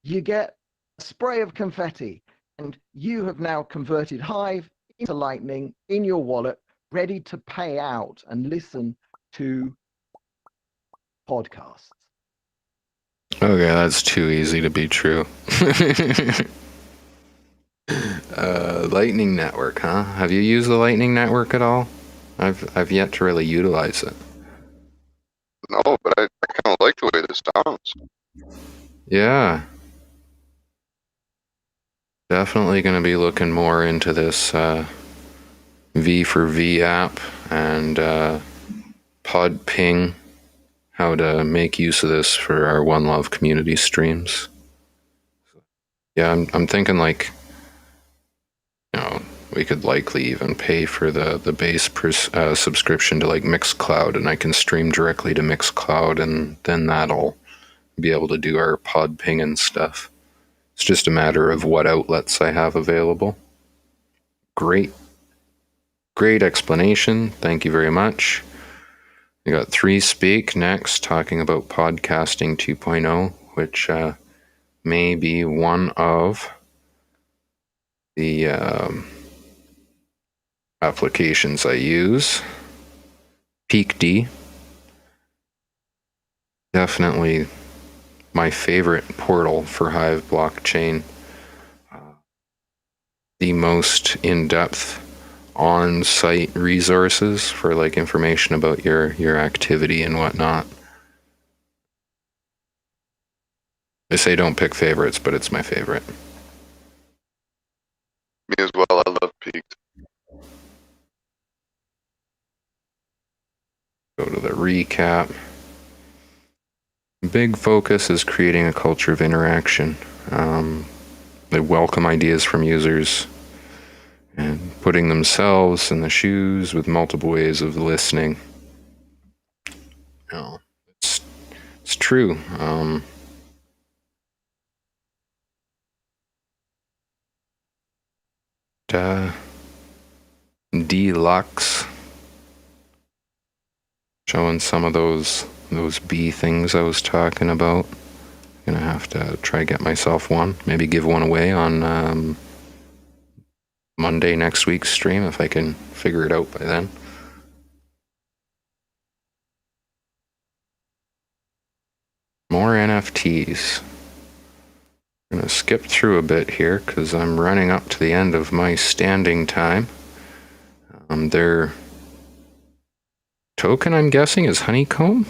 you get a spray of confetti, and you have now converted Hive into Lightning in your wallet, ready to pay out and listen to podcasts. Okay, that's too easy to be true. Lightning Network, huh? Have you used the Lightning Network at all? I've yet to really utilize it. No, but I kind of like the way this sounds. Yeah. Definitely going to be looking more into this V for V app and PodPing, how to make use of this for our One Love community streams. Yeah, I'm thinking like, you know, we could likely even pay for the base subscription to like Mixcloud, and I can stream directly to Mixcloud, and then that'll be able to do our pod ping and stuff. It's just a matter of what outlets I have available. Great explanation. Thank you very much. We got 3 Speak next, talking about Podcasting 2.0, which may be one of the applications I use. PeakD, definitely my favorite portal for Hive blockchain. The most in-depth on-site resources for like information about your activity and whatnot. They say don't pick favorites, but it's my favorite. Me as well. I love Peaked. recap, big focus is creating a culture of interaction. They welcome ideas from users and putting themselves in the shoes with multiple ways of listening. It's true. Deluxe, showing some of those bee things I was talking about. Gonna have to try get myself one. Maybe give one away on Monday next week's stream if I can figure it out by then. More NFTs. I'm gonna skip through a bit here because I'm running up to the end of my standing time. Their token, I'm guessing, is Honeycomb?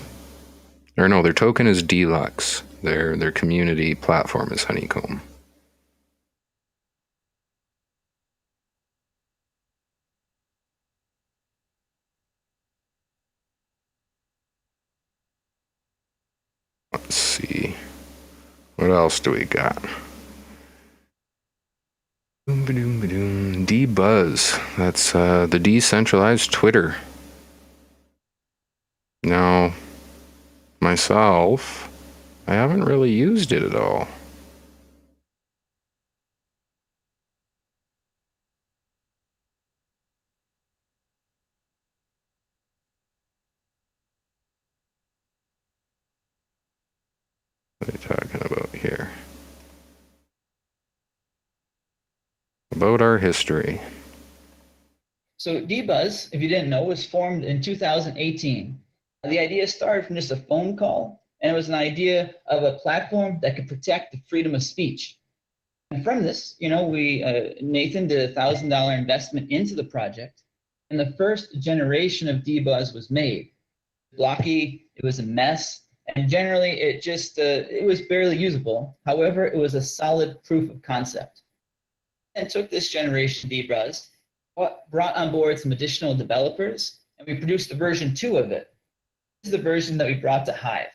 Or no, their token is Deluxe. Their community platform is Honeycomb. Let's see. What else do we got? D-Buzz. That's the decentralized Twitter. Now, myself, I haven't really used it at all. What are they talking about here? About our history. So D-Buzz, if you didn't know, was formed in 2018. The idea started from just a phone call, and it was an idea of a platform that could protect the freedom of speech. And from this, Nathan did a $1,000 investment into the project, and the first generation of D-Buzz was made. Blocky, it was a mess, and generally it was barely usable. However, it was a solid proof of concept. And took this generation D-Buzz, brought on board some additional developers, and we produced the version 2 of it. This is the version that we brought to Hive.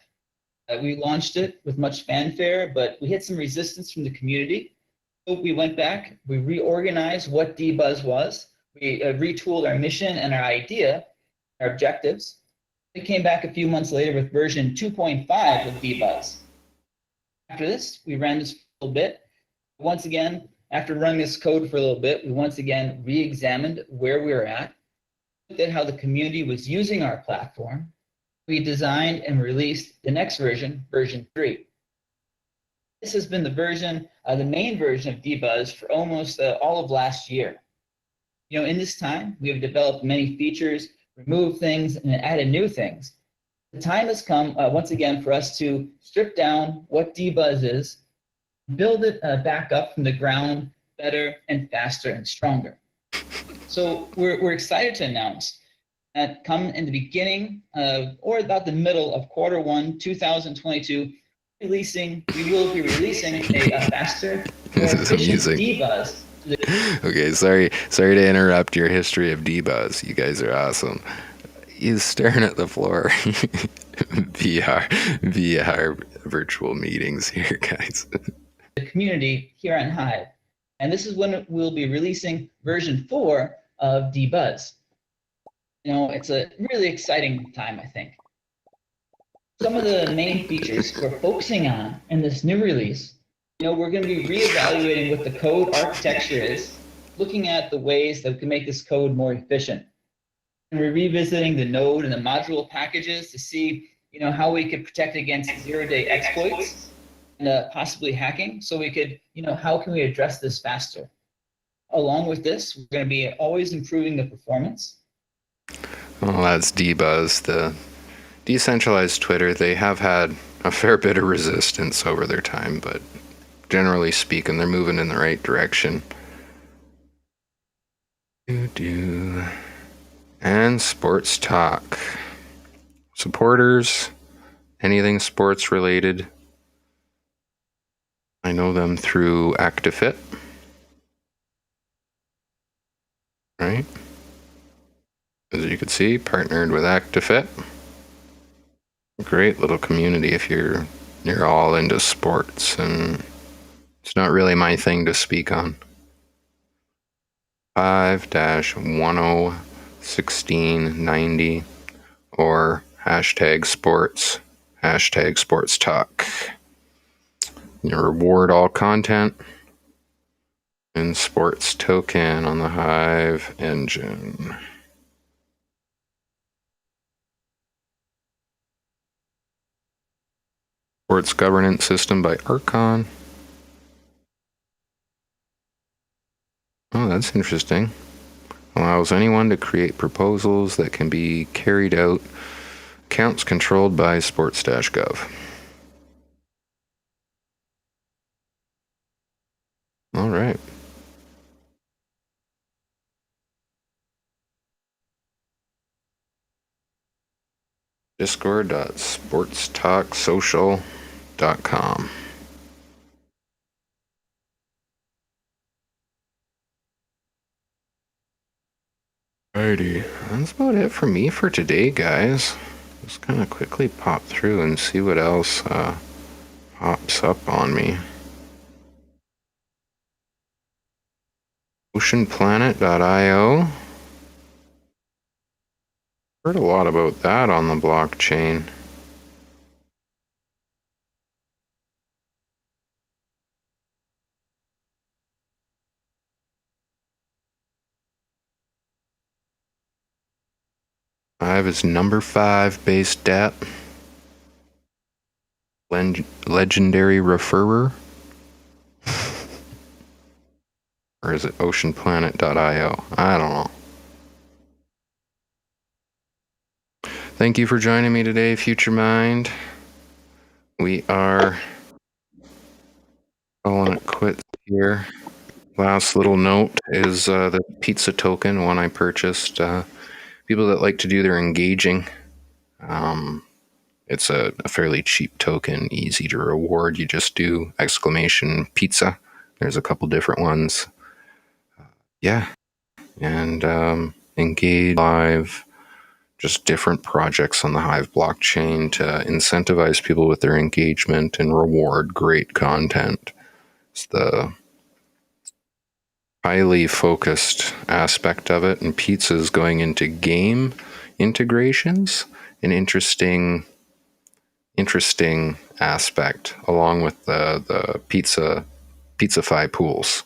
We launched it with much fanfare, but we hit some resistance from the community. So we went back, we reorganized what D-Buzz was, we retooled our mission and our idea, our objectives. We came back a few months later with version 2.5 of D-Buzz. After this, we ran this for a little bit. Once again, after running this code for a little bit, we once again re-examined where we were at, looked at how the community was using our platform. We designed and released the next version, version 3. This has been the main version of D-Buzz for almost all of last year. In this time, we have developed many features, removed things, and added new things. The time has come, once again, for us to strip down what D-Buzz is, build it back up from the ground better and faster and stronger. So we're excited to announce that come in the beginning or about the middle of Q1 2022, we will be releasing a faster, more efficient D-Buzz. Okay, sorry to interrupt your history of D-Buzz. You guys are awesome. He's staring at the floor via our virtual meetings here, guys. The community here on Hive. And this is when we'll be releasing version 4 of D-Buzz. It's a really exciting time, I think. Some of the main features we're focusing on in this new release, we're going to be reevaluating what the code architecture is, looking at the ways that we can make this code more efficient. And we're revisiting the node and the module packages to see, how we could protect against zero-day exploits and possibly hacking. So we could, how can we address this faster? Along with this, we're going to be always improving the performance. Well, that's D-Buzz, the decentralized Twitter. They have had a fair bit of resistance over their time, but generally speaking, they're moving in the right direction. And sports talk. Supporters, anything sports related. I know them through ActiveFit. Right? As you can see, partnered with ActiveFit. great little community if you're all into sports, and it's not really my thing to speak on. 5-101690 or #sports, #sports talk. You reward all content in sports token on the Hive engine. Sports governance system by Archon. Oh, that's interesting. Allows anyone to create proposals that can be carried out. Accounts controlled by sports-gov. All right. Discord.sportstalksocial.com. Alrighty, that's about it for me for today, guys. Just kind of quickly pop through and see what else pops up on me. Oceanplanet.io. Heard a lot about that on the blockchain. Hive is number 5 base DApp. Legendary referrer. Or is it oceanplanet.io? I don't know. Thank you for joining me today, Future Mind. We are calling it quits here. Last little note is the pizza token, one I purchased. People that like to do their engaging. It's a fairly cheap token, easy to reward. You just do !pizza. There's a couple different ones. Yeah. And engage live, just different projects on the Hive blockchain to incentivize people with their engagement and reward great content. It's the highly focused aspect of it, and pizza is going into game integrations, an interesting aspect, along with the Pizzafy pools,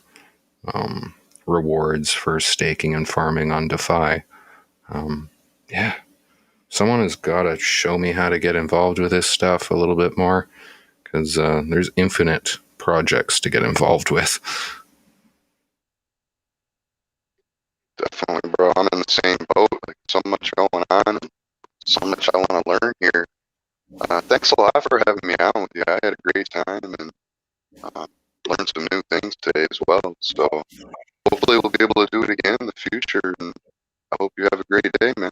rewards for staking and farming on DeFi. Yeah, someone has got to show me how to get involved with this stuff a little bit more, because there's infinite projects to get involved with. Definitely, bro. I'm in the same boat. Like, so much going on, so much I want to learn here. Thanks a lot for having me out with you. I had a great time and learned some new things today as well. So hopefully we'll be able to do it again in the future. And I hope you have a great day, man.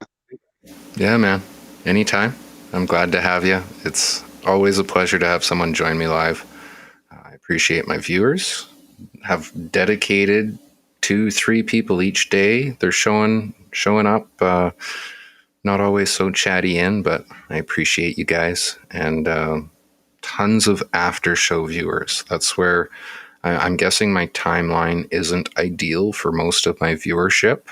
Yeah, man. Anytime. I'm glad to have you. It's always a pleasure to have someone join me live. I appreciate my viewers. Have dedicated 2-3 people each day. They're showing up. Not always so chatty in, but I appreciate you guys. And tons of after show viewers. That's where I'm guessing my timeline isn't ideal for most of my viewership.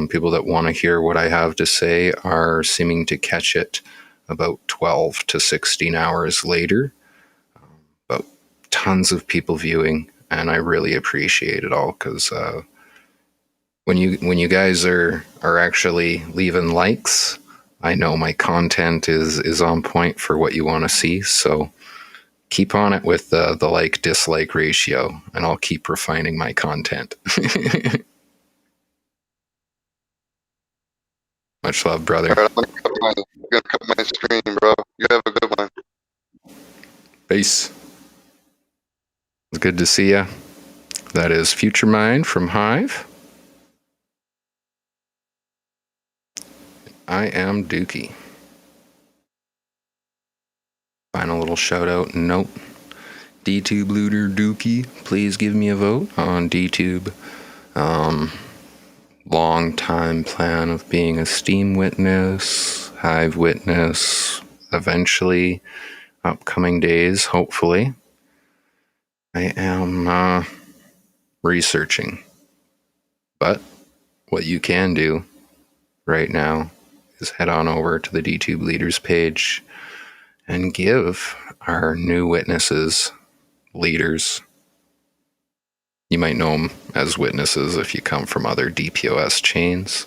People that want to hear what I have to say are seeming to catch it about 12 to 16 hours later. But tons of people viewing, and I really appreciate it all, because when you guys are actually leaving likes, I know my content is on point for what you want to see. So keep on it with the like-dislike ratio, and I'll keep refining my content. Much love, brother. All right, I'm gonna cut my screen, bro. You have a good one. Peace. It's good to see you. That is Future Mind from Hive. I am Dookie. Final little shout out and note. DTube looter Dookie, please give me a vote on DTube. Long time plan of being a Steam witness, Hive witness, eventually, upcoming days, hopefully. I am researching. But what you can do right now is head on over to the DTube Leaders page and give our new witnesses, leaders, you might know them as witnesses if you come from other DPoS chains.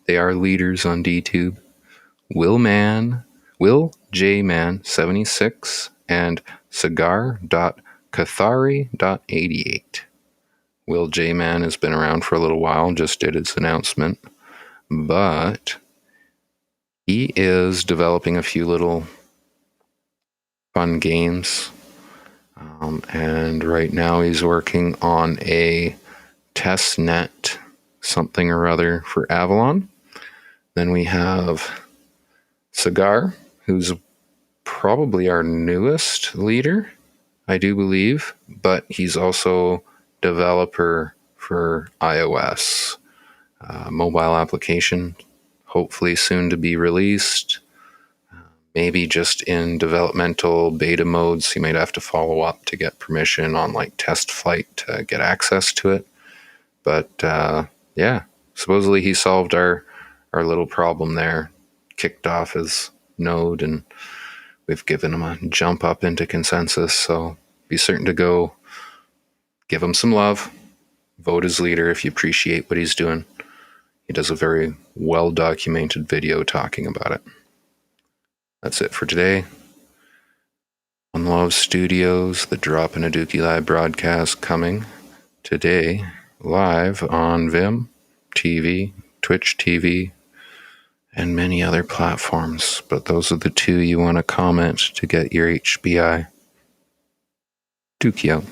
They are leaders on DTube. Will J Man 76 and cigar.cathari.88. Will J Man has been around for a little while, just did his announcement, but he is developing a few little fun games. And right now he's working on a test net something or other for Avalon. Then we have Cigar, who's probably our newest leader, I do believe, but he's also developer for iOS, mobile application, hopefully soon to be released. Maybe just in developmental beta modes. You might have to follow up to get permission on like test flight to get access to it. But yeah, supposedly he solved our little problem there, kicked off his node, and we've given him a jump up into consensus. So be certain to go give him some love, vote as leader if you appreciate what he's doing. He does a very well documented video talking about it. That's it for today. One Love Studios, the Drop in a Dookie Live broadcast coming today live on Vim TV, Twitch TV, and many other platforms. But those are the two you want to comment to get your HBI. Dookie out.